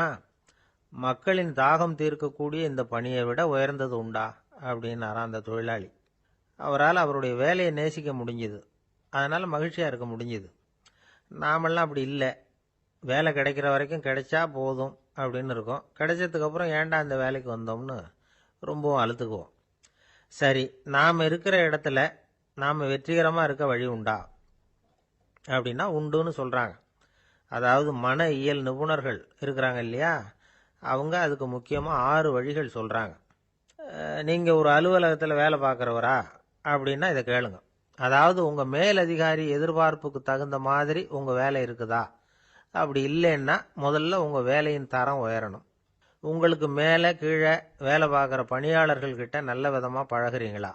மக்களின் தாகம் தீர்க்கக்கூடிய இந்த பணியை விட உயர்ந்தது உண்டா அப்படின்னாராம் அந்த தொழிலாளி. அவரால் அவருடைய வேலையை நேசிக்க முடிஞ்சுது, அதனால மகிழ்ச்சியா இருக்க முடிஞ்சுது. நாமெல்லாம் அப்படி இல்லை, வேலை கிடைக்கிற வரைக்கும் கிடைச்சா போதும் அப்படின்னு இருக்கோம். கிடைச்சதுக்கு அப்புறம் ஏன்டா இந்த வேலைக்கு வந்தோம்னு ரொம்பவும் அழுத்துக்குவோம். சரி, நாம் இருக்கிற இடத்துல நாம் வெற்றிகரமா இருக்க வழி உண்டா அப்படின்னா உண்டுன்னு சொல்றாங்க. அதாவது மன இயல் நிபுணர்கள் இருக்கிறாங்க இல்லையா, அவங்க அதுக்கு முக்கியமா 6 வழிகள் சொல்றாங்க. நீங்க ஒரு அலுவலகத்துல வேலை பார்க்கறவரா அப்படின்னா இதை கேளுங்க. அதாவது உங்க மேலதிகாரி எதிர்பார்ப்புக்கு தகுந்த மாதிரி உங்க வேலை இருக்குதா? அப்படி இல்லைன்னா முதல்ல உங்க வேலையின் தரம் உயரணும். உங்களுக்கு மேல கீழே வேலை பார்க்குற பணியாளர்கள் கிட்ட நல்ல விதமா பழகுறீங்களா?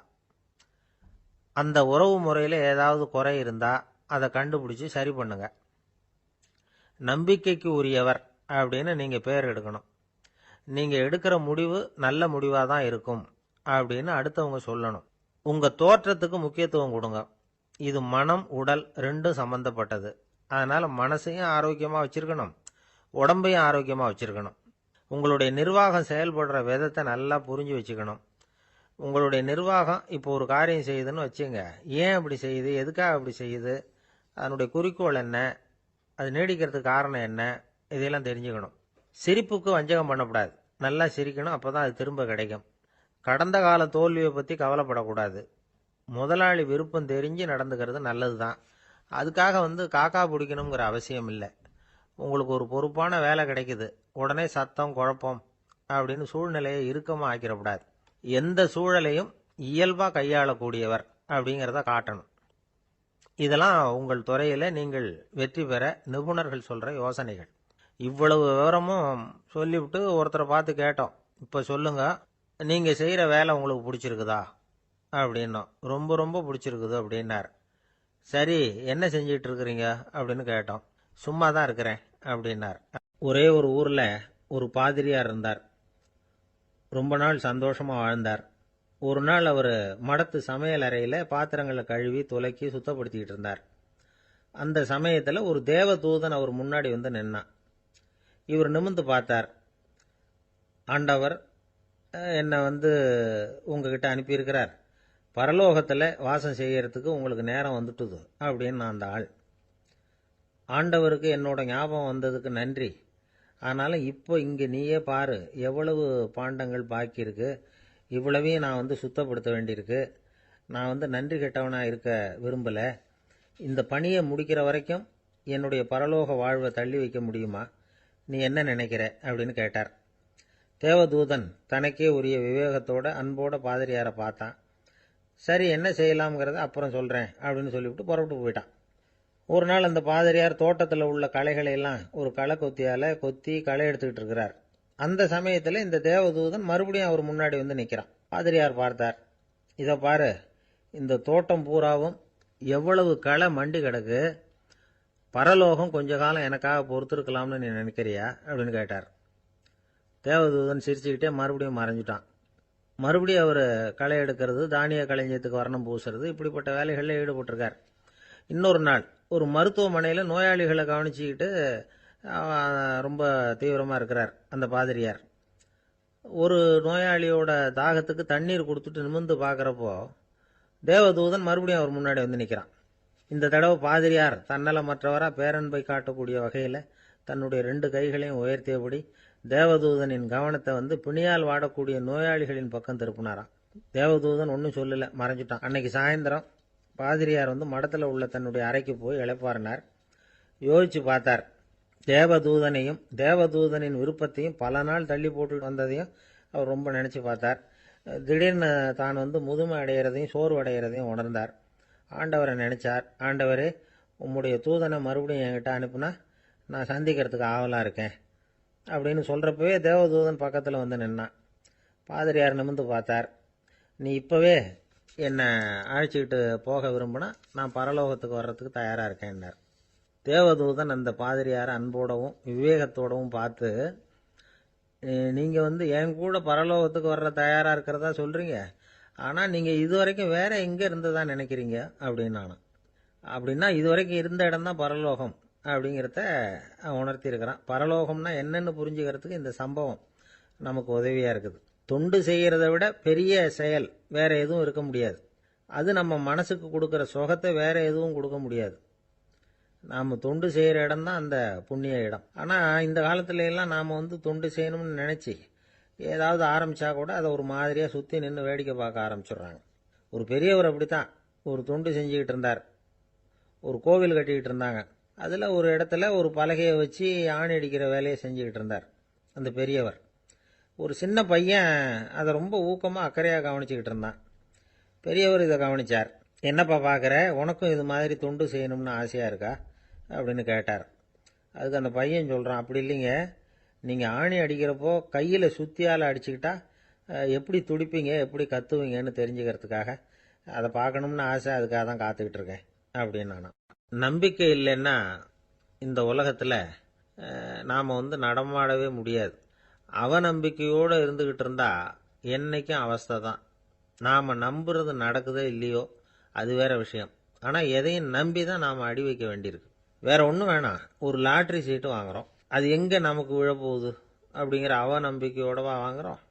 அந்த உறவு முறையில ஏதாவது குறை இருந்தா அதை கண்டுபிடிச்சு சரி பண்ணுங்க. நம்பிக்கைக்கு உரியவர் அப்படின்னு நீங்க பேர் எடுக்கணும். நீங்க எடுக்கிற முடிவு நல்ல முடிவா தான் இருக்கும் அப்படின்னு அடுத்தவங்க சொல்லணும். உங்க தோற்றத்துக்கு முக்கியத்துவம் கொடுங்க. இது மனம் உடல் ரெண்டும் சம்பந்தப்பட்டது. அதனால மனசையும் ஆரோக்கியமா வச்சிருக்கணும், உடம்பையும் ஆரோக்கியமா வச்சிருக்கணும். உங்களுடைய நிர்வாகம் செயல்படுற விதத்தை நல்லா புரிஞ்சு வச்சுக்கணும். உங்களுடைய நிர்வாகம் இப்போ ஒரு காரியம் செய்யுதுன்னு வச்சுங்க, ஏன் அப்படி செய்யுது, எதுக்காக அப்படி செய்யுது, அதனுடைய குறிக்கோள் என்ன, அது நீடிக்கிறதுக்கு காரணம் என்ன, இதையெல்லாம் தெரிஞ்சுக்கணும். சிரிப்புக்கு வஞ்சகம் பண்ணக்கூடாது, நல்லா சிரிக்கணும், அப்பதான் அது திரும்ப கிடைக்கும். கடந்த கால தோல்வியை பத்தி கவலைப்படக்கூடாது. முதலாளி விருப்பம் தெரிஞ்சு நடந்துக்கிறது நல்லதுதான். அதுக்காக காக்கா பிடிக்கணுங்கிற அவசியம் இல்லை. உங்களுக்கு ஒரு பொறுப்பான வேலை கிடைக்குது, உடனே சத்தம் குழப்பம் அப்படின்னு சூழ்நிலையை இறுக்கமா ஆக்கிடக்கூடாது. எந்த சூழலையும் இயல்பா கையாளக்கூடியவர் அப்படிங்கிறத காட்டணும். இதெல்லாம் உங்கள் துறையில நீங்கள் வெற்றி பெற நிபுணர்கள் சொல்ற யோசனைகள். இவ்வளவு விவரமும் சொல்லிவிட்டு ஒருத்தரை பார்த்து கேட்டோம், இப்ப சொல்லுங்க, நீங்க செய்யற வேலை உங்களுக்கு பிடிச்சிருக்குதா அப்படின்னோம். ரொம்ப ரொம்ப பிடிச்சிருக்குது அப்படின்னார். சரி, என்ன செஞ்சிட்டு இருக்கிறீங்க அப்படின்னு கேட்டோம். சும்மா தான் இருக்கிறேன் அப்படின்னார். ஒரே ஒரு ஊரில் ஒரு பாதிரியார் இருந்தார். ரொம்ப நாள் சந்தோஷமா வாழ்ந்தார். ஒரு நாள் அவர் மடத்து சமையல் அறையில் பாத்திரங்களை கழுவி துலக்கி சுத்தப்படுத்திக்கிட்டு இருந்தார். அந்த சமயத்தில் ஒரு தேவதூதன் அவர் முன்னாடி வந்து நின்னான். இவர் நிமிர்ந்து பார்த்தார். ஆண்டவர் என்னை உங்ககிட்ட அனுப்பியிருக்கிறார். பரலோகத்தில் வாசம் செய்யறதுக்கு உங்களுக்கு நேரம் வந்துட்டுது அப்படின்னு அந்த ஆள். ஆண்டவருக்கு என்னோட ஞாபகம் வந்ததுக்கு நன்றி. ஆனாலும் இப்போ இங்கே நீயே பாரு, எவ்வளவு பாண்டங்கள் பாக்கி இருக்கு. இவ்வளவையும் நான் சுத்தப்படுத்த வேண்டியிருக்கு. நான் நன்றி கெட்டவனாக இருக்க விரும்பலை. இந்த பணியை முடிக்கிற வரைக்கும் என்னுடைய பரலோக வாழ்வை தள்ளி வைக்க முடியுமா? நீ என்ன நினைக்கிற அப்படின்னு கேட்டார். தேவதூதன் தனக்கே உரிய விவேகத்தோட அன்போட பாதிரியாரை பார்த்தான். சரி, என்ன செய்யலாம்ங்கிறத அப்புறம் சொல்கிறேன் அப்படின்னு சொல்லிவிட்டு புறப்பட்டு போயிட்டான். ஒரு நாள் அந்த பாதிரியார் தோட்டத்தில் உள்ள களைகளை எல்லாம் ஒரு களை கொத்தியால் கொத்தி களை எடுத்துக்கிட்டு இருக்கிறார். அந்த சமயத்தில் இந்த தேவதூதன் மறுபடியும் அவர் முன்னாடி நிற்கிறான். பாதிரியார் பார்த்தார். இதை பாரு, இந்த தோட்டம் பூராவும் எவ்வளவு களை மண்டி கிடக்கு. பரலோகம் கொஞ்ச காலம் எனக்காக பொறுத்திருக்கலாம்னு நீ நினைக்கிறியா அப்படின்னு கேட்டார். தேவதூதன் சிரிச்சுக்கிட்டே மறுபடியும் மறைஞ்சிட்டான். மறுபடியும் அவர் களை எடுக்கிறது, தானிய களஞ்சியத்துக்கு வர்ணம் பூசுறது, இப்படிப்பட்ட வேலைகளில் ஈடுபட்டிருக்கார். இன்னொரு நாள் ஒரு மருத்துவமனையில் நோயாளிகளை கவனிச்சுக்கிட்டு ரொம்ப தீவிரமாக இருக்கிறார் அந்த பாதிரியார். ஒரு நோயாளியோட தாகத்துக்கு தண்ணீர் கொடுத்துட்டு நிமிர்ந்து பார்க்குறப்போ தேவதூதன் மறுபடியும் அவர் முன்னாடி நிற்கிறான். இந்த தடவை பாதிரியார் தன்னலமற்றவராக பேரன்பை காட்டக்கூடிய வகையில் தன்னுடைய 2 கைகளையும் உயர்த்தியபடி தேவதூதனின் கவனத்தை பிணியால் வாடக்கூடிய நோயாளிகளின் பக்கம் திருப்பினாராம். தேவதூதன் ஒன்றும் சொல்லலை, மறைஞ்சிட்டான். அன்னைக்கு சாயந்தரம் பாதிரியார் மடத்தில் உள்ள தன்னுடைய அறைக்கு போய் இளைப்பாறினார். யோசிச்சு பார்த்தார். தேவதூதனையும் தேவதூதனின் விருப்பத்தையும் பல நாள் தள்ளி போட்டு வந்ததையும் அவர் ரொம்ப நினச்சி பார்த்தார். திடீர்னு தான் முதுமை அடைகிறதையும் சோர்வு அடைகிறதையும் உணர்ந்தார். ஆண்டவரை நினைச்சார். ஆண்டவரே, உம்முடைய தூதனை மறுபடியும் என்கிட்ட அனுப்புனா நான் சந்திக்கிறதுக்கு ஆவலாக இருக்கேன் அப்படின்னு சொல்கிறப்பவே தேவதூதன் பக்கத்தில் நின்னான். பாதிரியார் நிமிர்ந்து பார்த்தார். நீ இப்போவே என்னை அழைச்சிக்கிட்டு போக விரும்பினா நான் பரலோகத்துக்கு வர்றதுக்கு தயாராக இருக்கேன்னார். தேவதூதன் அந்த பாதிரியாரை அன்போடவும் விவேகத்தோடவும் பார்த்து, நீங்கள் என் கூட பரலோகத்துக்கு வர்ற தயாராக இருக்கிறதா சொல்கிறீங்க, ஆனால் நீங்கள் இதுவரைக்கும் வேற எங்கே இருந்ததா நினைக்கிறீங்க அப்படின்னு. அப்படின்னா இதுவரைக்கும் இருந்த இடம் தான் பரலோகம் அப்படிங்கிறத உணர்த்தி இருக்கிறான். பரலோகம்னா என்னன்னு புரிஞ்சுக்கிறதுக்கு இந்த சம்பவம் நமக்கு உதவியாக இருக்குது. தொண்டு செய்கிறத விட பெரிய செயல் வேற எதுவும் இருக்க முடியாது. அது நம்ம மனசுக்கு கொடுக்குற சுகத்தை வேற எதுவும் கொடுக்க முடியாது. நாம் தொண்டு செய்கிற இடம் தான் அந்த புண்ணிய இடம். ஆனால் இந்த காலத்துல எல்லாம் நாம் தொண்டு செய்யணும்னு நினச்சி ஏதாவது ஆரம்பித்தா கூட அதை ஒரு மாதிரியாக சுற்றி நின்று வேடிக்கை பார்க்க ஆரம்பிச்சிடுறாங்க. ஒரு பெரியவர் அப்படித்தான் ஒரு தொண்டு செஞ்சுக்கிட்டு இருந்தார். ஒரு கோவில் கட்டிக்கிட்டு இருந்தாங்க. அதில் ஒரு இடத்துல ஒரு பலகையை வச்சு ஆணி அடிக்கிற வேலையை செஞ்சுக்கிட்டு இருந்தார் அந்த பெரியவர். ஒரு சின்ன பையன் அதை ரொம்ப ஊக்கமாக அக்கறையாக கவனிச்சுக்கிட்டு இருந்தான். பெரியவர் இதை கவனித்தார். என்னப்பா பார்க்குற, உனக்கும் இது மாதிரி தொண்டு செய்யணும்னு ஆசையாக இருக்கா அப்படின்னு கேட்டார். அதுக்கு அந்த பையன் சொல்கிறான், அப்படி இல்லைங்க, நீங்கள் ஆணி அடிக்கிறப்போ கையில் சுத்தியால் அடிச்சுக்கிட்டா எப்படி துடிப்பீங்க, எப்படி கத்துவீங்கன்னு தெரிஞ்சுக்கிறதுக்காக அதை பார்க்கணும்னு ஆசை, அதுக்காக தான் காத்துக்கிட்டு இருக்கேன் அப்படின்னு நான். நம்பிக்கை இல்லைன்னா இந்த உலகத்தில் நாம் நடமாடவே முடியாது. அவநம்பிக்கையோடு இருந்துக்கிட்டு இருந்தா என்னைக்கும் அவஸ்தை தான். நாம் நம்புறது நடக்குதோ இல்லையோ அது வேற விஷயம். ஆனால் எதையும் நம்பி தான் நாம் அடி வைக்க வேண்டியிருக்கு. வேற ஒன்றும் வேணாம், ஒரு லாட்ரி சீட்டு வாங்குகிறோம், அது எங்கே நமக்கு விழப்போகுது அப்படிங்கிற அவநம்பிக்கையோடவா வாங்குகிறோம்?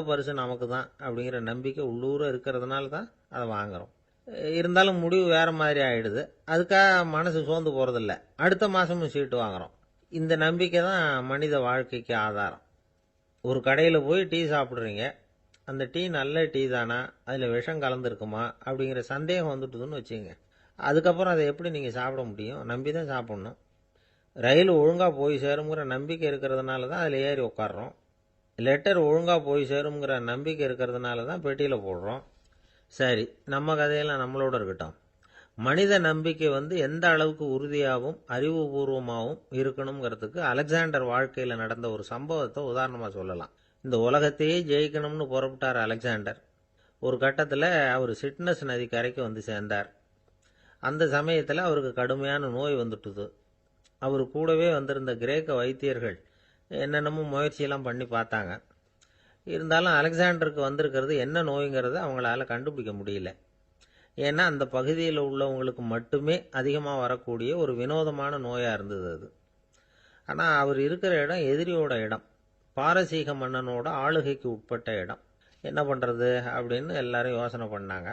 பரிசு நமக்கு தான் அப்படிங்கிற நம்பிக்கை உள்ளூர இருக்கிறதுனால தான் அதை வாங்குகிறோம். இருந்தாலும் முடிவு வேற மாதிரி ஆயிடுது. அதுக்காக மனசு சோர்ந்து போகிறதில்ல. அடுத்த மாதமும் சீட்டு வாங்குகிறோம். இந்த நம்பிக்கை தான் மனித வாழ்க்கைக்கு ஆதாரம். ஒரு கடையில் போய் டீ சாப்பிட்றீங்க, அந்த டீ நல்ல டீ தானா, அதில் விஷம் கலந்துருக்குமா அப்படிங்கிற சந்தேகம் வந்துட்டுதுன்னு வச்சுங்க. அதுக்கப்புறம் அதை எப்படி நீங்கள் சாப்பிட முடியும்? நம்பி தான் சாப்பிட்ணும். ரயில் ஒழுங்காக போய் சேருங்கிற நம்பிக்கை இருக்கிறதுனால தான் அதில் ஏறி உட்காடுறோம். லெட்டர் ஒழுங்காக போய் சேருங்கிற நம்பிக்கை இருக்கிறதுனால தான் பெட்டியில் போடுறோம். சரி, நம்ம கதையெல்லாம் நம்மளோட இருக்கட்டும். மனித நம்பிக்கை எந்த அளவுக்கு உறுதியாகவும் அறிவுபூர்வமாகவும் இருக்கணுங்கிறதுக்கு அலெக்சாண்டர் வாழ்க்கையில் நடந்த ஒரு சம்பவத்தை உதாரணமாக சொல்லலாம். இந்த உலகத்தையே ஜெயிக்கணும்னு புறப்பட்டார் அலெக்சாண்டர். ஒரு கட்டத்தில் அவர் சிட்னஸ் நதி கரைக்கு சேர்ந்தார். அந்த சமயத்தில் அவருக்கு கடுமையான நோய் வந்துட்டுது. அவர் கூடவே வந்திருந்த கிரேக்க வைத்தியர்கள் என்னென்னமோ முயற்சியெல்லாம் பண்ணி பார்த்தாங்க. இருந்தாலும் அலெக்சாண்டருக்கு வந்திருக்கிறது என்ன நோய்ங்கிறத அவங்களால கண்டுபிடிக்க முடியல. ஏன்னா அந்த பகுதியில் உள்ளவங்களுக்கு மட்டுமே அதிகமாக வரக்கூடிய ஒரு வினோதமான நோயாக இருந்தது அது. ஆனால் அவர் இருக்கிற இடம் எதிரியோட இடம், பாரசீக மன்னனோட ஆளுகைக்கு உட்பட்ட இடம். என்ன பண்ணுறது அப்படின்னு எல்லாரும் யோசனை பண்ணாங்க.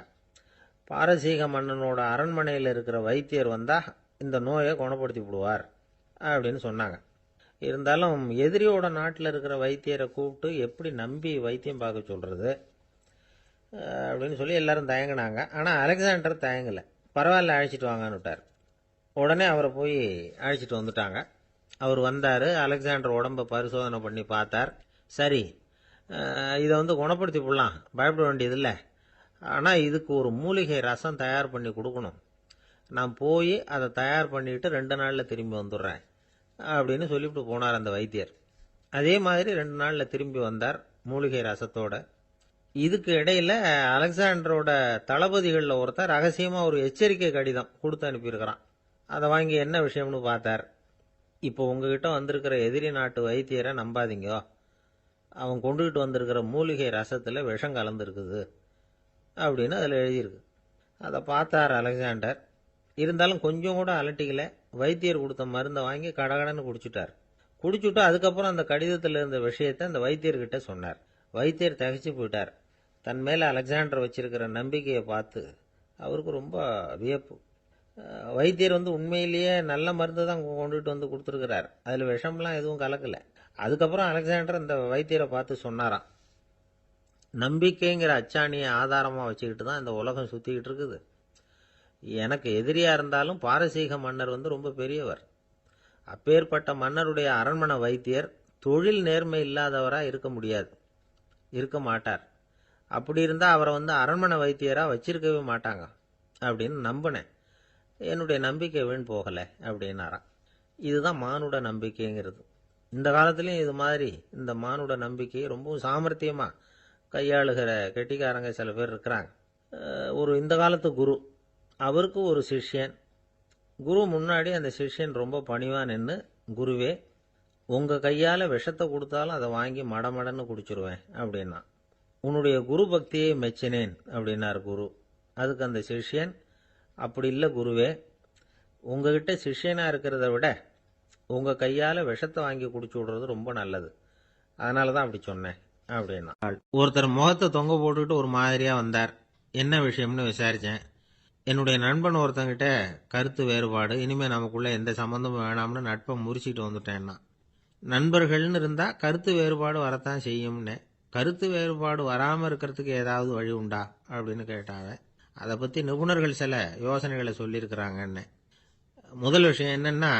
பாரசீக மன்னனோட அரண்மனையில் இருக்கிற வைத்தியர் வந்தால் இந்த நோயை குணப்படுத்தி விடுவார் அப்படின்னு சொன்னாங்க. இருந்தாலும் எதிரியோட நாட்டில் இருக்கிற வைத்தியரை கூப்பிட்டு எப்படி நம்பி வைத்தியம் பார்க்க சொல்கிறது அப்படின்னு சொல்லி எல்லாரும் தயங்கினாங்க. ஆனால் அலெக்சாண்டர் தயங்கலை. பரவாயில்ல, அழைச்சிட்டு வாங்கன்னு விட்டார். உடனே அவரை போய் அழைச்சிட்டு வந்துட்டாங்க. அவர் வந்தார். அலெக்சாண்டர் உடம்பை பரிசோதனை பண்ணி பார்த்தார். சரி, இதை குணப்படுத்தி விடலாம், பயப்பட வேண்டியதில்லை. ஆனால் இதுக்கு ஒரு மூலிகை ரசம் தயார் பண்ணி கொடுக்கணும். நான் போய் அதை தயார் பண்ணிவிட்டு 2 நாளில் திரும்பி வந்துடுறேன் அப்படின்னு சொல்லிவிட்டு போனார் அந்த வைத்தியர். அதே மாதிரி 2 நாளில் திரும்பி வந்தார் மூலிகை ரசத்தோட. இதுக்கு இடையில் அலெக்சாண்டரோட தளபதிகளில் ஒருத்தர் ரகசியமாக ஒரு எச்சரிக்கை கடிதம் கொடுத்து அனுப்பியிருக்கிறான். அதை வாங்கி என்ன விஷயம்னு பார்த்தார். இப்போ உங்ககிட்ட வந்திருக்கிற எதிரி நாட்டு வைத்தியரை நம்பாதீங்க, அவன் கொண்டுகிட்டு வந்திருக்கிற மூலிகை ரசத்தில் விஷம் கலந்துருக்குது அப்படின்னு அதில் எழுதியிருக்கு. அதை பார்த்தார் அலெக்சாண்டர். இருந்தாலும் கொஞ்சம் கூட அலட்டிக்கல. வைத்தியர் கொடுத்த மருந்தை வாங்கி கடகடன்னு குடிச்சுட்டார். குடிச்சுட்டு அதுக்கப்புறம் அந்த கடிதத்தில் இருந்த விஷயத்தை அந்த வைத்தியர்கிட்ட சொன்னார். வைத்தியர் தகைச்சு போயிட்டார். தன் மேலே அலெக்சாண்டர் வச்சிருக்கிற நம்பிக்கையை பார்த்து அவருக்கு ரொம்ப வியப்பு. வைத்தியர் உண்மையிலேயே நல்ல மருந்து தான் கொண்டுகிட்டு வந்து கொடுத்துருக்கிறார், அதில் விஷம்லாம் எதுவும் கலக்கலை. அதுக்கப்புறம் அலெக்சாண்டர் அந்த வைத்தியரை பார்த்து சொன்னாராம், நம்பிக்கைங்கிற அச்சாணியை ஆதாரமாக வச்சுக்கிட்டு தான் இந்த உலகம் சுற்றிக்கிட்டு இருக்குது. எனக்கு எதிரியாக இருந்தாலும் பாரசீக மன்னர் ரொம்ப பெரியவர். அப்பேற்பட்ட மன்னருடைய அரண்மனை வைத்தியர் தொழில் நேர்மை இல்லாதவராக இருக்க முடியாது, இருக்க மாட்டார். அப்படி இருந்தால் அவரை அரண்மனை வைத்தியராக வச்சிருக்கவே மாட்டாங்க அப்படின்னு நம்பினேன். என்னுடைய நம்பிக்கை வீண் போகலை அப்படின்னாராம். இதுதான் மானுட நம்பிக்கைங்கிறது. இந்த காலத்துலேயும் இது மாதிரி இந்த மானுட நம்பிக்கையை ரொம்பவும் சாமர்த்தியமாக கையாளுகிற கெட்டிக்காரங்க சில பேர் இருக்கிறாங்க. ஒரு இந்த காலத்து குரு, அவருக்கு ஒரு சிஷ்யன். குரு முன்னாடி அந்த சிஷ்யன் ரொம்ப பணிவாக நின்று, குருவே, உங்கள் கையால் விஷத்தை கொடுத்தாலும் அதை வாங்கி மடமடன்னு குடிச்சிருவேன் அப்படின்னா. உன்னுடைய குரு பக்தியை மெச்சினேன் அப்படின்னார் குரு. அதுக்கு அந்த சிஷ்யன், அப்படி இல்லை குருவே, உங்ககிட்ட சிஷ்யனாக இருக்கிறத விட உங்கள் கையால் விஷத்தை வாங்கி குடிச்சு விடுறது ரொம்ப நல்லது, அதனால தான் அப்படி சொன்னேன் அப்படின்னா. ஒருத்தர் முகத்தை தொங்க போட்டுக்கிட்டு ஒரு மாதிரியாக வந்தார். என்ன விஷயம்னு விசாரித்தேன். என்னுடைய நண்பன் ஒருத்தங்கிட்ட கருத்து வேறுபாடு, இனிமேல் நமக்குள்ளே எந்த சம்மந்தமும் வேணாம்னு நட்பை முறிச்சிட்டு வந்துட்டேன்னா. நண்பர்கள்னு இருந்தால் கருத்து வேறுபாடு வரத்தான் செய்யும்னு. கருத்து வேறுபாடு வராமல் இருக்கிறதுக்கு ஏதாவது வழி உண்டா அப்படின்னு கேட்டாங்க. அதை பற்றி நிபுணர்கள் சில யோசனைகளை சொல்லியிருக்கிறாங்கன்னு. முதல் விஷயம் என்னென்னா,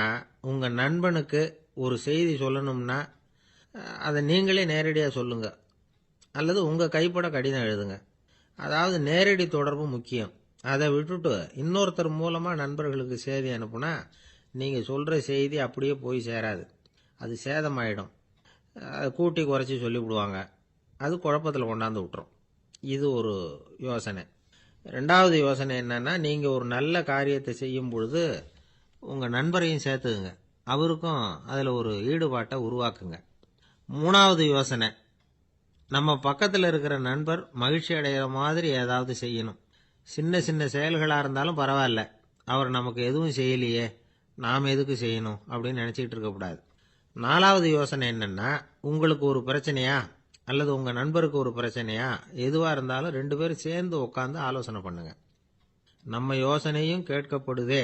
உங்கள் நண்பனுக்கு ஒரு செய்தி சொல்லணும்னா அதை நீங்களே நேரடியாக சொல்லுங்க, அல்லது உங்கள் கைப்பட கடிதம் எழுதுங்க. அதாவது நேரடி தொடர்பு முக்கியம். அதை விட்டுட்டு இன்னொருத்தர் மூலமாக நண்பர்களுக்கு செய்தி அனுப்புனா நீங்கள் சொல்கிற செய்தி அப்படியே போய் சேராது, அது சேதமாயிடும். அதை கூட்டி குறைச்சி சொல்லிவிடுவாங்க, அது குழப்பத்தில் கொண்டாந்து விட்டுரும். இது ஒரு யோசனை. ரெண்டாவது யோசனை என்னன்னா, நீங்கள் ஒரு நல்ல காரியத்தை செய்யும் பொழுது உங்கள் நண்பரையும் சேர்த்துக்குங்க, அவருக்கும் அதில் ஒரு ஈடுபாட்டை உருவாக்குங்க. மூணாவது யோசனை, நம்ம பக்கத்தில் இருக்கிற நண்பர் மகிழ்ச்சி அடைகிற மாதிரி ஏதாவது செய்யணும். சின்ன சின்ன செயல்களாக இருந்தாலும் பரவாயில்ல, அவர் நமக்கு எதுவும் செய்யலையே, நாம் எதுக்கு செய்யணும் அப்படின்னு நினச்சிக்கிட்டு இருக்கக்கூடாது. நாலாவது யோசனை என்னென்னா, உங்களுக்கு ஒரு பிரச்சனையா அல்லது உங்கள் நண்பருக்கு ஒரு பிரச்சனையா, எதுவாக இருந்தாலும் 2 பேரும் சேர்ந்து உட்காந்து ஆலோசனை பண்ணுங்க. நம்ம யோசனையும் கேட்கப்படுதே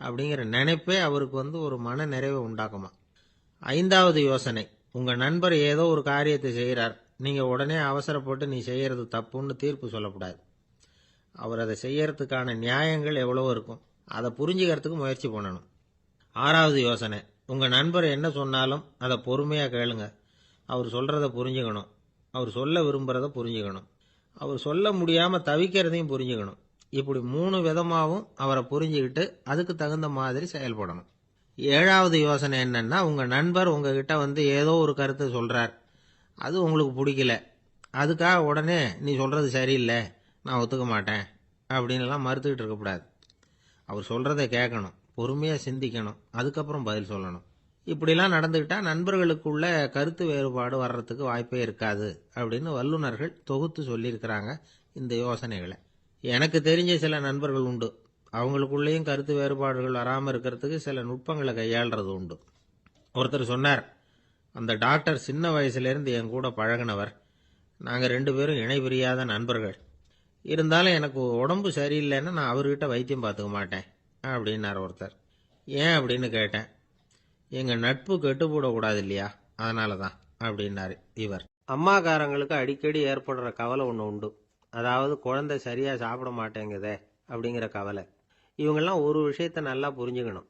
அப்படிங்கிற நினைப்பே அவருக்கு ஒரு மன நிறைவை உண்டாக்குமா. 5வது யோசனை, உங்கள் நண்பர் ஏதோ ஒரு காரியத்தை செய்கிறார், நீங்கள் உடனே அவசரப்பட்டு நீ செய்கிறது தப்புன்னு தீர்ப்பு சொல்லக்கூடாது. அவர் அதை செய்யறதுக்கான நியாயங்கள் எவ்வளவோ இருக்கும், அதை புரிஞ்சுக்கிறதுக்கு முயற்சி பண்ணணும். 6வது யோசனை, உங்கள் நண்பர் என்ன சொன்னாலும் அதை பொறுமையாக கேளுங்க. அவர் சொல்கிறத புரிஞ்சுக்கணும், அவர் சொல்ல விரும்புகிறத புரிஞ்சுக்கணும், அவர் சொல்ல முடியாமல் தவிக்கிறதையும் புரிஞ்சுக்கணும். இப்படி 3 விதமாகவும் அவரை புரிஞ்சுக்கிட்டு அதுக்கு தகுந்த மாதிரி செயல்படணும். 7வது யோசனை என்னன்னா, உங்கள் நண்பர் உங்ககிட்ட ஏதோ ஒரு கருத்தை சொல்கிறார், அது உங்களுக்கு பிடிக்கல, அதுக்காக உடனே நீ சொல்கிறது சரியில்லை, நான் ஒத்துக்க மாட்டேன் அப்படின்லாம் மறுத்துக்கிட்டு இருக்கக்கூடாது. அவர் சொல்றதை கேட்கணும், பொறுமையா சிந்திக்கணும், அதுக்கப்புறம் பதில் சொல்லணும். இப்படிலாம் நடந்துக்கிட்டா நண்பர்களுக்குள்ள கருத்து வேறுபாடு வர்றதுக்கு வாய்ப்பே இருக்காது அப்படின்னு வல்லுநர்கள் தொகுத்து சொல்லியிருக்கிறாங்க இந்த யோசனைகளை. எனக்கு தெரிஞ்ச சில நண்பர்கள் உண்டு. அவங்களுக்குள்ளேயும் கருத்து வேறுபாடுகள் வராமல் இருக்கிறதுக்கு சில நுட்பங்களை கையாளுறது உண்டு. ஒருத்தர் சொன்னார், அந்த டாக்டர் சின்ன வயசுலேருந்து என் கூட பழகினவர். நாங்கள் 2 பேரும் இணை பிரியாத நண்பர்கள். இருந்தாலும் எனக்கு உடம்பு சரியில்லைன்னா நான் அவர்கிட்ட வைத்தியம் பார்த்துக்க மாட்டேன் அப்படின்னார் ஒருத்தர். ஏன் அப்படின்னு கேட்டேன். எங்கள் நட்பு கெட்டு போடக்கூடாது இல்லையா, அதனால தான் அப்படின்னாரு இவர். அம்மாக்காரங்களுக்கு அடிக்கடி ஏற்படுற கவலை ஒன்று உண்டு. அதாவது குழந்தை சரியாக சாப்பிட மாட்டேங்குதே அப்படிங்கிற கவலை. இவங்கெல்லாம் ஒரு விஷயத்த நல்லா புரிஞ்சுக்கணும்.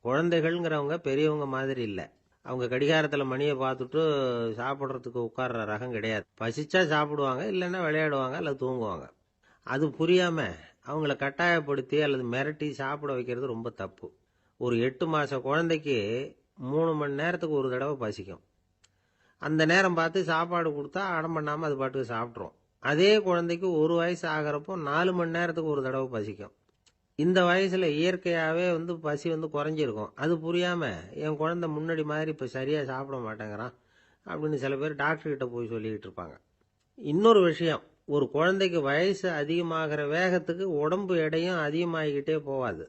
குழந்தைகள்ங்கிறவங்க பெரியவங்க மாதிரி இல்லை. அவங்க கடிகாரத்தில் மணியை பார்த்துட்டு சாப்பிட்றதுக்கு உட்கார்ற ரகம் கிடையாது. பசிச்சா சாப்பிடுவாங்க, இல்லைன்னா விளையாடுவாங்க அல்லது தூங்குவாங்க. அது புரியாமல் அவங்கள கட்டாயப்படுத்தி அல்லது மிரட்டி சாப்பிட வைக்கிறது ரொம்ப தப்பு. ஒரு 8 மாத குழந்தைக்கு 3 மணி நேரத்துக்கு ஒரு தடவை பசிக்கும். அந்த நேரம் பார்த்து சாப்பாடு கொடுத்தா அடம் பண்ணாமல் அது பாட்டுக்கு சாப்பிட்றோம். அதே குழந்தைக்கு 1 வயசு ஆகிறப்போ 4 மணி நேரத்துக்கு ஒரு தடவை பசிக்கும். இந்த வயசில் இயற்கையாகவே பசி குறைஞ்சிருக்கும். அது புரியாமல் என் குழந்தை முன்னாடி மாதிரி இப்போ சரியாக சாப்பிட மாட்டேங்கிறான் அப்படின்னு சில பேர் டாக்டர்கிட்ட போய் சொல்லிக்கிட்டு இருப்பாங்க. இன்னொரு விஷயம், ஒரு குழந்தைக்கு வயசு அதிகமாகிற வேகத்துக்கு உடம்பு எடையும் அதிகமாகிக்கிட்டே போகாது.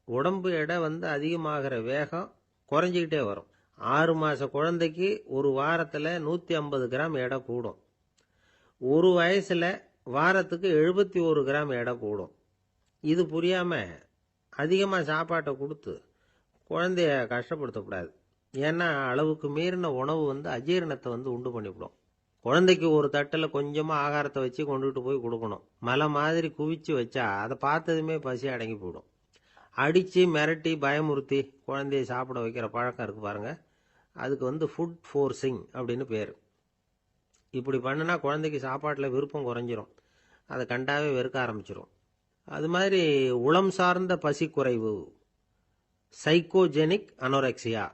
உடம்பு எடை அதிகமாகிற வேகம் குறைஞ்சிக்கிட்டே வரும். 6 மாத குழந்தைக்கு ஒரு வாரத்தில் 150 கிராம் எடை கூடும். ஒரு வயசில் வாரத்துக்கு 71 கிராம் எடை கூடும். இது புரியாமல் அதிகமாக சாப்பாட்டை கொடுத்து குழந்தைய கஷ்டப்படுத்தக்கூடாது. ஏன்னா அளவுக்கு மீறின உணவு அஜீரணத்தை உண்டு பண்ணிவிடும். குழந்தைக்கு ஒரு தட்டில் கொஞ்சமாக ஆகாரத்தை வச்சு கொண்டுகிட்டு போய் கொடுக்கணும். மலை மாதிரி குவிச்சு வச்சா அதை பார்த்ததுமே பசி அடங்கி போயிடும். அடித்து மிரட்டி பயமுறுத்தி குழந்தைய சாப்பிட வைக்கிற பழக்கம் இருக்குது பாருங்க, அதுக்கு ஃபுட் ஃபோர்ஸிங் அப்படின்னு பேர். இப்படி பண்ணுனா குழந்தைக்கு சாப்பாட்டில் விருப்பம் குறைஞ்சிரும், அதை கண்டாவே வெறுக்க ஆரம்பிச்சிடும். அது மாதிரி உளம் சார்ந்த பசி குறைவு, சைக்கோஜெனிக் அனோரெக்சியா,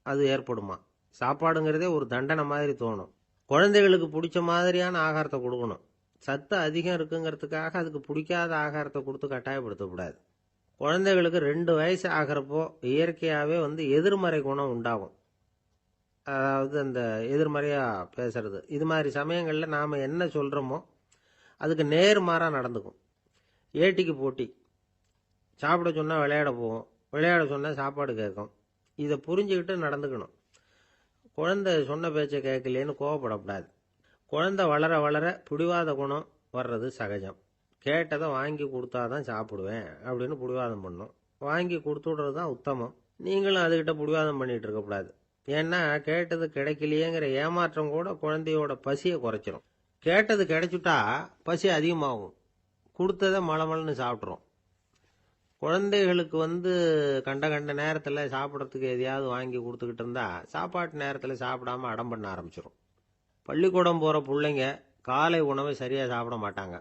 அது ஏற்படுமா. சாப்பாடுங்கிறதே ஒரு தண்டனை மாதிரி தோணும். குழந்தைகளுக்கு பிடிச்ச மாதிரியான ஆகாரத்தை கொடுக்கணும். சத்து அதிகம் இருக்குங்கிறதுக்காக அதுக்கு பிடிக்காத ஆகாரத்தை கொடுத்து கட்டாயப்படுத்தக்கூடாது. குழந்தைகளுக்கு 2 வயசு ஆகிறப்போ இயற்கையாகவே எதிர்மறை குணம் உண்டாகும். அதாவது அந்த எதிர்மறையாக பேசுறது. இது மாதிரி சமயங்களில் நாம் என்ன சொல்கிறோமோ அதுக்கு நேர்மாறாக நடந்துக்கும். ஏட்டிக்கு போட்டி. சாப்பிட சொன்னால் விளையாட போவோம், விளையாட சொன்னால் சாப்பாடு கேட்கும். இதை புரிஞ்சுக்கிட்டு நடந்துக்கணும். குழந்தை சொன்ன பேச்சை கேட்கலேன்னு கோவப்படக்கூடாது. குழந்தை வளர வளர பிடிவாத குணம் வர்றது சகஜம். கேட்டதை வாங்கி கொடுத்தாதான் சாப்பிடுவேன் அப்படின்னு பிடிவாதம் பண்ணும். வாங்கி கொடுத்து விடுறது தான் உத்தமம். நீங்களும் அதுகிட்ட பிடிவாதம் பண்ணிட்டு இருக்கக்கூடாது. ஏன்னா கேட்டது கிடைக்கலையேங்கிற ஏமாற்றம் கூட குழந்தையோட பசியை குறைச்சிரும். கேட்டது கிடைச்சுட்டா பசி அதிகமாகும். கொடுத்ததை மலமலன்னு சாப்பிட்றோம். குழந்தைகளுக்கு கண்ட கண்ட நேரத்தில் சாப்பிட்றதுக்கு எதையாவது வாங்கி கொடுத்துக்கிட்டு இருந்தா சாப்பாட்டு நேரத்தில் சாப்பிடாம அடம் பண்ண ஆரம்பிச்சிடும். பள்ளிக்கூடம் போகிற பிள்ளைங்க காலை உணவை சரியாக சாப்பிட மாட்டாங்க.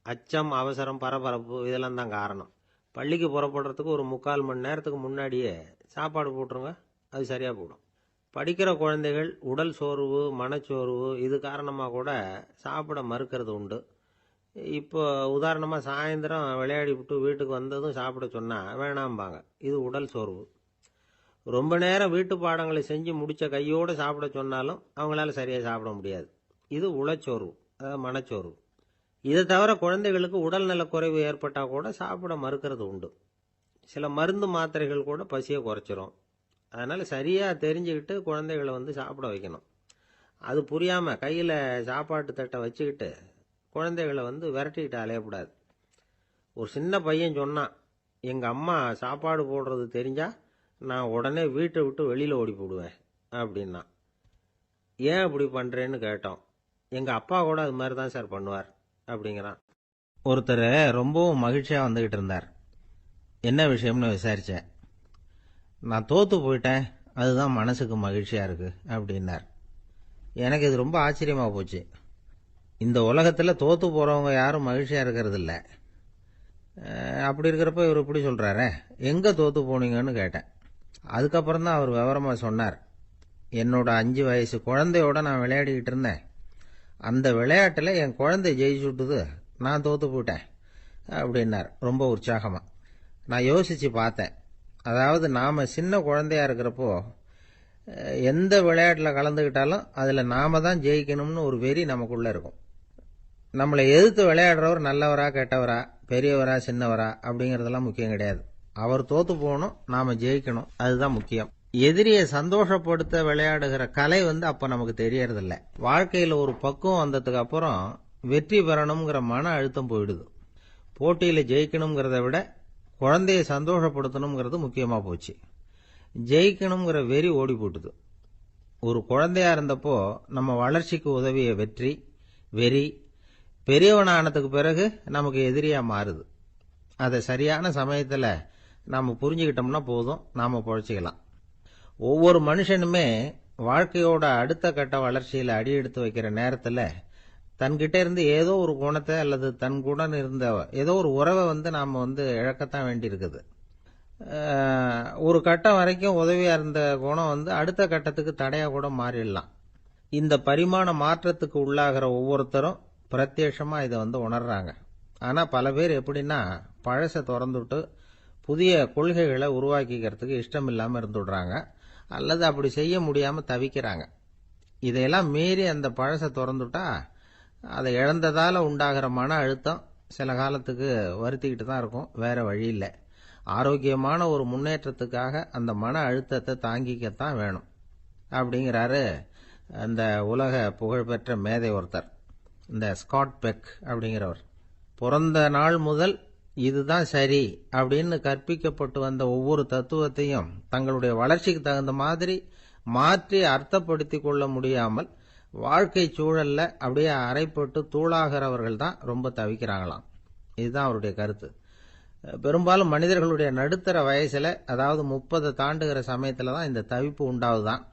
அச்சம், அவசரம், பரபரப்பு இதெல்லாம் தான் காரணம். பள்ளிக்கு புறப்படுறதுக்கு ஒரு 3/4 மணி நேரத்துக்கு முன்னாடியே சாப்பாடு போட்டுருங்க, அது சரியாக போடும். படிக்கிற குழந்தைகள் உடல் சோர்வு, மனச்சோர்வு இது காரணமாக கூட சாப்பிட மறுக்கிறது உண்டு. இப்போ உதாரணமாக சாயந்தரம் விளையாடி விட்டு வீட்டுக்கு வந்ததும் சாப்பிட சொன்னால் வேணாம்பாங்க. இது உடல் சோர்வு. ரொம்ப நேரம் வீட்டு பாடங்களை செஞ்சு முடித்த கையோடு சாப்பிட சொன்னாலும் அவங்களால சரியாக சாப்பிட முடியாது. இது உளச்சோர்வு, அதாவது மனச்சோர்வு. இதை தவிர குழந்தைகளுக்கு உடல் நலக்குறைவு ஏற்பட்டால் கூட சாப்பிட மறுக்கிறது உண்டு. சில மருந்து மாத்திரைகள் கூட பசியை குறைச்சிரும். அதனால் சரியாக தெரிஞ்சுக்கிட்டு குழந்தைகளை சாப்பிட வைக்கணும். அது புரியாமல் கையில் சாப்பாட்டு தட்டை வச்சுக்கிட்டு குழந்தைகளை விரட்டிக்கிட்டு அலையக்கூடாது. ஒரு சின்ன பையன் சொன்னான், எங்கள் அம்மா சாப்பாடு போடுறது தெரிஞ்சால் நான் உடனே வீட்டை விட்டு வெளியில் ஓடி போடுவேன் அப்படின்னா. ஏன் அப்படி பண்ணுறேன்னு கேட்டோம். எங்கள் அப்பா கூட அது மாதிரி தான் சார் பண்ணுவார் அப்படிங்கிறான். ஒருத்தர் ரொம்பவும் மகிழ்ச்சியாக வந்துக்கிட்டு இருந்தார். என்ன விஷயம்னு விசாரித்தேன். நான் தோற்று போயிட்டேன், அதுதான் மனசுக்கு மகிழ்ச்சியாக இருக்குது அப்படின்னார். எனக்கு இது ரொம்ப ஆச்சரியமாக போச்சு. இந்த உலகத்தில் தோற்று போகிறவங்க யாரும் மகிழ்ச்சியாக இருக்கிறது இல்லை. அப்படி இருக்கிறப்ப இவர் இப்படி சொல்கிறாரே, எங்கே தோற்று போனீங்கன்னு கேட்டேன். அதுக்கப்புறம் தான் அவர் விவரமாக சொன்னார். என்னோட 5 வயசு குழந்தையோட நான் விளையாடிக்கிட்டு இருந்தேன். அந்த விளையாட்டில் என் குழந்தை ஜெயிச்சுட்டுது, நான் தோற்று போயிட்டேன் அப்படின்னார் ரொம்ப உற்சாகமாக. நான் யோசிச்சு பார்த்தேன். அதாவது நாம சின்ன குழந்தையா இருக்கிறப்போ எந்த விளையாட்டில் கலந்துக்கிட்டாலும் அதில் நாம தான் ஜெயிக்கணும்னு ஒரு வெறி நமக்குள்ள இருக்கும். நம்மளை எதிர்த்து விளையாடுறவர் நல்லவரா கெட்டவரா, பெரியவரா சின்னவரா அப்படிங்கிறதெல்லாம் முக்கியம் கிடையாது. அவர் தோத்து போகணும், நாம ஜெயிக்கணும், அதுதான் முக்கியம். எதிரியை சந்தோஷப்படுத்த விளையாடுகிற கலை அப்ப நமக்கு தெரியறதில்ல. வாழ்க்கையில ஒரு பக்குவம் வந்ததுக்கு அப்புறம் வெற்றி பெறணுங்கிற மன அழுத்தம் போயிடுது. போட்டியில ஜெயிக்கணுங்கிறத விட குழந்தைய சந்தோஷப்படுத்தணுங்கிறது முக்கியமா போச்சு. ஜெயிக்கணுங்கிற வெறி ஓடி போட்டுது. ஒரு குழந்தையா இருந்தப்போ நம்ம வளர்ச்சிக்கு உதவிய வெறி பெரியவனானதுக்கு பிறகு நமக்கு எதிரியா மாறுது. அதை சரியான சமயத்துல நாம புரிஞ்சுக்கிட்டோம்னா போதும், நாம பொழைச்சிக்கலாம். ஒவ்வொரு மனுஷனுமே வாழ்க்கையோட அடுத்த கட்ட வளர்ச்சியில அடி எடுத்து வைக்கிற நேரத்துல தன்கிட்ட இருந்து ஏதோ ஒரு குணத்தை அல்லது தன் குணம் இருந்த ஏதோ ஒரு உறவை நாம இழக்கத்தான் வேண்டி இருக்குது. ஒரு கட்டம் வரைக்கும் உதவியா இருந்த குணம் அடுத்த கட்டத்துக்கு தடையா கூட மாறிடலாம். இந்த பரிமாண மாற்றத்துக்கு உள்ளாகிற ஒவ்வொருத்தரும் பிரத்யட்சமா இதை உணர்றாங்க. ஆனா பல பேர் எப்படின்னா பழச திறந்துட்டு புதிய கொள்கைகளை உருவாக்கிக்கிறதுக்கு இஷ்டம் இல்லாம இருந்துடுறாங்க, அல்லது அப்படி செய்ய முடியாம தவிக்கிறாங்க. இதையெல்லாம் மீறி அந்த பழச திறந்துட்டா அதை இழந்ததால உண்டாகிற மன அழுத்தம் சில காலத்துக்கு வருத்திக்கிட்டு தான் இருக்கும், வேற வழி இல்லை. ஆரோக்கியமான ஒரு முன்னேற்றத்துக்காக அந்த மன அழுத்தத்தை தாங்கிக்கத்தான் வேணும் அப்படிங்கிறாரு அந்த உலக புகழ்பெற்ற மேதை ஒருத்தர், இந்த ஸ்காட் பெக் அப்படிங்கிறவர். பிறந்த நாள் முதல் இதுதான் சரி அப்படின்னு கற்பிக்கப்பட்டு வந்த ஒவ்வொரு தத்துவத்தையும் தங்களுடைய வளர்ச்சிக்கு தகுந்த மாதிரி மாற்றி அர்த்தப்படுத்தி கொள்ள முடியாமல் வாழ்க்கை சூழல்ல அப்படியே அரைப்பட்டு தூளாகிறவர்கள் தான் ரொம்ப தவிக்கிறாங்களாம். இதுதான் அவருடைய கருத்து. பெரும்பாலும் மனிதர்களுடைய நடுத்தர வயசுல, அதாவது 30 தாண்டுகிற சமயத்துல தான் இந்த தவிப்பு உண்டாவதுதான்.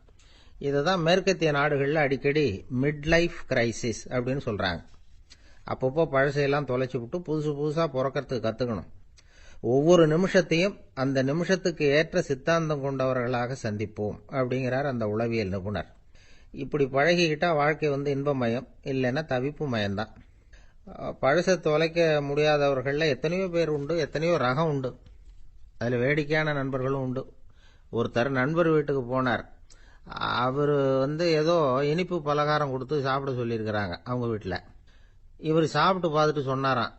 இதுதான் மேற்கத்திய நாடுகள்ல அடிக்கடி மிட் லைஃப் கிரைசிஸ் அப்படின்னு சொல்றாங்க. அப்பப்போ பழசையெல்லாம் தொலைச்சு விட்டு புதுசா பிறக்கிறதுக்கு கத்துக்கணும். ஒவ்வொரு நிமிஷத்தையும் அந்த நிமிஷத்துக்கு ஏற்ற சித்தாந்தம் கொண்டவர்களாக சந்திப்போம் அப்படிங்கிறார் அந்த உளவியல் நிபுணர். இப்படி பழகிக்கிட்டா வாழ்க்கை இன்பமயம், இல்லைன்னா தவிப்பு மயம்தான். பழச தொலைக்க முடியாதவர்கள்ல எத்தனையோ பேர் உண்டு, எத்தனையோ ரகம் உண்டு. அதுல வேடிக்கையான நண்பர்களும் உண்டு. ஒருத்தர் நண்பர் வீட்டுக்கு போனார். அவரு ஏதோ இனிப்பு பலகாரம் கொடுத்து சாப்பிட சொல்லியிருக்கிறாங்க அவங்க வீட்டுல. இவர் சாப்பிட்டு பார்த்துட்டு சொன்னாராம்,